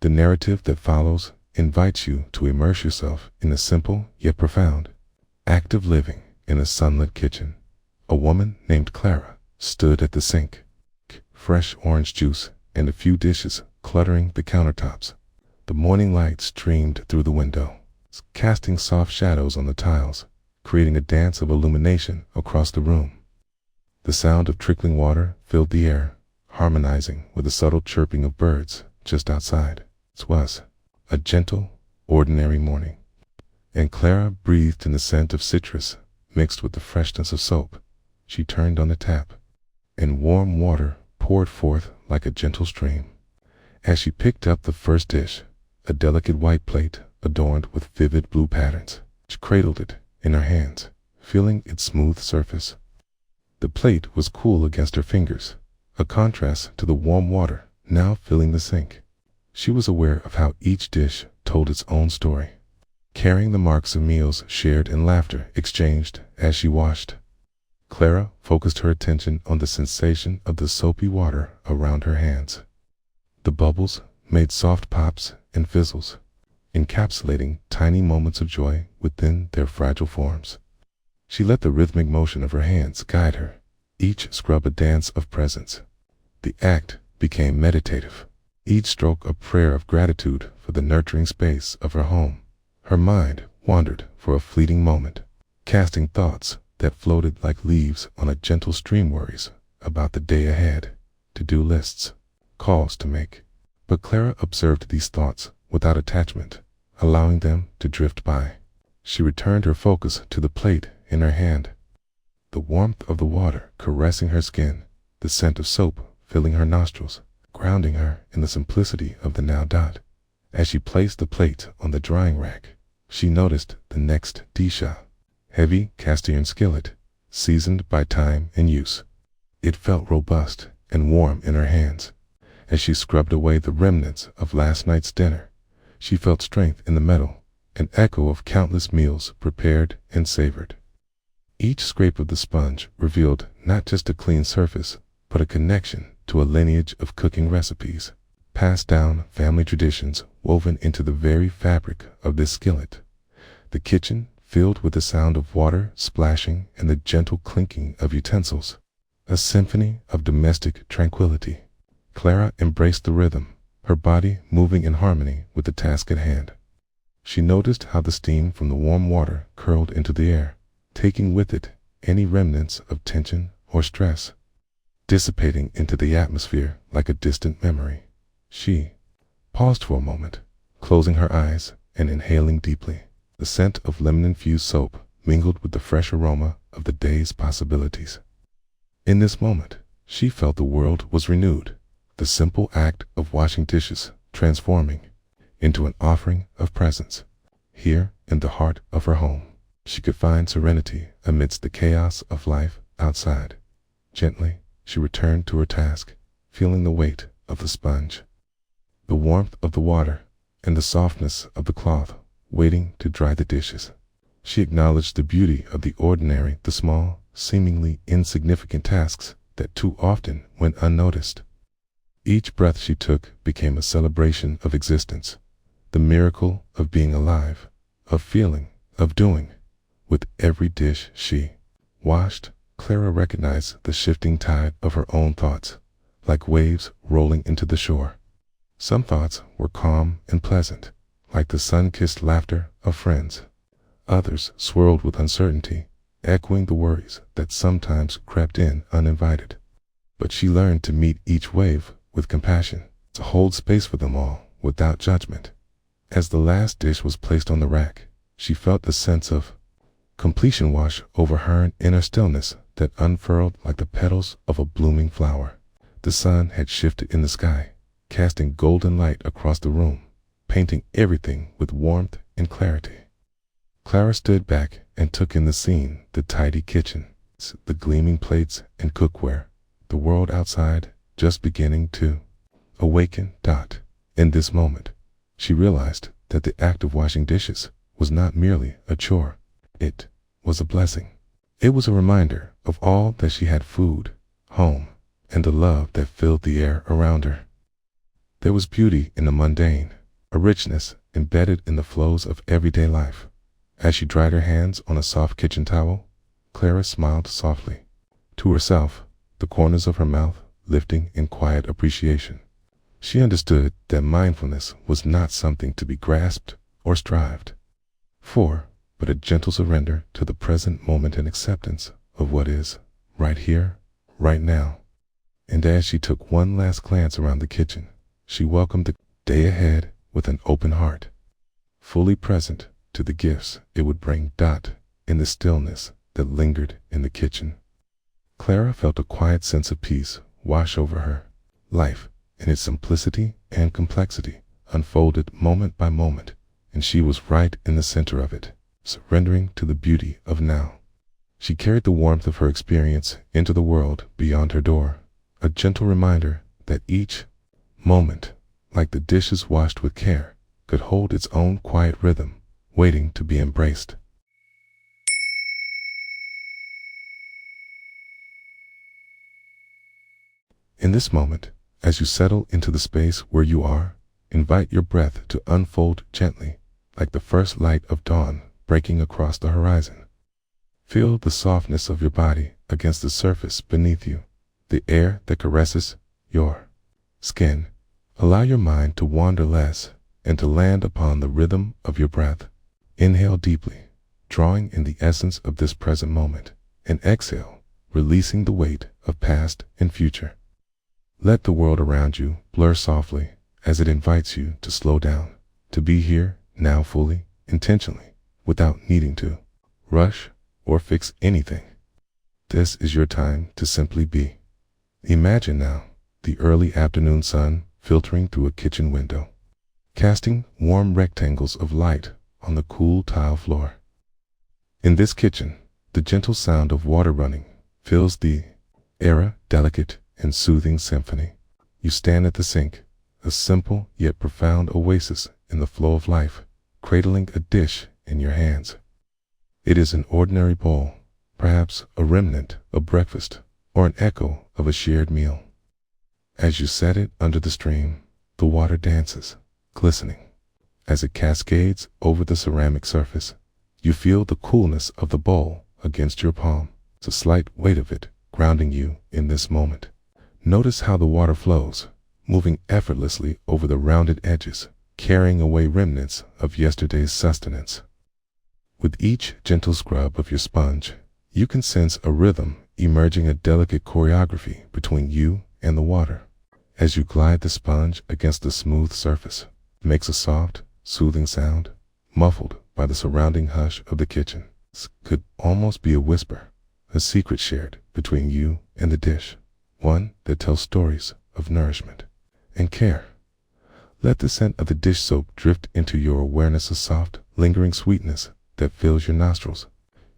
[SPEAKER 1] The narrative that follows invites you to immerse yourself in a simple yet profound act of living in a sunlit kitchen. A woman named Clara stood at the sink, fresh orange juice and a few dishes cluttering the countertops. The morning light streamed through the window, casting soft shadows on the tiles, creating a dance of illumination across the room. The sound of trickling water filled the air, harmonizing with the subtle chirping of birds just outside. It was a gentle, ordinary morning, and Clara breathed in the scent of citrus mixed with the freshness of soap. She turned on the tap, and warm water poured forth like a gentle stream. As she picked up the first dish, a delicate white plate adorned with vivid blue patterns, she cradled it in her hands, feeling its smooth surface. The plate was cool against her fingers, a contrast to the warm water now filling the sink. She was aware of how each dish told its own story, carrying the marks of meals shared and laughter exchanged as she washed. Clara focused her attention on the sensation of the soapy water around her hands. The bubbles made soft pops and fizzles, encapsulating tiny moments of joy within their fragile forms. She let the rhythmic motion of her hands guide her, each scrub a dance of presence. The act became meditative, each stroke a prayer of gratitude for the nurturing space of her home. Her mind wandered for a fleeting moment, casting thoughts that floated like leaves on a gentle stream, worries about the day ahead, to-do lists, calls to make. But Clara observed these thoughts without attachment, allowing them to drift by. She returned her focus to the plate in her hand, the warmth of the water caressing her skin, the scent of soap filling her nostrils, grounding her in the simplicity of the now. As she placed the plate on the drying rack, she noticed the next disha, heavy cast iron skillet, seasoned by time and use. It felt robust and warm in her hands. As she scrubbed away the remnants of last night's dinner, she felt strength in the metal, an echo of countless meals prepared and savored. Each scrape of the sponge revealed not just a clean surface, but a connection to a lineage of cooking recipes, passed down family traditions woven into the very fabric of this skillet. The kitchen filled with the sound of water splashing and the gentle clinking of utensils, a symphony of domestic tranquility. Clara embraced the rhythm, her body moving in harmony with the task at hand. She noticed how the steam from the warm water curled into the air, taking with it any remnants of tension or stress, dissipating into the atmosphere like a distant memory. She paused for a moment, closing her eyes and inhaling deeply. The scent of lemon-infused soap mingled with the fresh aroma of the day's possibilities. In this moment, she felt the world was renewed, the simple act of washing dishes transforming into an offering of presence. Here, in the heart of her home, she could find serenity amidst the chaos of life outside. Gently, she returned to her task, feeling the weight of the sponge, the warmth of the water, and the softness of the cloth waiting to dry the dishes. She acknowledged the beauty of the ordinary, the small, seemingly insignificant tasks that too often went unnoticed. Each breath she took became a celebration of existence, the miracle of being alive, of feeling, of doing. With every dish she washed, Clara recognized the shifting tide of her own thoughts, like waves rolling into the shore. Some thoughts were calm and pleasant, like the sun-kissed laughter of friends. Others swirled with uncertainty, echoing the worries that sometimes crept in uninvited. But she learned to meet each wave with compassion, to hold space for them all without judgment. As the last dish was placed on the rack, she felt a sense of completion wash over her inner stillness that unfurled like the petals of a blooming flower. The sun had shifted in the sky, casting golden light across the room, painting everything with warmth and clarity. Clara stood back and took in the scene, the tidy kitchen, the gleaming plates and cookware, the world outside just beginning to awaken. In this moment, she realized that the act of washing dishes was not merely a chore. It was a blessing. It was a reminder of all that she had: food, home, and the love that filled the air around her. There was beauty in the mundane, a richness embedded in the flows of everyday life. As she dried her hands on a soft kitchen towel, Clara smiled softly to herself, the corners of her mouth lifting in quiet appreciation. She understood that mindfulness was not something to be grasped or strived for, but a gentle surrender to the present moment and acceptance of what is right here, right now. And as she took one last glance around the kitchen, she welcomed the day ahead with an open heart, fully present to the gifts it would bring. In the stillness that lingered in the kitchen, Clara felt a quiet sense of peace wash over her. Life, in its simplicity and complexity, unfolded moment by moment, and she was right in the center of it, surrendering to the beauty of now. She carried the warmth of her experience into the world beyond her door, a gentle reminder that each moment, like the dishes washed with care, could hold its own quiet rhythm, waiting to be embraced. In this moment, as you settle into the space where you are, invite your breath to unfold gently, like the first light of dawn breaking across the horizon. Feel the softness of your body against the surface beneath you, the air that caresses your skin. Allow your mind to wander less and to land upon the rhythm of your breath. Inhale deeply, drawing in the essence of this present moment, and exhale, releasing the weight of past and future. Let the world around you blur softly as it invites you to slow down, to be here now fully, intentionally, without needing to rush or fix anything. This is your time to simply be. Imagine now the early afternoon sun filtering through a kitchen window, casting warm rectangles of light on the cool tile floor. In this kitchen, the gentle sound of water running fills the air, delicate and soothing symphony. You stand at the sink, a simple yet profound oasis in the flow of life, cradling a dish in your hands. It is an ordinary bowl, perhaps a remnant of breakfast or an echo of a shared meal. As you set it under the stream, the water dances, glistening. As it cascades over the ceramic surface, you feel the coolness of the bowl against your palm, the slight weight of it grounding you in this moment. Notice how the water flows, moving effortlessly over the rounded edges, carrying away remnants of yesterday's sustenance. With each gentle scrub of your sponge, you can sense a rhythm emerging, a delicate choreography between you and the water. As you glide the sponge against the smooth surface, it makes a soft, soothing sound, muffled by the surrounding hush of the kitchen. This could almost be a whisper, a secret shared between you and the dish, one that tells stories of nourishment and care. Let the scent of the dish soap drift into your awareness, a soft, lingering sweetness that fills your nostrils.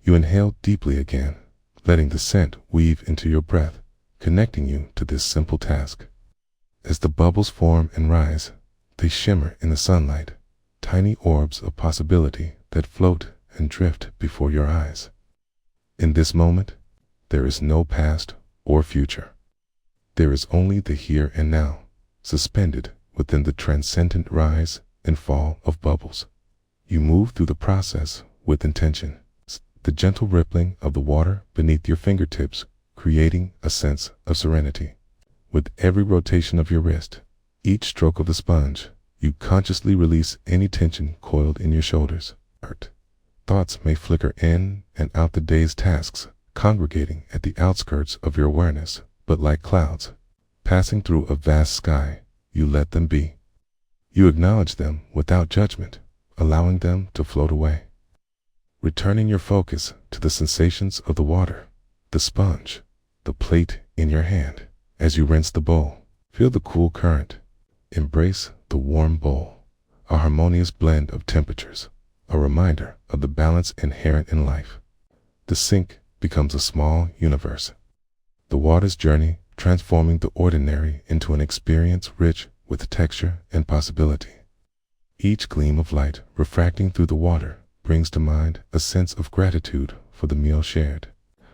[SPEAKER 1] You inhale deeply again, letting the scent weave into your breath, connecting you to this simple task. As the bubbles form and rise, they shimmer in the sunlight, tiny orbs of possibility that float and drift before your eyes. In this moment, there is no past or future. There is only the here and now, suspended within the transcendent rise and fall of bubbles. You move through the process with intention, the gentle rippling of the water beneath your fingertips creating a sense of serenity. With every rotation of your wrist, Each stroke of the sponge, you consciously release any tension coiled in your shoulders. Thoughts may flicker in and out the day's tasks, congregating at the outskirts of your awareness, but like clouds, passing through a vast sky, you let them be. You acknowledge them without judgment, allowing them to float away. Returning your focus to the sensations of the water, the sponge, the plate in your hand. As you rinse the bowl, feel the cool current. Embrace the warm bowl, a harmonious blend of temperatures, a reminder of the balance inherent in life. The sink becomes a small universe. The water's journey transforming the ordinary into an experience rich with texture and possibility. Each gleam of light refracting through the water brings to mind a sense of gratitude for the meal shared,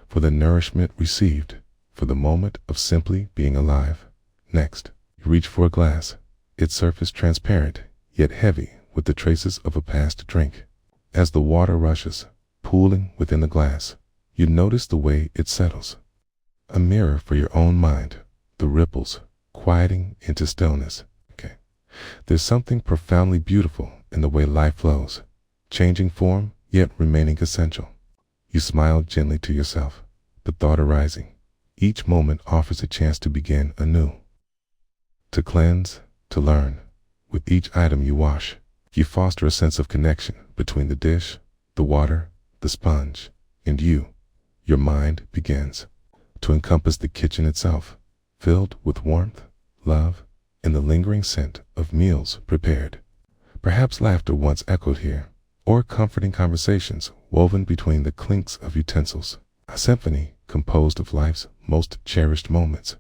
[SPEAKER 1] for the nourishment received, for the moment of simply being alive. Next, you reach for a glass, its surface transparent, yet heavy with the traces of a past drink. As the water rushes, pooling within the glass, you notice the way it settles. A mirror for your own mind, the ripples quieting into stillness. There's something profoundly beautiful in the way life flows, changing form yet remaining essential. You smile gently to yourself, the thought arising. Each moment offers a chance to begin anew. To cleanse, to learn. With each item you wash, you foster a sense of connection between the dish, the water, the sponge, and you. Your mind begins to encompass the kitchen itself, filled with warmth, love, and the lingering scent of meals prepared. Perhaps laughter once echoed here, or comforting conversations woven between the clinks of utensils. A symphony composed of life's most cherished moments.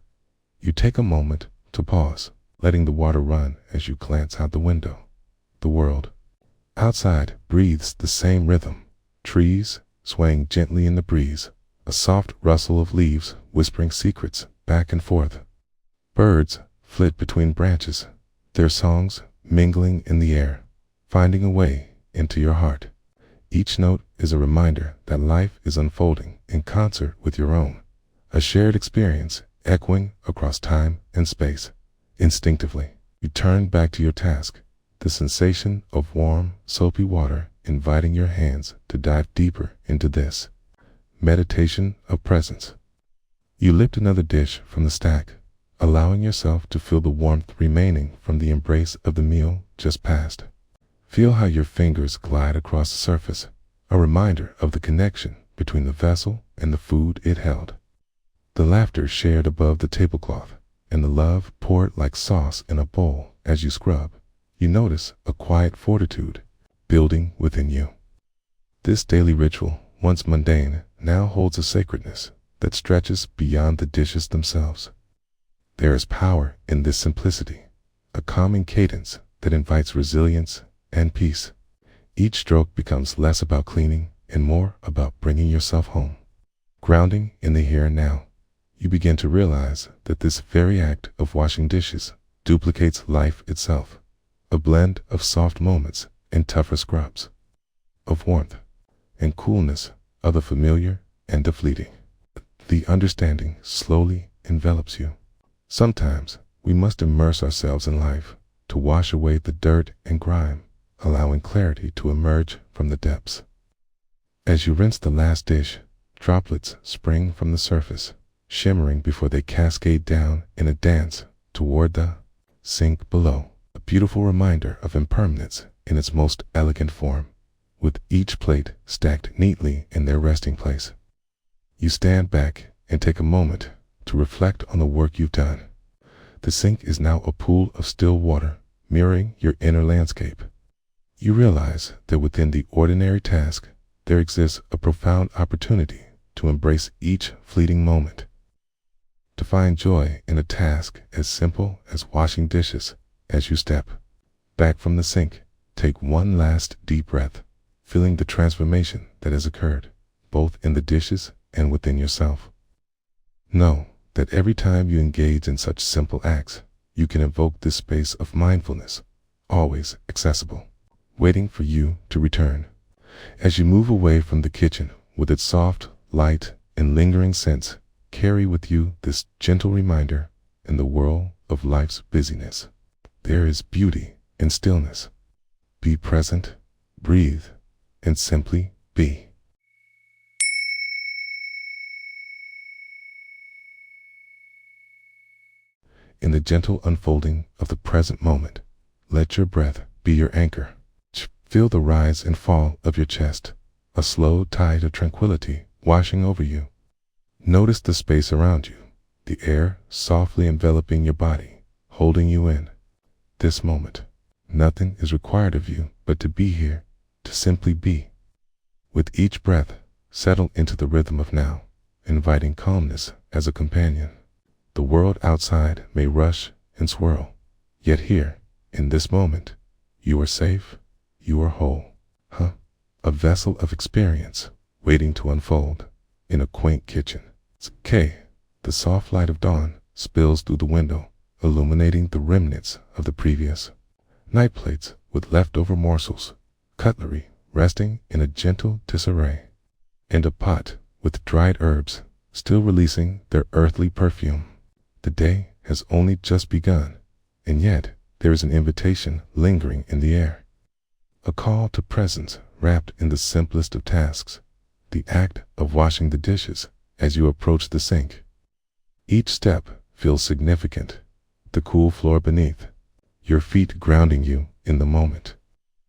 [SPEAKER 1] You take a moment to pause, letting the water run as you glance out the window. The world outside breathes the same rhythm, trees swaying gently in the breeze, a soft rustle of leaves whispering secrets back and forth. Birds flit between branches, their songs mingling in the air, finding a way into your heart. Each note is a reminder that life is unfolding in concert with your own, a shared experience echoing across time and space. Instinctively, you turn back to your task, the sensation of warm, soapy water inviting your hands to dive deeper into this meditation of presence. You lift another dish from the stack, allowing yourself to feel the warmth remaining from the embrace of the meal just passed. Feel how your fingers glide across the surface, a reminder of the connection between the vessel and the food it held. The laughter shared above the tablecloth, and the love poured like sauce in a bowl as you scrub. You notice a quiet fortitude building within you. This daily ritual, once mundane, now holds a sacredness that stretches beyond the dishes themselves. There is power in this simplicity, a calming cadence that invites resilience and peace. Each stroke becomes less about cleaning and more about bringing yourself home. Grounding in the here and now, you begin to realize that this very act of washing dishes duplicates life itself, a blend of soft moments and tougher scrubs, of warmth and coolness, of the familiar and the fleeting. The understanding slowly envelops you. Sometimes we must immerse ourselves in life to wash away the dirt and grime, allowing clarity to emerge from the depths. As you rinse the last dish, droplets spring from the surface, shimmering before they cascade down in a dance toward the sink below, a beautiful reminder of impermanence in its most elegant form, with each plate stacked neatly in their resting place. You stand back and take a moment to reflect on the work you've done. The sink is now a pool of still water, mirroring your inner landscape. You realize that within the ordinary task, there exists a profound opportunity to embrace each fleeting moment, to find joy in a task as simple as washing dishes. As you step back from the sink, take one last deep breath, feeling the transformation that has occurred, both in the dishes and within yourself. Know that every time you engage in such simple acts, you can invoke this space of mindfulness, always accessible, waiting for you to return. As you move away from the kitchen with its soft, light, and lingering scents, carry with you this gentle reminder in the whirl of life's busyness. There is beauty in stillness. Be present, breathe, and simply be. In the gentle unfolding of the present moment, let your breath be your anchor. Feel the rise and fall of your chest, a slow tide of tranquility washing over you. Notice the space around you, the air softly enveloping your body, holding you in this moment. Nothing is required of you but to be here, to simply be. With each breath, settle into the rhythm of now, inviting calmness as a companion. The world outside may rush and swirl, yet here, in this moment, you are safe, you are whole. A vessel of experience waiting to unfold in a quaint kitchen. The soft light of dawn spills through the window, illuminating the remnants of the previous night plates with leftover morsels, cutlery resting in a gentle disarray, and a pot with dried herbs still releasing their earthly perfume. The day has only just begun, and yet there is an invitation lingering in the air. A call to presence wrapped in the simplest of tasks, the act of washing the dishes as you approach the sink. Each step feels significant, the cool floor beneath, your feet grounding you in the moment.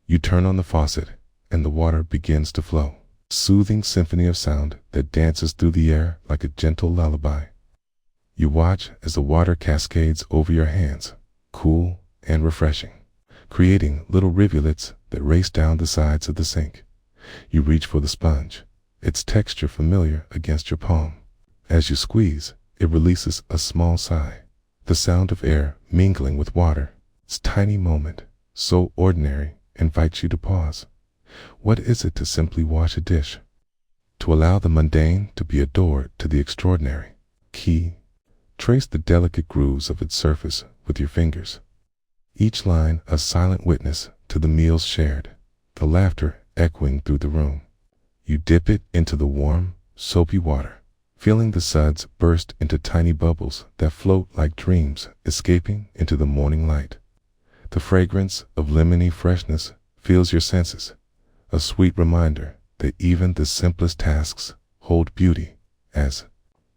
[SPEAKER 1] You turn on the faucet, and the water begins to flow, a soothing symphony of sound that dances through the air like a gentle lullaby. You watch as the water cascades over your hands, cool and refreshing, creating little rivulets that race down the sides of the sink. You reach for the sponge, its texture familiar against your palm. As you squeeze, it releases a small sigh, the sound of air mingling with water. This tiny moment, so ordinary, invites you to pause. What is it to simply wash a dish? To allow the mundane to be adored to the extraordinary. Trace the delicate grooves of its surface with your fingers, each line a silent witness to the meals shared, the laughter echoing through the room. You dip it into the warm, soapy water, feeling the suds burst into tiny bubbles that float like dreams escaping into the morning light. The fragrance of lemony freshness fills your senses, a sweet reminder that even the simplest tasks hold beauty. As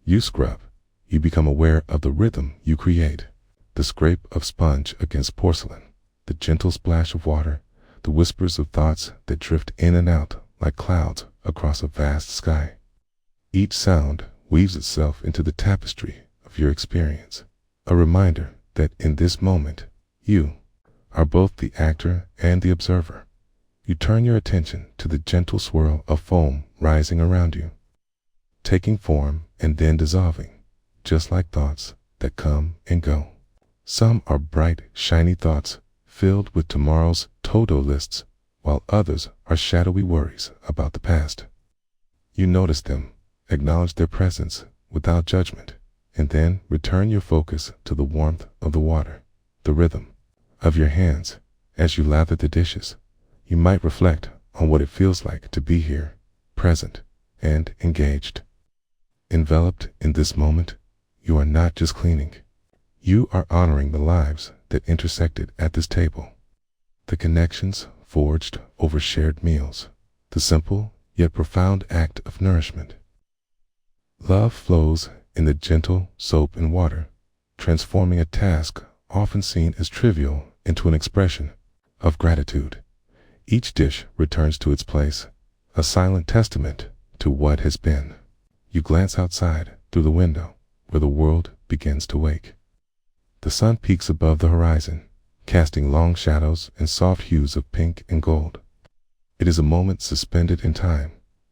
[SPEAKER 1] you scrub, you become aware of the rhythm you create, the scrape of sponge against porcelain, the gentle splash of water, the whispers of thoughts that drift in and out like clouds across a vast sky. Each sound weaves itself into the tapestry of your experience, a reminder that in this moment, you are both the actor and the observer. You turn your attention to the gentle swirl of foam rising around you, taking form and then dissolving, just like thoughts that come and go. Some are bright, shiny thoughts filled with tomorrow's to-do lists, while others are shadowy worries about the past. You notice them, acknowledge their presence without judgment, and then return your focus to the warmth of the water, the rhythm of your hands as you lather the dishes. You might reflect on what it feels like to be here, present and engaged. Enveloped in this moment, you are not just cleaning. You are honoring the lives that intersected at this table, the connections forged over shared meals, the simple yet profound act of nourishment. Love flows in the gentle soap and water, transforming a task often seen as trivial into an expression of gratitude. Each dish returns to its place, a silent testament to what has been. You glance outside through the window, where the world begins to wake. The sun peaks above the horizon, casting long shadows and soft hues of pink and gold. It is a moment suspended in time,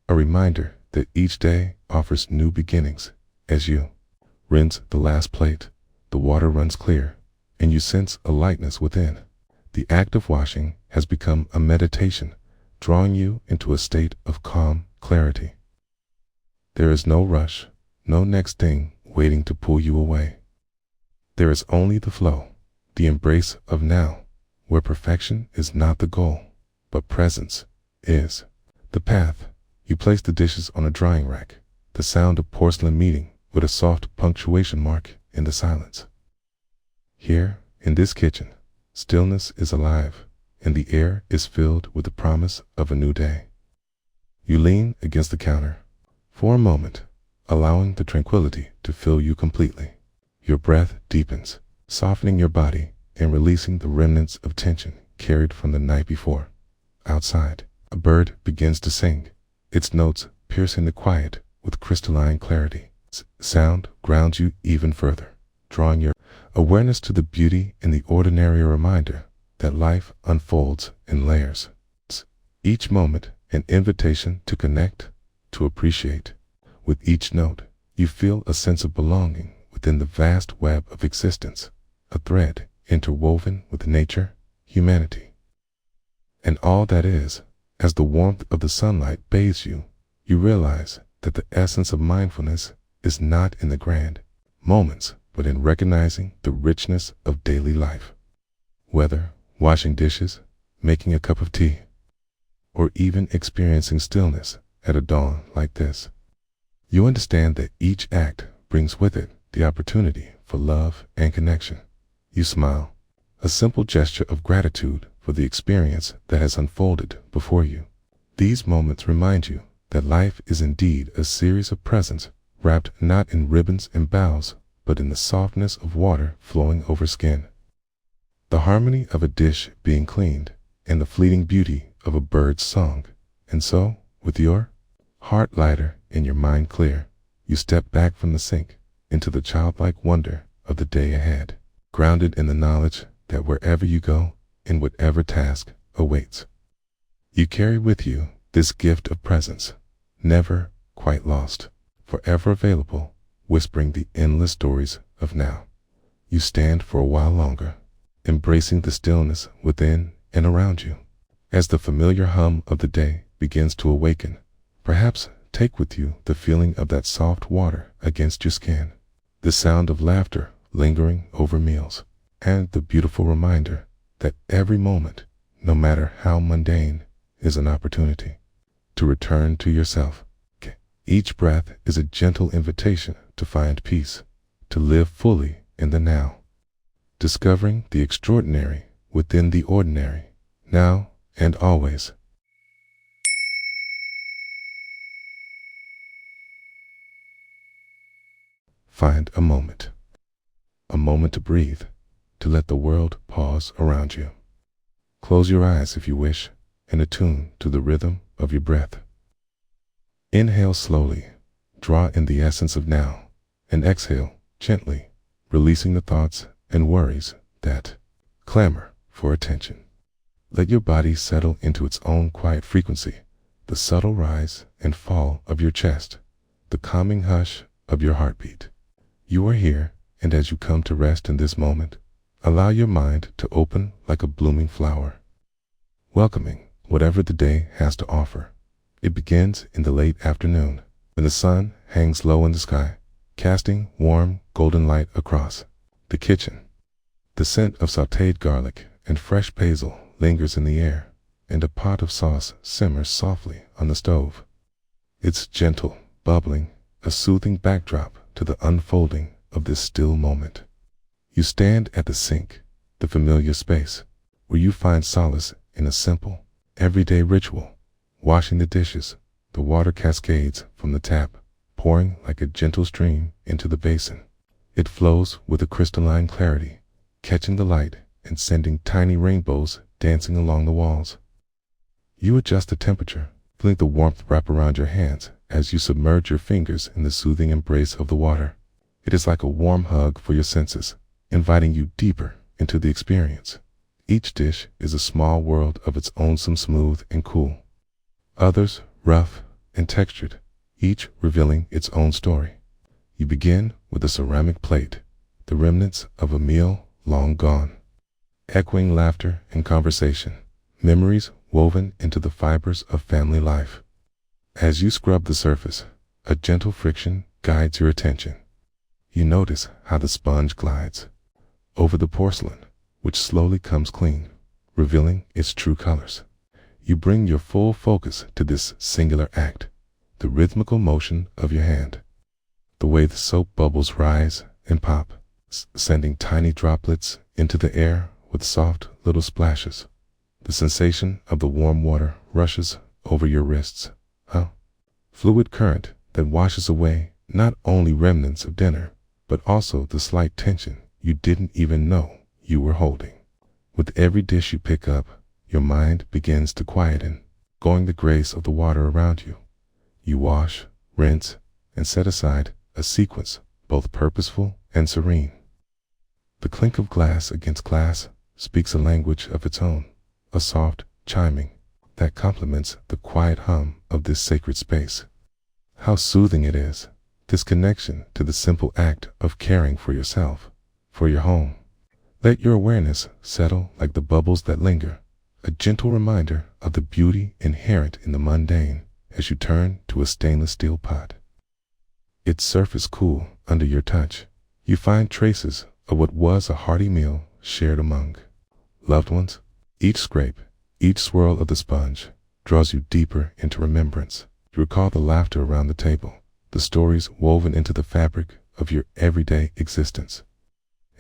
[SPEAKER 1] a reminder that each day offers new beginnings. As you rinse the last plate, the water runs clear, and you sense a lightness within. The act of washing has become a meditation, drawing you into a state of calm clarity. There is no rush, no next thing waiting to pull you away. There is only the flow, the embrace of now, where perfection is not the goal, but presence is. The path. You place the dishes on a drying rack, the sound of porcelain meeting with a soft punctuation mark in the silence. Here, in this kitchen, Stillness is alive, and the air is filled with the promise of a new day. You lean against the counter for a moment, allowing the tranquility to fill you completely. Your breath deepens, softening your body and releasing the remnants of tension carried from the night before. Outside, a bird begins to sing, its notes piercing the quiet with crystalline clarity. Sound grounds you even further, drawing your awareness to the beauty in the ordinary, a reminder that life unfolds in layers. Each moment an invitation to connect, to appreciate. With each note, you feel a sense of belonging within the vast web of existence, a thread interwoven with nature, humanity, and all that is. As the warmth of the sunlight bathes you, you realize that the essence of mindfulness is not in the grand moments, but in recognizing the richness of daily life. Whether washing dishes, making a cup of tea, or even experiencing stillness at a dawn like this, you understand that each act brings with it the opportunity for love and connection. You smile, a simple gesture of gratitude for the experience that has unfolded before you. These moments remind you that life is indeed a series of presents wrapped not in ribbons and bows, but in the softness of water flowing over skin, the harmony of a dish being cleaned, and the fleeting beauty of a bird's song. And so, with your heart lighter and your mind clear, you step back from the sink into the childlike wonder of the day ahead, grounded in the knowledge that wherever you go, in whatever task awaits, you carry with you this gift of presence, never quite lost, forever available, whispering the endless stories of now. You stand for a while longer, embracing the stillness within and around you. As the familiar hum of the day begins to awaken, perhaps take with you the feeling of that soft water against your skin, the sound of laughter lingering over meals, and the beautiful reminder that every moment, no matter how mundane, is an opportunity to return to yourself. Each breath is a gentle invitation to find peace, to live fully in the now, discovering the extraordinary within the ordinary, now and always. Find a moment to breathe, to let the world pause around you. Close your eyes if you wish, and attune to the rhythm of your breath. Inhale slowly, draw in the essence of now, and exhale gently, releasing the thoughts and worries that clamor for attention. Let your body settle into its own quiet frequency, the subtle rise and fall of your chest, the calming hush of your heartbeat. You are here, and as you come to rest in this moment, allow your mind to open like a blooming flower, welcoming whatever the day has to offer. It begins in the late afternoon, when the sun hangs low in the sky, casting warm golden light across the kitchen. The scent of sautéed garlic and fresh basil lingers in the air, and a pot of sauce simmers softly on the stove. It's gentle, bubbling, a soothing backdrop to the unfolding of this still moment. You stand at the sink, the familiar space, where you find solace in a simple, everyday ritual. Washing the dishes, the water cascades from the tap, pouring like a gentle stream into the basin. It flows with a crystalline clarity, catching the light and sending tiny rainbows dancing along the walls. You adjust the temperature, feeling the warmth wrap around your hands as you submerge your fingers in the soothing embrace of the water. It is like a warm hug for your senses, inviting you deeper into the experience. Each dish is a small world of its own, some smooth and cool, others rough and textured, each revealing its own story. You begin with a ceramic plate, the remnants of a meal long gone, echoing laughter and conversation, memories woven into the fibers of family life. As you scrub the surface, a gentle friction guides your attention. You notice how the sponge glides over the porcelain, which slowly comes clean, revealing its true colors. You bring your full focus to this singular act, the rhythmical motion of your hand, the way the soap bubbles rise and pop, sending tiny droplets into the air with soft little splashes. The sensation of the warm water rushes over your wrists, a fluid current that washes away not only remnants of dinner, but also the slight tension you didn't even know you were holding. With every dish you pick up, your mind begins to quieten, going the grace of the water around you. You wash, rinse, and set aside a sequence both purposeful and serene. The clink of glass against glass speaks a language of its own, a soft chiming that complements the quiet hum of this sacred space. How soothing it is, this connection to the simple act of caring for yourself, for your home. Let your awareness settle like the bubbles that linger, a gentle reminder of the beauty inherent in the mundane as you turn to a stainless steel pot. Its surface cool under your touch, you find traces of what was a hearty meal shared among loved ones. Each scrape, each swirl of the sponge draws you deeper into remembrance. You recall the laughter around the table, the stories woven into the fabric of your everyday existence.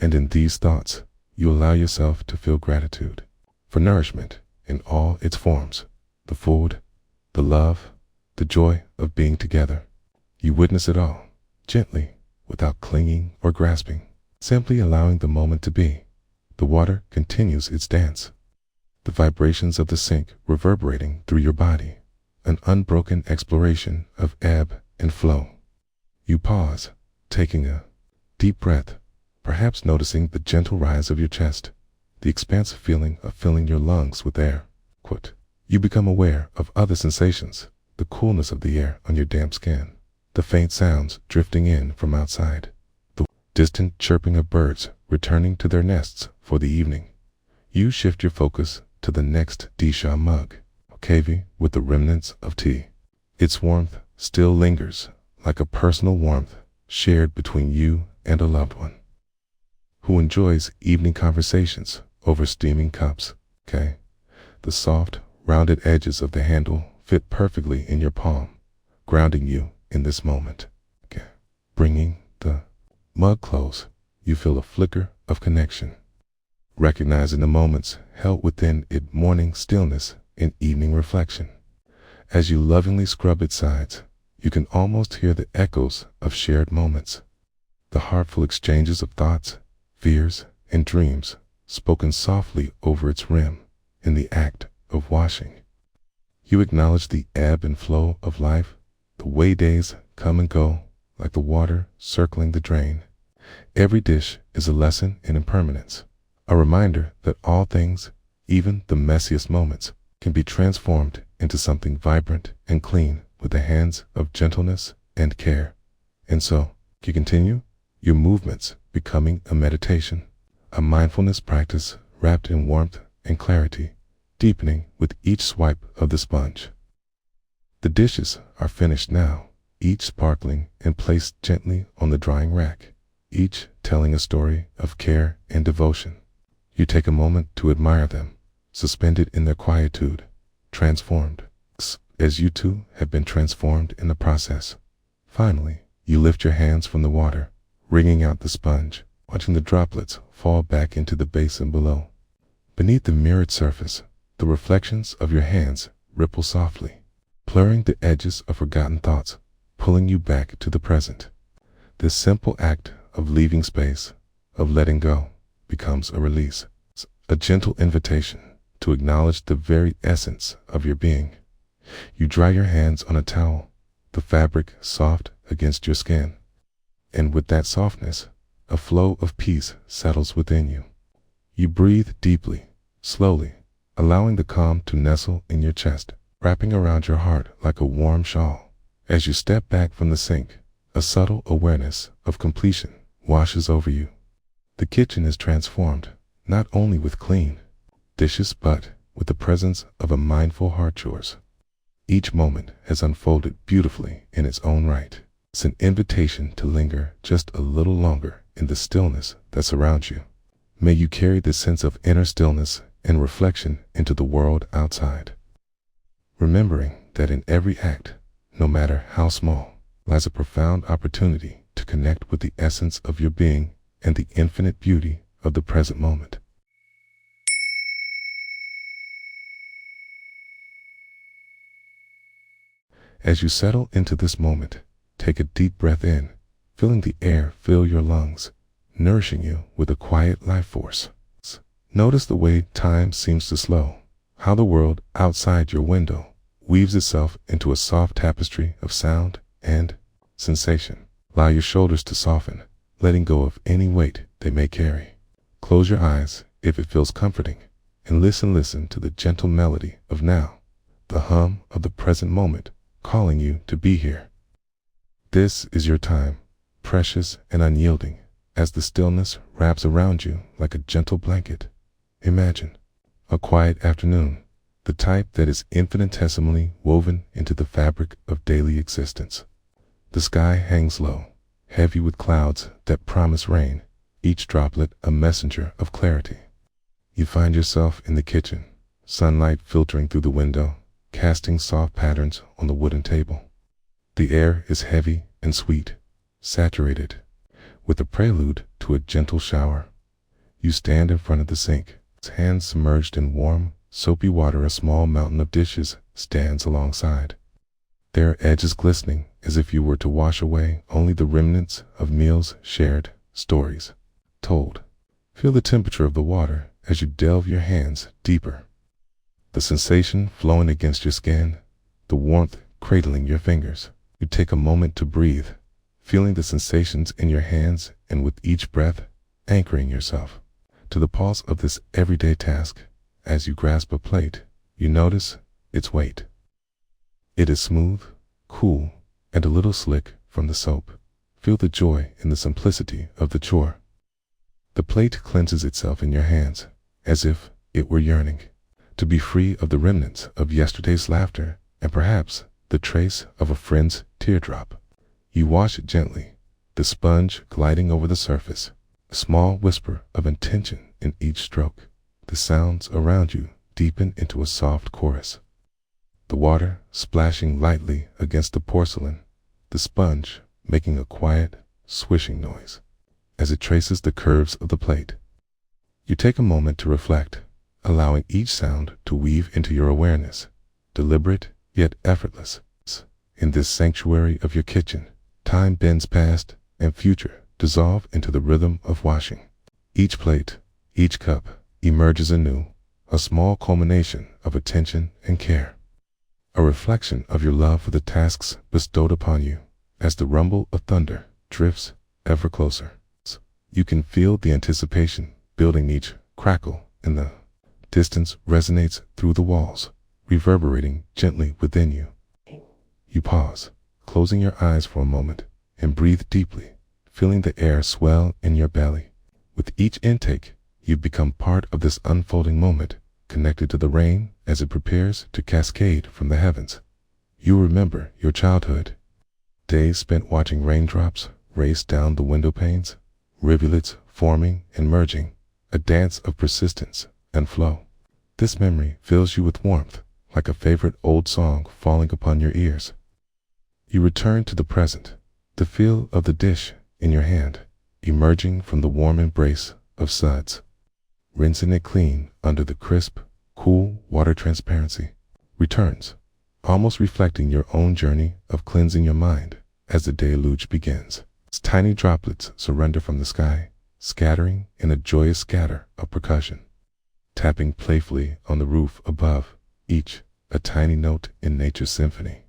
[SPEAKER 1] And in these thoughts, you allow yourself to feel gratitude for nourishment in all its forms, the food, the love, the joy of being together. You witness it all, gently, without clinging or grasping, simply allowing the moment to be. The water continues its dance, the vibrations of the sink reverberating through your body, an unbroken exploration of ebb and flow. You pause, taking a deep breath, perhaps noticing the gentle rise of your chest, the expansive feeling of filling your lungs with air. You become aware of other sensations, the coolness of the air on your damp skin, the faint sounds drifting in from outside, the distant chirping of birds returning to their nests for the evening. You shift your focus to the next Disha mug, heavy with the remnants of tea. Its warmth still lingers, like a personal warmth shared between you and a loved one who enjoys evening conversations over steaming cups. The soft, rounded edges of the handle fit perfectly in your palm, grounding you in this moment. Bringing the mug close, you feel a flicker of connection, recognizing the moments held within it, morning stillness and evening reflection. As you lovingly scrub its sides, you can almost hear the echoes of shared moments, the heartful exchanges of thoughts, fears, and dreams spoken softly over its rim in the act of washing. You acknowledge the ebb and flow of life, the way days come and go like the water circling the drain. Every dish is a lesson in impermanence, a reminder that all things, even the messiest moments, can be transformed into something vibrant and clean with the hands of gentleness and care. And so, you continue, your movements becoming a meditation, a mindfulness practice wrapped in warmth and clarity, deepening with each swipe of the sponge. The dishes are finished now, each sparkling and placed gently on the drying rack, each telling a story of care and devotion. You take a moment to admire them, suspended in their quietude, transformed, as you too have been transformed in the process. Finally, you lift your hands from the water, wringing out the sponge, watching the droplets fall back into the basin below. Beneath the mirrored surface, the reflections of your hands ripple softly, blurring the edges of forgotten thoughts, pulling you back to the present. This simple act of leaving space, of letting go, becomes a release, a gentle invitation to acknowledge the very essence of your being. You dry your hands on a towel, the fabric soft against your skin, and with that softness, a flow of peace settles within you. You breathe deeply, slowly, allowing the calm to nestle in your chest, wrapping around your heart like a warm shawl. As you step back from the sink, a subtle awareness of completion washes over you. The kitchen is transformed, not only with clean dishes, but with the presence of a mindful heart yours. Each moment has unfolded beautifully in its own right. It's an invitation to linger just a little longer in the stillness that surrounds you. May you carry this sense of inner stillness and reflection into the world outside, remembering that in every act, no matter how small, lies a profound opportunity to connect with the essence of your being and the infinite beauty of the present moment. As you settle into this moment, take a deep breath in, feeling the air fill your lungs, nourishing you with a quiet life force. Notice the way time seems to slow, how the world outside your window weaves itself into a soft tapestry of sound and sensation. Allow your shoulders to soften, letting go of any weight they may carry. Close your eyes if it feels comforting, and listen to the gentle melody of now, the hum of the present moment calling you to be here. This is your time, precious and unyielding, as the stillness wraps around you like a gentle blanket. Imagine a quiet afternoon, the type that is infinitesimally woven into the fabric of daily existence. The sky hangs low, heavy with clouds that promise rain, each droplet a messenger of clarity. You find yourself in the kitchen, sunlight filtering through the window, casting soft patterns on the wooden table. The air is heavy and sweet, saturated with a prelude to a gentle shower. You stand in front of the sink, hands submerged in warm, soapy water. A small mountain of dishes stands alongside, their edges glistening as if you were to wash away only the remnants of meals shared, stories told. Feel the temperature of the water as you delve your hands deeper, the sensation flowing against your skin, the warmth cradling your fingers. You take a moment to breathe, feeling the sensations in your hands, and with each breath, anchoring yourself to the pulse of this everyday task. As you grasp a plate, you notice its weight. It is smooth, cool, and a little slick from the soap. Feel the joy in the simplicity of the chore. The plate cleanses itself in your hands, as if it were yearning to be free of the remnants of yesterday's laughter and perhaps the trace of a friend's teardrop. You wash it gently, the sponge gliding over the surface, a small whisper of intention in each stroke. The sounds around you deepen into a soft chorus. The water splashing lightly against the porcelain, the sponge making a quiet, swishing noise as it traces the curves of the plate. You take a moment to reflect, allowing each sound to weave into your awareness, deliberate yet effortless. In this sanctuary of your kitchen, time bends past and future dissolve into the rhythm of washing. Each plate, each cup emerges anew, a small culmination of attention and care, a reflection of your love for the tasks bestowed upon you. As the rumble of thunder drifts ever closer, you can feel the anticipation building. Each crackle in the distance resonates through the walls, reverberating gently within you. You pause, closing your eyes for a moment, and breathe deeply, feeling the air swell in your belly. With each intake, you become part of this unfolding moment, connected to the rain as it prepares to cascade from the heavens. You remember your childhood, days spent watching raindrops race down the window panes, rivulets forming and merging, a dance of persistence and flow. This memory fills you with warmth, like a favorite old song falling upon your ears. You return to the present, the feel of the dish in your hand, emerging from the warm embrace of suds, rinsing it clean under the crisp, cool water. Transparency returns, almost reflecting your own journey of cleansing your mind as the deluge begins. Tiny droplets surrender from the sky, scattering in a joyous scatter of percussion, tapping playfully on the roof above, each a tiny note in nature's symphony.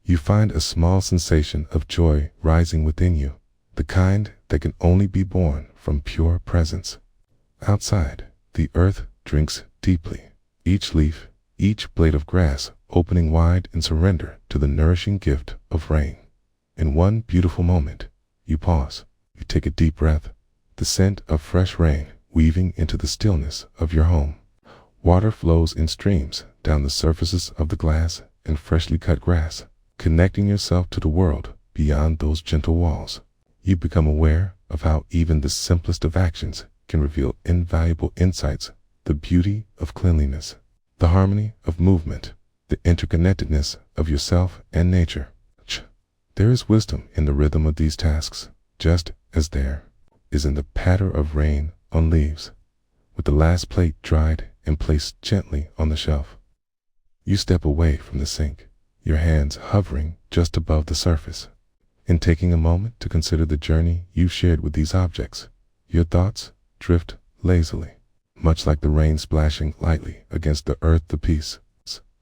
[SPEAKER 1] You find a small sensation of joy rising within you, the kind that can only be born from pure presence. Outside, the earth drinks deeply, each leaf, each blade of grass opening wide in surrender to the nourishing gift of rain. In one beautiful moment, you pause, you take a deep breath, the scent of fresh rain weaving into the stillness of your home. Water flows in streams down the surfaces of the glass and freshly cut grass, connecting yourself to the world beyond those gentle walls. You become aware of how even the simplest of actions can reveal invaluable insights, the beauty of cleanliness, the harmony of movement, the interconnectedness of yourself and nature. There is wisdom in the rhythm of these tasks, just as there is in the patter of rain on leaves. With the last plate dried and placed gently on the shelf, you step away from the sink, your hands hovering just above the surface. In taking a moment to consider the journey you've shared with these objects, your thoughts drift lazily, much like the rain splashing lightly against the earth. The peace,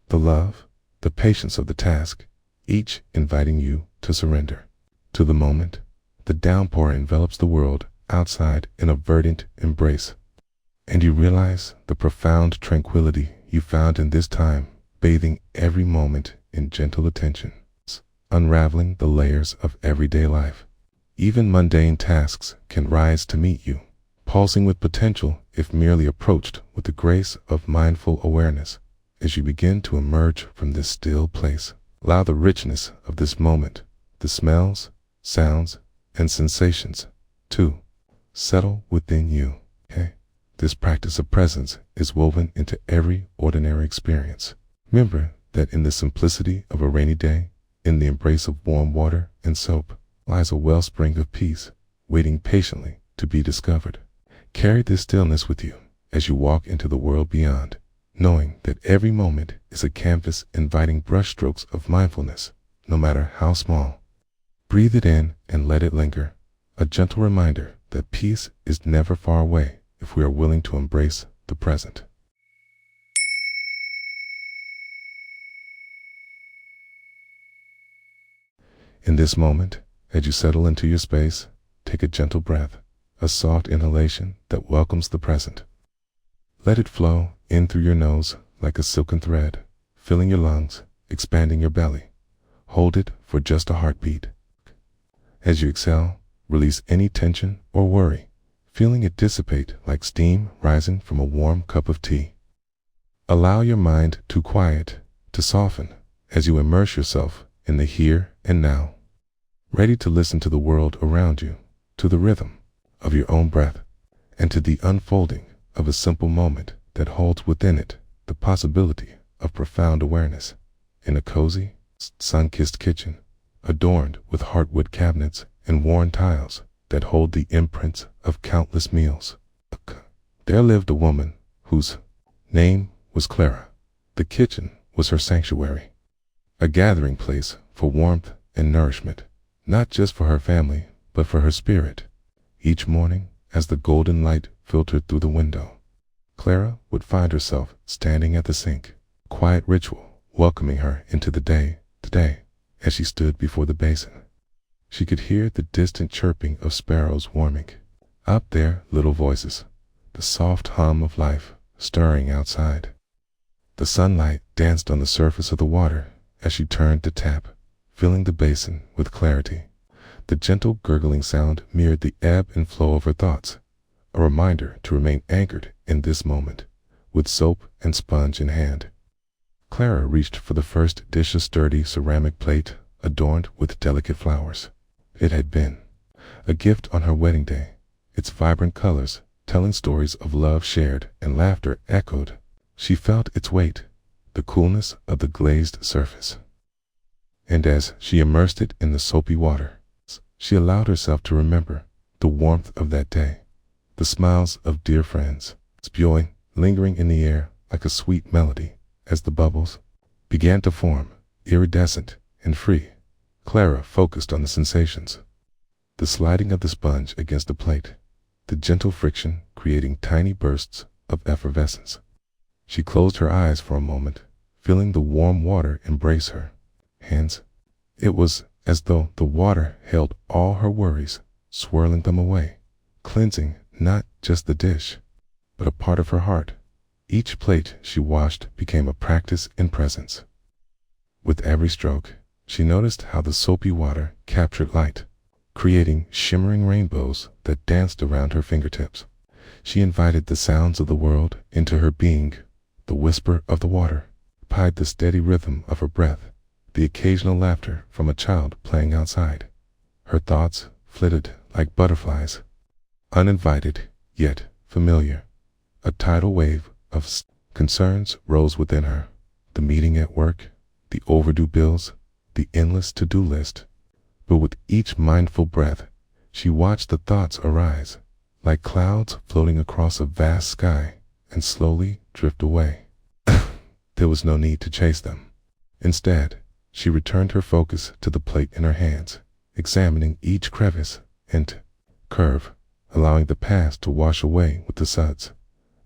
[SPEAKER 1] the love, the patience of the task, each inviting you to surrender to the moment. The downpour envelops the world outside in a verdant embrace, and you realize the profound tranquility you found in this time, bathing every moment in gentle attention, unraveling the layers of everyday life. Even mundane tasks can rise to meet you, pulsing with potential if merely approached with the grace of mindful awareness. As you begin to emerge from this still place, allow the richness of this moment, the smells, sounds, and sensations, to settle within you. This practice of presence is woven into every ordinary experience. Remember that in the simplicity of a rainy day, in the embrace of warm water and soap, lies a wellspring of peace, waiting patiently to be discovered. Carry this stillness with you as you walk into the world beyond, knowing that every moment is a canvas inviting brushstrokes of mindfulness, no matter how small. Breathe it in and let it linger, a gentle reminder that peace is never far away if we are willing to embrace the present. In this moment, as you settle into your space, take a gentle breath, a soft inhalation that welcomes the present. Let it flow in through your nose like a silken thread, filling your lungs, expanding your belly. Hold it for just a heartbeat. As you exhale, release any tension or worry, feeling it dissipate like steam rising from a warm cup of tea. Allow your mind to quiet, to soften, as you immerse yourself in the here and now, ready to listen to the world around you, to the rhythm of your own breath, and to the unfolding of a simple moment that holds within it the possibility of profound awareness. In a cozy, sun-kissed kitchen, adorned with heartwood cabinets and worn tiles that hold the imprints of countless meals, there lived a woman whose name was Clara. The kitchen was her sanctuary, a gathering place for warmth and nourishment, not just for her family, but for her spirit. Each morning, as the golden light filtered through the window, Clara would find herself standing at the sink, a quiet ritual welcoming her into the day. As she stood before the basin, she could hear the distant chirping of sparrows warming. Up there, little voices, the soft hum of life stirring outside. The sunlight danced on the surface of the water as she turned to tap, filling the basin with clarity. The gentle gurgling sound mirrored the ebb and flow of her thoughts, a reminder to remain anchored in this moment, with soap and sponge in hand. Clara reached for the first dish, a sturdy ceramic plate adorned with delicate flowers. It had been a gift on her wedding day, its vibrant colors telling stories of love shared and laughter echoed. She felt its weight, the coolness of the glazed surface. And as she immersed it in the soapy water, she allowed herself to remember the warmth of that day, the smiles of dear friends, spewing, lingering in the air like a sweet melody. As the bubbles began to form, iridescent and free, Clara focused on the sensations. The sliding of the sponge against the plate, the gentle friction creating tiny bursts of effervescence. She closed her eyes for a moment, feeling the warm water embrace her hands. It was as though the water held all her worries, swirling them away, cleansing not just the dish, but a part of her heart. Each plate she washed became a practice in presence. With every stroke, she noticed how the soapy water captured light, creating shimmering rainbows that danced around her fingertips. She invited the sounds of the world into her being, the whisper of the water, the steady rhythm of her breath, the occasional laughter from a child playing outside. Her thoughts flitted like butterflies, uninvited yet familiar. A tidal wave of concerns rose within her, the meeting at work, the overdue bills, the endless to-do list. But with each mindful breath, she watched the thoughts arise, like clouds floating across a vast sky, and slowly drift away. There was no need to chase them. Instead, She returned her focus to the plate in her hands, examining each crevice and curve, allowing the past to wash away with the suds.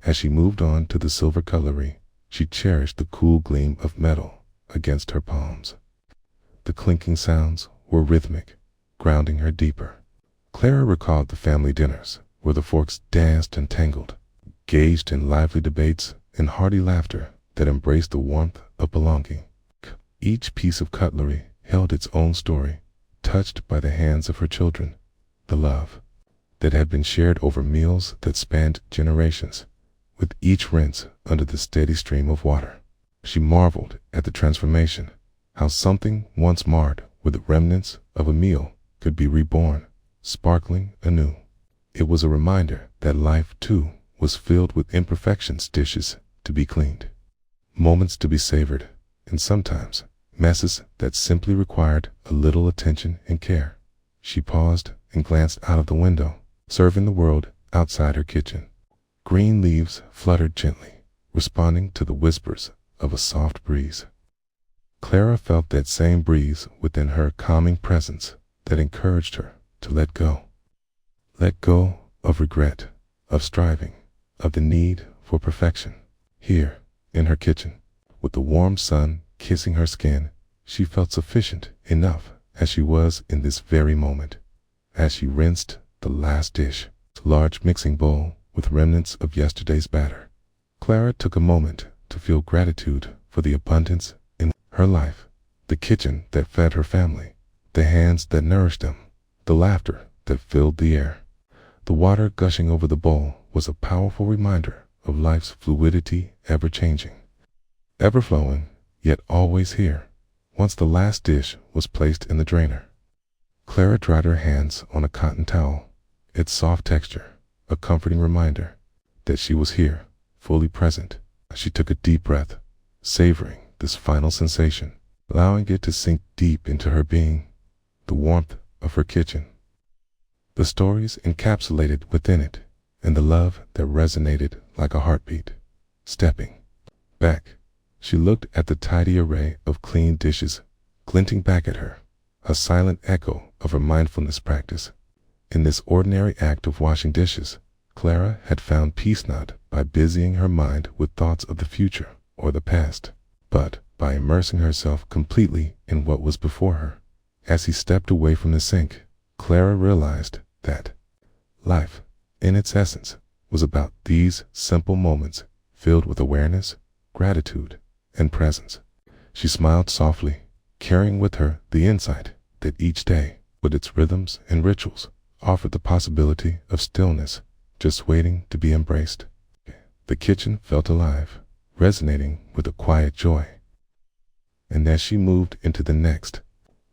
[SPEAKER 1] As she moved on to the silver cutlery, she cherished the cool gleam of metal against her palms. The clinking sounds were rhythmic, grounding her deeper. Clara recalled the family dinners, where the forks danced and tangled, engaged in lively debates and hearty laughter that embraced the warmth of belonging. Each piece of cutlery held its own story, touched by the hands of her children, the love that had been shared over meals that spanned generations. With each rinse under the steady stream of water, she marveled at the transformation, how something once marred with the remnants of a meal could be reborn, sparkling anew. It was a reminder that life, too, was filled with imperfections, dishes to be cleaned, moments to be savored, and sometimes messes that simply required a little attention and care. She paused and glanced out of the window, serving the world outside her kitchen. Green leaves fluttered gently, responding to the whispers of a soft breeze. Clara felt that same breeze within her, calming presence that encouraged her to let go. Let go of regret, of striving, of the need for perfection. Here, in her kitchen, with the warm sun kissing her skin, she felt sufficient enough as she was in this very moment. As she rinsed the last dish, a large mixing bowl with remnants of yesterday's batter, Clara took a moment to feel gratitude for the abundance in her life, the kitchen that fed her family, the hands that nourished them, the laughter that filled the air. The water gushing over the bowl was a powerful reminder of life's fluidity, ever-changing, ever-flowing, yet always here. Once the last dish was placed in the drainer, Clara dried her hands on a cotton towel, its soft texture a comforting reminder that she was here, fully present. She took a deep breath, savoring this final sensation, allowing it to sink deep into her being. The warmth of her kitchen, the stories encapsulated within it, and the love that resonated like a heartbeat. Stepping back, she looked at the tidy array of clean dishes glinting back at her, a silent echo of her mindfulness practice. In this ordinary act of washing dishes, Clara had found peace not by busying her mind with thoughts of the future or the past, but by immersing herself completely in what was before her. As he stepped away from the sink, Clara realized that life, in its essence, was about these simple moments filled with awareness, gratitude, and presence. She smiled softly, carrying with her the insight that each day, with its rhythms and rituals, offered the possibility of stillness, just waiting to be embraced. The kitchen felt alive, resonating with a quiet joy. And as she moved into the next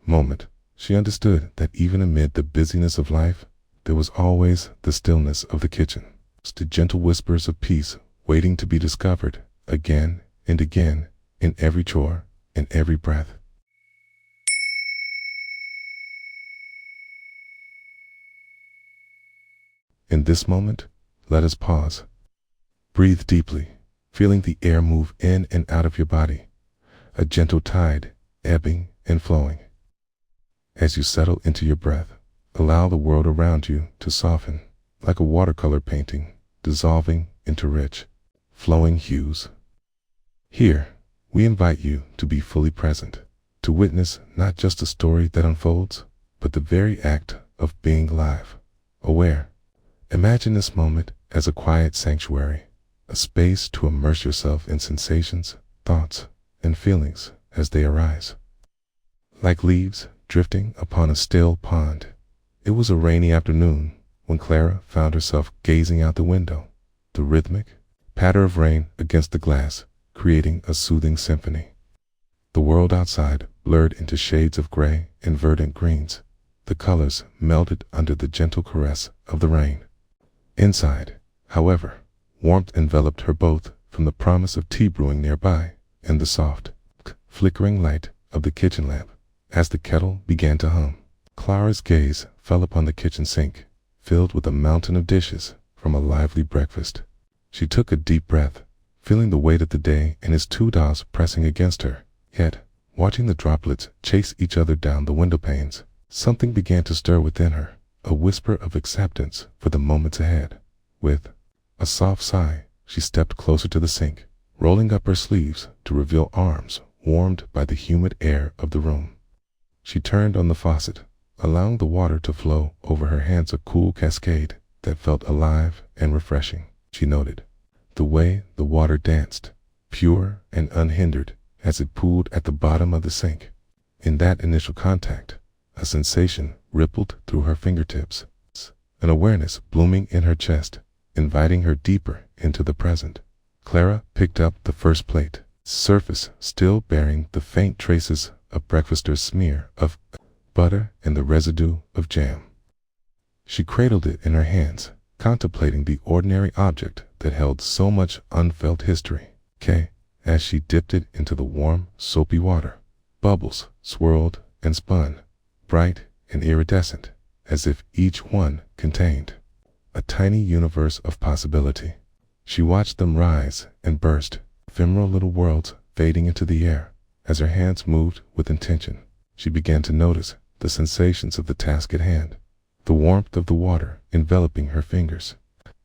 [SPEAKER 1] moment, she understood that even amid the busyness of life, there was always the stillness of the kitchen, the gentle whispers of peace waiting to be discovered again and again in every chore and every breath. In this moment, let us pause. Breathe deeply, feeling the air move in and out of your body, a gentle tide ebbing and flowing. As you settle into your breath, allow the world around you to soften, like a watercolor painting, dissolving into rich, flowing hues. Here, we invite you to be fully present, to witness not just a story that unfolds, but the very act of being alive, aware. Imagine this moment as a quiet sanctuary, a space to immerse yourself in sensations, thoughts, and feelings as they arise. Like leaves drifting upon a still pond, it was a rainy afternoon when Clara found herself gazing out the window, the rhythmic patter of rain against the glass creating a soothing symphony. The world outside blurred into shades of gray and verdant greens, the colors melted under the gentle caress of the rain. Inside, however, warmth enveloped her both from the promise of tea brewing nearby and the soft, flickering light of the kitchen lamp. As the kettle began to hum, Clara's gaze fell upon the kitchen sink, filled with a mountain of dishes from a lively breakfast. She took a deep breath, feeling the weight of the day and his 2 dollars pressing against her. Yet, Watching the droplets chase each other down the window panes, something began to stir within her, a whisper of acceptance for the moments ahead. With a soft sigh, she stepped closer to the sink, rolling up her sleeves to reveal arms warmed by the humid air of the room. She turned on the faucet, allowing the water to flow over her hands, a cool cascade that felt alive and refreshing. She noted the way the water danced, pure and unhindered, as it pooled at the bottom of the sink. In that initial contact, a sensation rippled through her fingertips, an awareness blooming in her chest, inviting her deeper into the present. Clara picked up the first plate, surface still bearing the faint traces of breakfaster's smear of butter and the residue of jam. She cradled it in her hands, contemplating the ordinary object that held so much unfelt history. As she dipped it into the warm, soapy water, bubbles swirled and spun, bright and iridescent, as if each one contained a tiny universe of possibility. She watched them rise and burst, ephemeral little worlds fading into the air. As her hands moved with intention, she began to notice the sensations of the task at hand, the warmth of the water enveloping her fingers,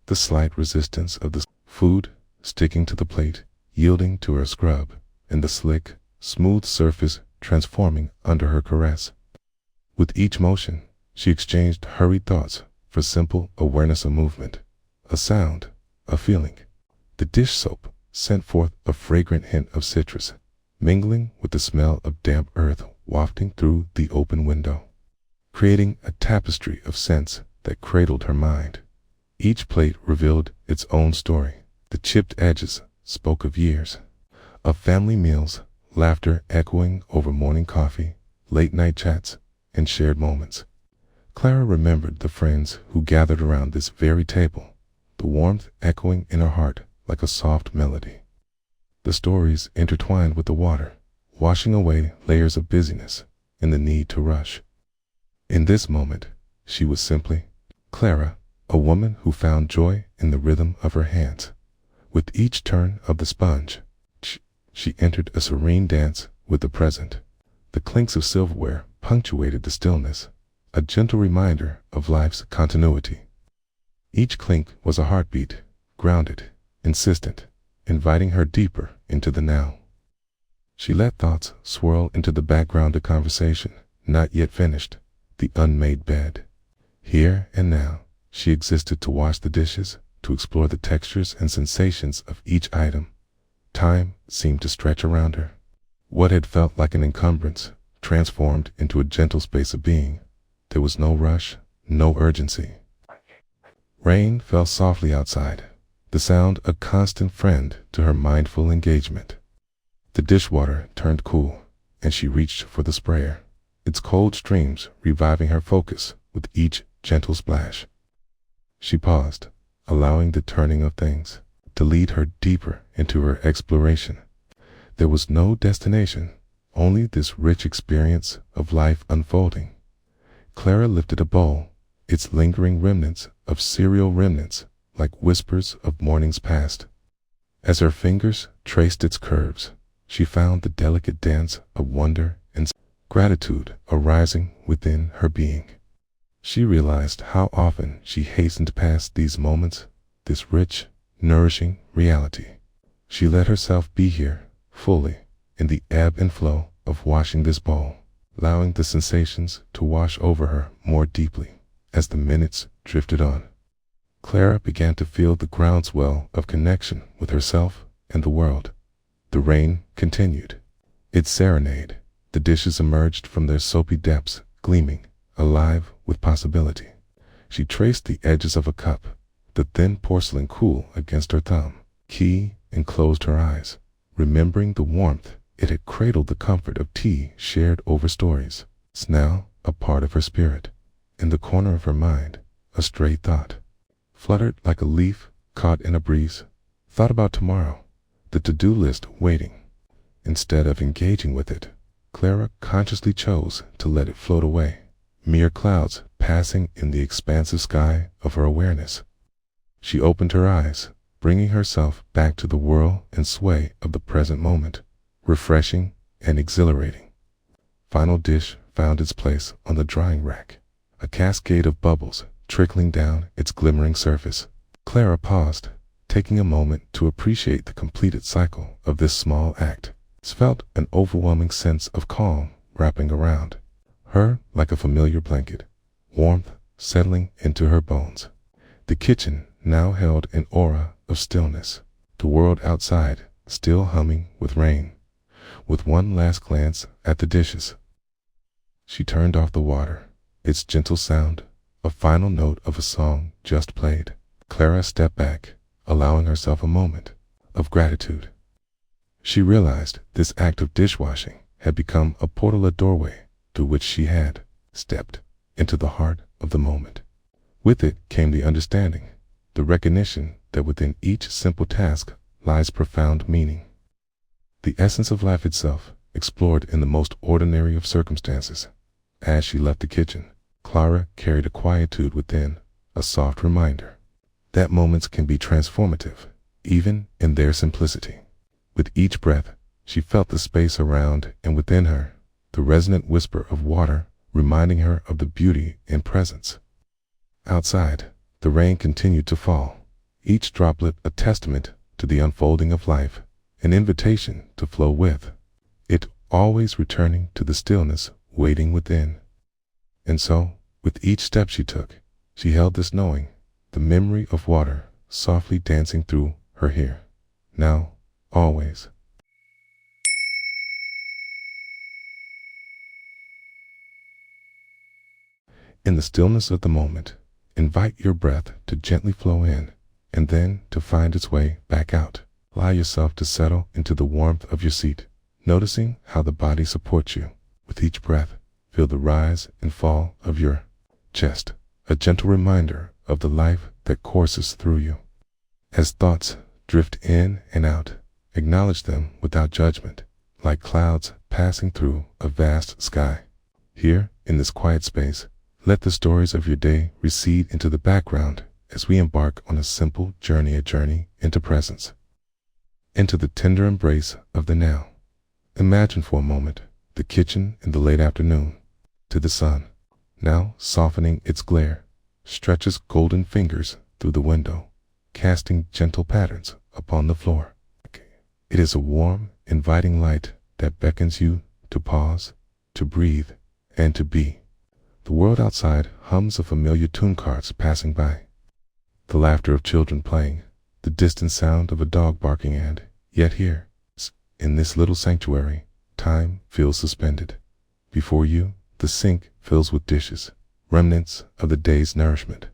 [SPEAKER 1] the slight resistance of the food sticking to the plate, yielding to her scrub, and the slick, smooth surface transforming under her caress. With each motion, she exchanged hurried thoughts for simple awareness of movement, a sound, a feeling. The dish soap sent forth a fragrant hint of citrus, mingling with the smell of damp earth wafting through the open window, creating a tapestry of scents that cradled her mind. Each plate revealed its own story. The chipped edges spoke of years, of family meals, laughter echoing over morning coffee, late-night chats, and shared moments. Clara remembered the friends who gathered around this very table, the warmth echoing in her heart like a soft melody. The stories intertwined with the water, washing away layers of busyness and the need to rush. In this moment, she was simply Clara, a woman who found joy in the rhythm of her hands. With each turn of the sponge, she entered a serene dance with the present. The clinks of silverware punctuated the stillness, a gentle reminder of life's continuity. Each clink was a heartbeat, grounded, insistent, inviting her deeper into the now. She let thoughts swirl into the background of conversation, not yet finished, the unmade bed. Here and now, she existed to wash the dishes, to explore the textures and sensations of each item. Time seemed to stretch around her. What had felt like an encumbrance transformed into a gentle space of being. There was no rush, no urgency. Rain fell softly outside, the sound a constant friend to her mindful engagement. The dishwater turned cool, and she reached for the sprayer, its cold streams reviving her focus with each gentle splash. She paused, allowing the turning of things to lead her deeper into her exploration. There was no destination, only this rich experience of life unfolding. Clara lifted a bowl, its lingering remnants of cereal remnants like whispers of mornings past. As her fingers traced its curves, she found the delicate dance of wonder and gratitude arising within her being. She realized how often she hastened past these moments, this rich, nourishing reality. She let herself be here, fully, in the ebb and flow of washing this bowl, allowing the sensations to wash over her more deeply. As the minutes drifted on, Clara began to feel the groundswell of connection with herself and the world. The rain continued its serenade. The dishes emerged from their soapy depths, gleaming, alive with possibility. She traced the edges of a cup, the thin porcelain cool against her thumb, and closed her eyes, remembering the warmth it had cradled, the comfort of tea shared over stories. It's now a part of her spirit. In the corner of her mind, a stray thought fluttered like a leaf caught in a breeze. Thought about tomorrow, the to-do list waiting. Instead of engaging with it, Clara consciously chose to let it float away, mere clouds passing in the expansive sky of her awareness. She opened her eyes, bringing herself back to the whirl and sway of the present moment, refreshing and exhilarating. final dish found its place on the drying rack, a cascade of bubbles trickling down its glimmering surface. Clara paused, taking a moment to appreciate the completed cycle of this small act. She felt an overwhelming sense of calm wrapping around her like a familiar blanket, warmth settling into her bones. The kitchen now held an aura of stillness, the world outside still humming with rain. With one last glance at the dishes, she turned off the water, its gentle sound, a final note of a song just played. Clara stepped back, allowing herself a moment of gratitude. She realized this act of dishwashing had become a portal, a doorway through which she had stepped into the heart of the moment. With it came the understanding, the recognition that within each simple task lies profound meaning. The essence of life itself, explored in the most ordinary of circumstances. As she left the kitchen, Clara carried a quietude within, a soft reminder that moments can be transformative, even in their simplicity. With each breath, she felt the space around and within her, the resonant whisper of water reminding her of the beauty in presence. Outside, the rain continued to fall, each droplet a testament to the unfolding of life, an invitation to flow with it, always returning to the stillness waiting within. And so, with each step she took, she held this knowing, the memory of water softly dancing through her here, now, always. In the stillness of the moment, invite your breath to gently flow in, and then to find its way back out. Allow yourself to settle into the warmth of your seat, noticing how the body supports you. With each breath, feel the rise and fall of your chest, a gentle reminder of the life that courses through you. As thoughts drift in and out, acknowledge them without judgment, like clouds passing through a vast sky. Here, in this quiet space, let the stories of your day recede into the background as we embark on a simple journey, a journey into presence, into the tender embrace of the now. Imagine for a moment the kitchen in the late afternoon. To the sun, now softening its glare, stretches golden fingers through the window, casting gentle patterns upon the floor. It is a warm, inviting light that beckons you to pause, to breathe, and to be. The world outside hums of familiar tune cards passing by, the laughter of children playing, the distant sound of a dog barking, and yet here, in this little sanctuary, time feels suspended. Before you, the sink fills with dishes, remnants of the day's nourishment,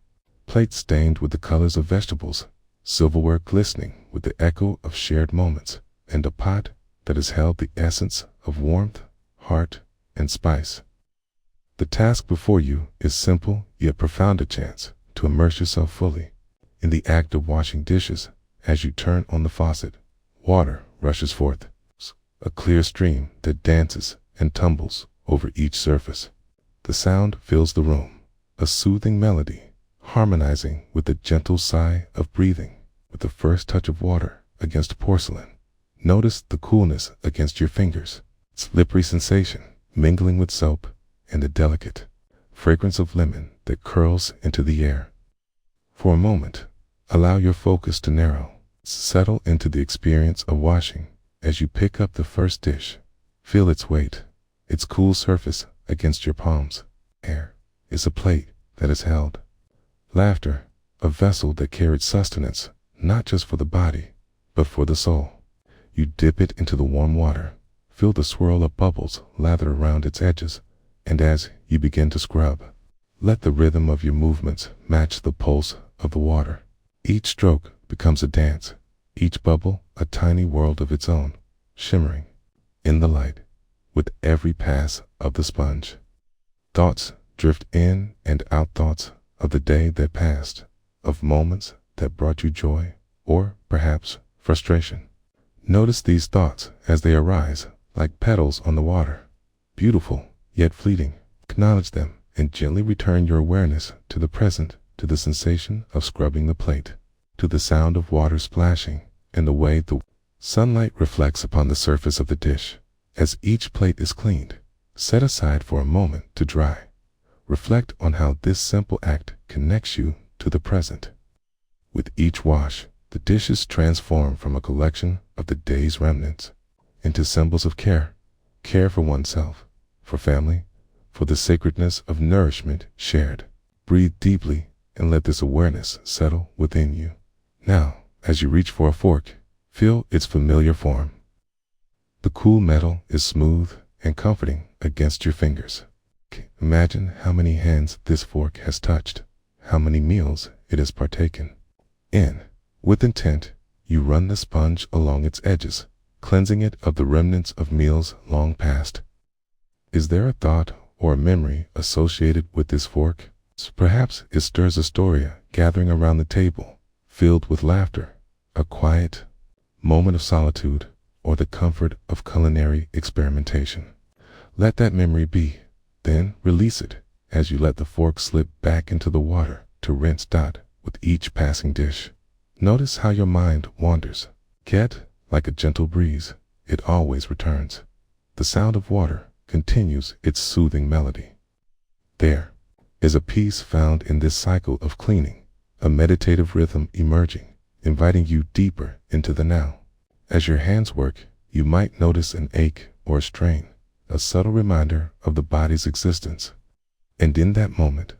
[SPEAKER 1] plates stained with the colors of vegetables, silverware glistening with the echo of shared moments, and a pot that has held the essence of warmth, heart, and spice. The task before you is simple yet profound, a chance to immerse yourself fully in the act of washing dishes. As you turn on the faucet, water rushes forth, a clear stream that dances and tumbles over each surface. The sound fills the room, a soothing melody, harmonizing with the gentle sigh of breathing. With the first touch of water against porcelain, notice the coolness against your fingers, slippery sensation mingling with soap, and the delicate fragrance of lemon that curls into the air. For a moment, allow your focus to narrow, settle into the experience of washing. As you pick up the first dish, feel its weight, its cool surface against your palms. Air is a plate that is held. Laughter, a vessel that carried sustenance, not just for the body, but for the soul. You dip it into the warm water, feel the swirl of bubbles lather around its edges, and as you begin to scrub, let the rhythm of your movements match the pulse of the water. Each stroke becomes a dance, each bubble a tiny world of its own, shimmering in the light with every pass of the sponge. Thoughts drift in and out, thoughts of the day that passed, of moments that brought you joy or perhaps frustration. Notice these thoughts as they arise like petals on the water, beautiful yet fleeting. Acknowledge them and gently return your awareness to the present, to the sensation of scrubbing the plate, to the sound of water splashing, and the way the sunlight reflects upon the surface of the dish. As each plate is cleaned, set aside for a moment to dry. Reflect on how this simple act connects you to the present. With each wash, the dishes transform from a collection of the day's remnants into symbols of care for oneself, for family, for the sacredness of nourishment shared. Breathe deeply and let this awareness settle within you. Now, as you reach for a fork, feel its familiar form. The cool metal is smooth and comforting against your fingers. Imagine how many hands this fork has touched, how many meals it has partaken in. With intent, you run the sponge along its edges, cleansing it of the remnants of meals long past. Is there a thought or a memory associated with this fork? Perhaps it stirs a story gathering around the table, filled with laughter, a quiet moment of solitude, or the comfort of culinary experimentation. Let that memory be, then release it as you let the fork slip back into the water to rinse with each passing dish. Notice how your mind wanders, yet, like a gentle breeze, it always returns. The sound of water continues its soothing melody. There is a peace found in this cycle of cleaning, a meditative rhythm emerging, inviting you deeper into the now. As your hands work, you might notice an ache or a strain, a subtle reminder of the body's existence. And in that moment,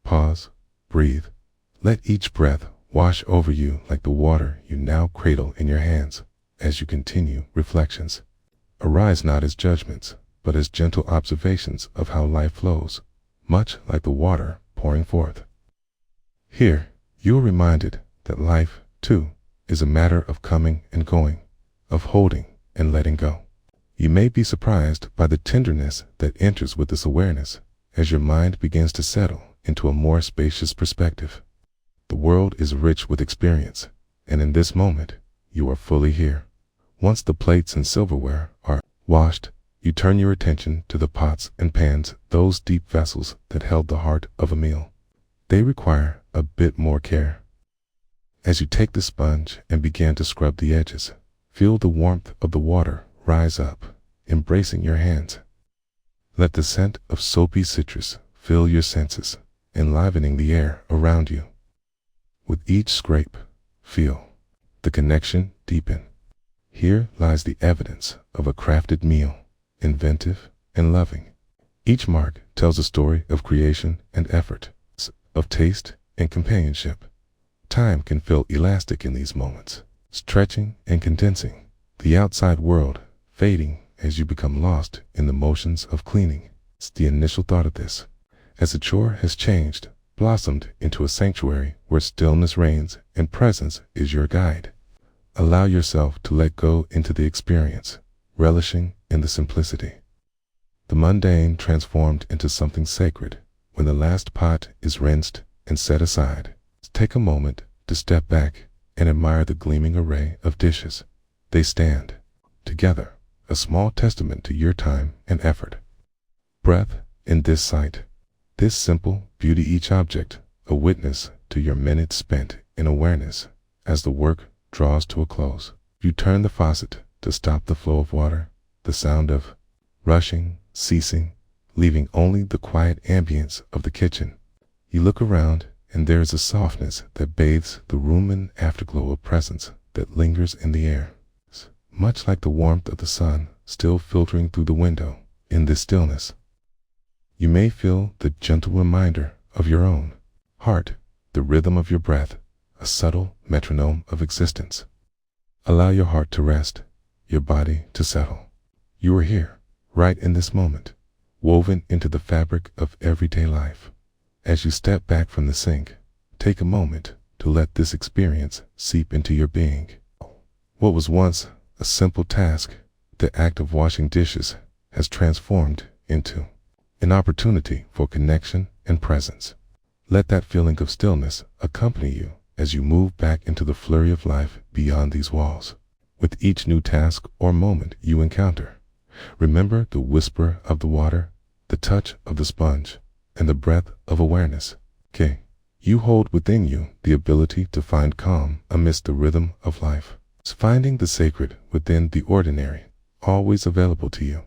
[SPEAKER 1] pause, breathe, let each breath wash over you like the water you now cradle in your hands. As you continue reflections, arise not as judgments, but as gentle observations of how life flows, much like the water pouring forth. Here, you are reminded that life, too, is a matter of coming and going, of holding and letting go. You may be surprised by the tenderness that enters with this awareness as your mind begins to settle into a more spacious perspective. The world is rich with experience, and in this moment, you are fully here. Once the plates and silverware are washed, you turn your attention to the pots and pans, those deep vessels that held the heart of a meal. They require a bit more care. As you take the sponge and begin to scrub the edges, feel the warmth of the water rise up, embracing your hands. Let the scent of soapy citrus fill your senses, enlivening the air around you. With each scrape, feel the connection deepen. Here lies the evidence of a crafted meal, inventive and loving. Each mark tells a story of creation and effort, of taste and companionship. Time can feel elastic in these moments, stretching and condensing, the outside world fading as you become lost in the motions of cleaning. It's the initial thought of this, as the chore has changed, blossomed into a sanctuary where stillness reigns and presence is your guide. Allow yourself to let go into the experience, relishing in the simplicity. The mundane transformed into something sacred when the last pot is rinsed and set aside. Take a moment to step back and admire the gleaming array of dishes. They stand together, a small testament to your time and effort. Breath in this sight, this simple beauty, each object, a witness to your minutes spent in awareness. As the work draws to a close, you turn the faucet to stop the flow of water, the sound of rushing ceasing, leaving only the quiet ambience of the kitchen. You look around, and there is a softness that bathes the room, an afterglow of presence that lingers in the air, much like the warmth of the sun still filtering through the window. In this stillness, you may feel the gentle reminder of your own heart, the rhythm of your breath, a subtle metronome of existence. Allow your heart to rest, your body to settle. You are here, right in this moment, woven into the fabric of everyday life. As you step back from the sink, take a moment to let this experience seep into your being. What was once a simple task, the act of washing dishes, has transformed into an opportunity for connection and presence. Let that feeling of stillness accompany you as you move back into the flurry of life beyond these walls. With each new task or moment you encounter, remember the whisper of the water, the touch of the sponge, and the breath of awareness. You hold within you the ability to find calm amidst the rhythm of life. Finding the sacred within the ordinary, always available to you.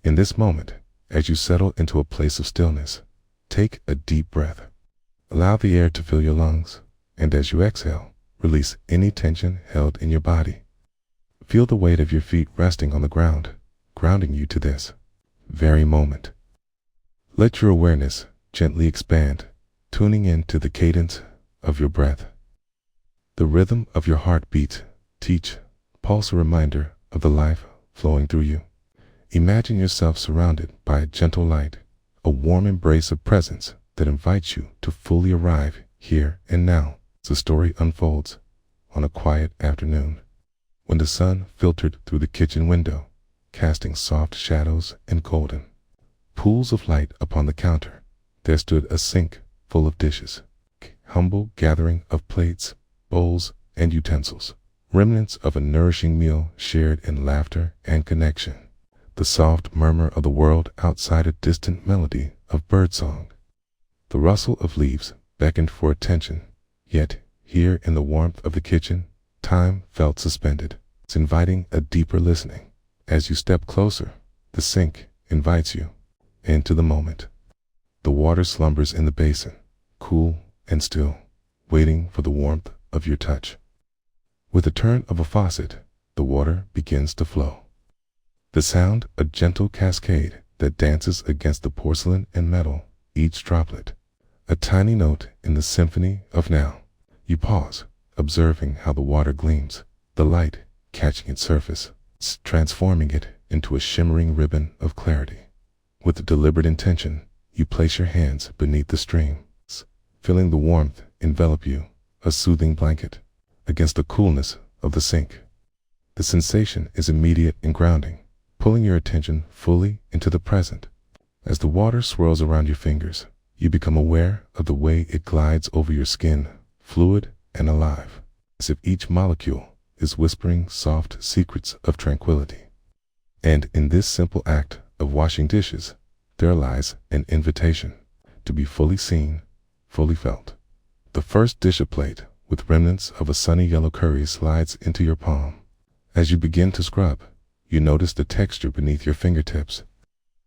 [SPEAKER 1] In this moment, as you settle into a place of stillness, take a deep breath. Allow the air to fill your lungs, and as you exhale, release any tension held in your body. Feel the weight of your feet resting on the ground, grounding you to this very moment. Let your awareness gently expand, tuning in to the cadence of your breath. The rhythm of your heartbeat, teach, pulse a reminder of the life flowing through you. Imagine yourself surrounded by a gentle light, a warm embrace of presence that invites you to fully arrive here and now. The story unfolds on a quiet afternoon, when the sun filtered through the kitchen window, casting soft shadows and golden pools of light upon the counter. There stood a sink full of dishes, humble gathering of plates, bowls, and utensils, remnants of a nourishing meal shared in laughter and connection. The soft murmur of the world outside, a distant melody of birdsong. The rustle of leaves beckoned for attention, yet here in the warmth of the kitchen, time felt suspended. It's inviting a deeper listening. As you step closer, the sink invites you into the moment. The water slumbers in the basin, cool and still, waiting for the warmth of your touch. With the turn of a faucet, the water begins to flow. The sound, a gentle cascade that dances against the porcelain and metal, each droplet, a tiny note in the symphony of now. You pause, observing how the water gleams, the light catching its surface, transforming it into a shimmering ribbon of clarity. With a deliberate intention, you place your hands beneath the stream, feeling the warmth envelop you, a soothing blanket, against the coolness of the sink. The sensation is immediate and grounding, pulling your attention fully into the present. As the water swirls around your fingers, you become aware of the way it glides over your skin, fluid and alive, as if each molecule is whispering soft secrets of tranquility. And in this simple act of washing dishes, there lies an invitation to be fully seen, fully felt. The first dish plate, with remnants of a sunny yellow curry, slides into your palm. As you begin to scrub, you notice the texture beneath your fingertips.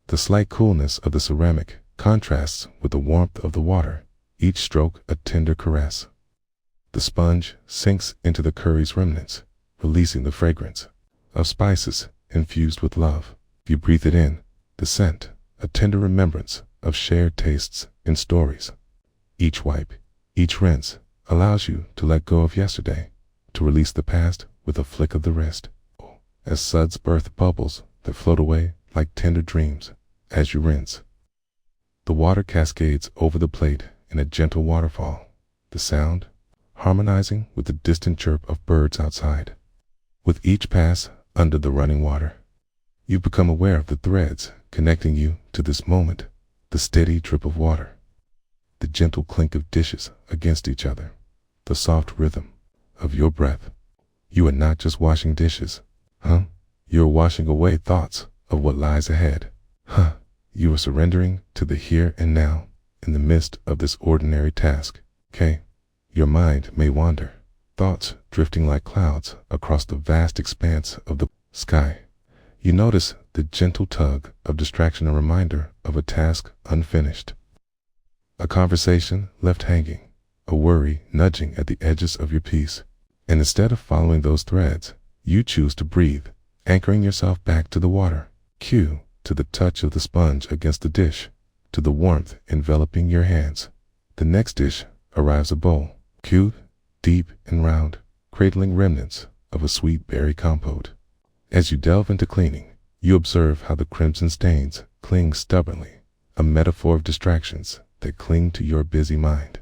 [SPEAKER 1] The slight coolness of the ceramic contrasts with the warmth of the water, each stroke a tender caress. The sponge sinks into the curry's remnants, releasing the fragrance of spices infused with love. You breathe it in, the scent, a tender remembrance of shared tastes and stories. Each wipe, each rinse, allows you to let go of yesterday, to release the past with a flick of the wrist. As suds birth bubbles that float away like tender dreams as you rinse. The water cascades over the plate in a gentle waterfall, the sound harmonizing with the distant chirp of birds outside. With each pass under the running water, you become aware of the threads connecting you to this moment, the steady drip of water, the gentle clink of dishes against each other, the soft rhythm of your breath. You are not just washing dishes, you are washing away thoughts of what lies ahead. You are surrendering to the here and now in the midst of this ordinary task. Your mind may wander, thoughts drifting like clouds across the vast expanse of the sky. You notice the gentle tug of distraction, a reminder of a task unfinished, a conversation left hanging, a worry nudging at the edges of your peace. And instead of following those threads, you choose to breathe, anchoring yourself back to the water, to the touch of the sponge against the dish, to the warmth enveloping your hands. The next dish arrives, a bowl, deep and round, cradling remnants of a sweet berry compote. As you delve into cleaning, you observe how the crimson stains cling stubbornly, a metaphor of distractions that cling to your busy mind.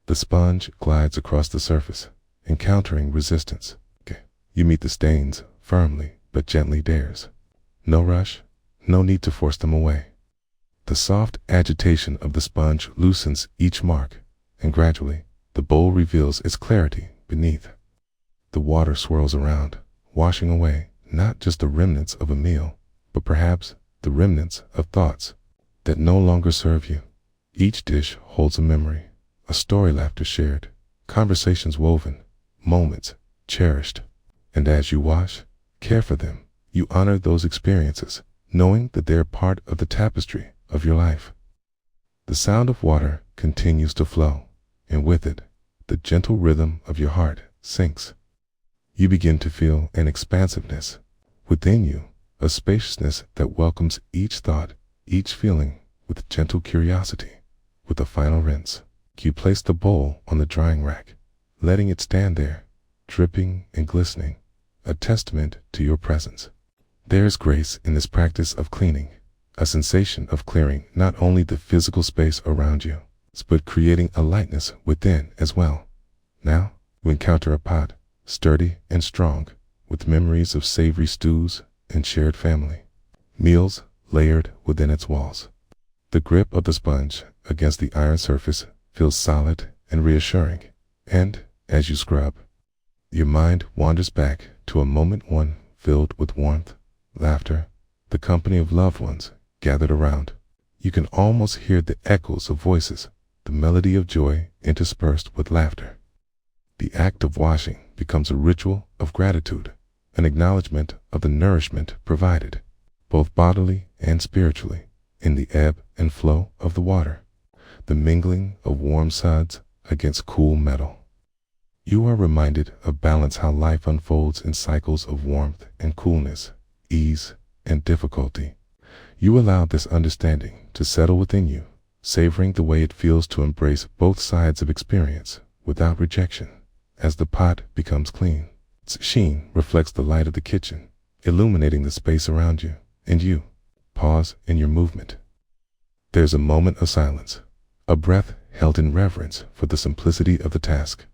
[SPEAKER 1] The sponge glides across the surface, encountering resistance. You meet the stains firmly but gently dares. No rush, no need to force them away. The soft agitation of the sponge loosens each mark, and gradually the bowl reveals its clarity beneath. The water swirls around, washing away not just the remnants of a meal, but perhaps the remnants of thoughts that no longer serve you. Each dish holds a memory, a story, laughter shared, conversations woven, moments cherished. And as you wash, care for them, you honor those experiences, knowing that they are part of the tapestry of your life. The sound of water continues to flow, and with it, the gentle rhythm of your heart sinks. You begin to feel an expansiveness within you, a spaciousness that welcomes each thought, each feeling with gentle curiosity. With a final rinse, you place the bowl on the drying rack, letting it stand there, dripping and glistening, a testament to your presence. There is grace in this practice of cleaning, a sensation of clearing not only the physical space around you, but creating a lightness within as well. Now, you encounter a pot, sturdy and strong, with memories of savory stews and shared family, meals layered within its walls. The grip of the sponge against the iron surface feels solid and reassuring, and as you scrub, your mind wanders back to a moment one filled with warmth, laughter, the company of loved ones gathered around. You can almost hear the echoes of voices, the melody of joy interspersed with laughter. The act of washing becomes a ritual of gratitude, an acknowledgement of the nourishment provided, both bodily and spiritually, in the ebb and flow of the water, the mingling of warm suds against cool metal. You are reminded of balance, how life unfolds in cycles of warmth and coolness, ease and difficulty. You allow this understanding to settle within you, savoring the way it feels to embrace both sides of experience without rejection. As the pot becomes clean, its sheen reflects the light of the kitchen, illuminating the space around you, and you pause in your movement. There's a moment of silence, a breath held in reverence for the simplicity of the task.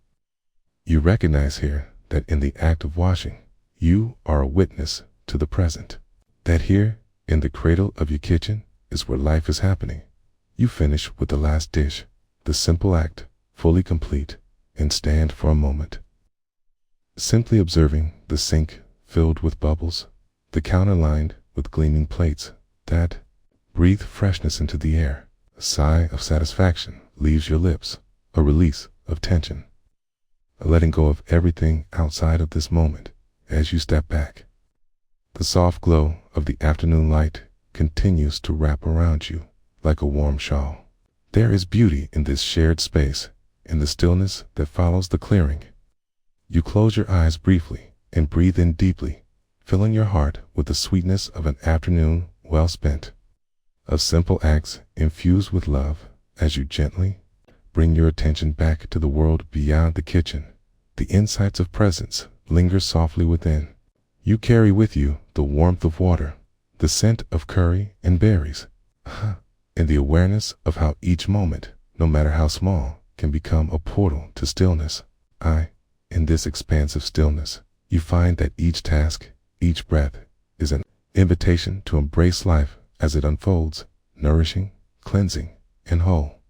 [SPEAKER 1] You recognize here that in the act of washing, you are a witness to the present, that here in the cradle of your kitchen is where life is happening. You finish with the last dish, the simple act, fully complete, and stand for a moment, simply observing the sink filled with bubbles, the counter lined with gleaming plates that breathe freshness into the air. A sigh of satisfaction leaves your lips, a release of tension, a letting go of everything outside of this moment as you step back. The soft glow of the afternoon light continues to wrap around you like a warm shawl. There is beauty in this shared space, in the stillness that follows the clearing. You close your eyes briefly and breathe in deeply, filling your heart with the sweetness of an afternoon well spent, of simple acts infused with love. As you gently bring your attention back to the world beyond the kitchen, the insights of presence linger softly within. You carry with you the warmth of water, the scent of curry and berries, and the awareness of how each moment, no matter how small, can become a portal to stillness. In this expansive stillness, you find that each task, each breath, is an invitation to embrace life as it unfolds, nourishing, cleansing, and whole.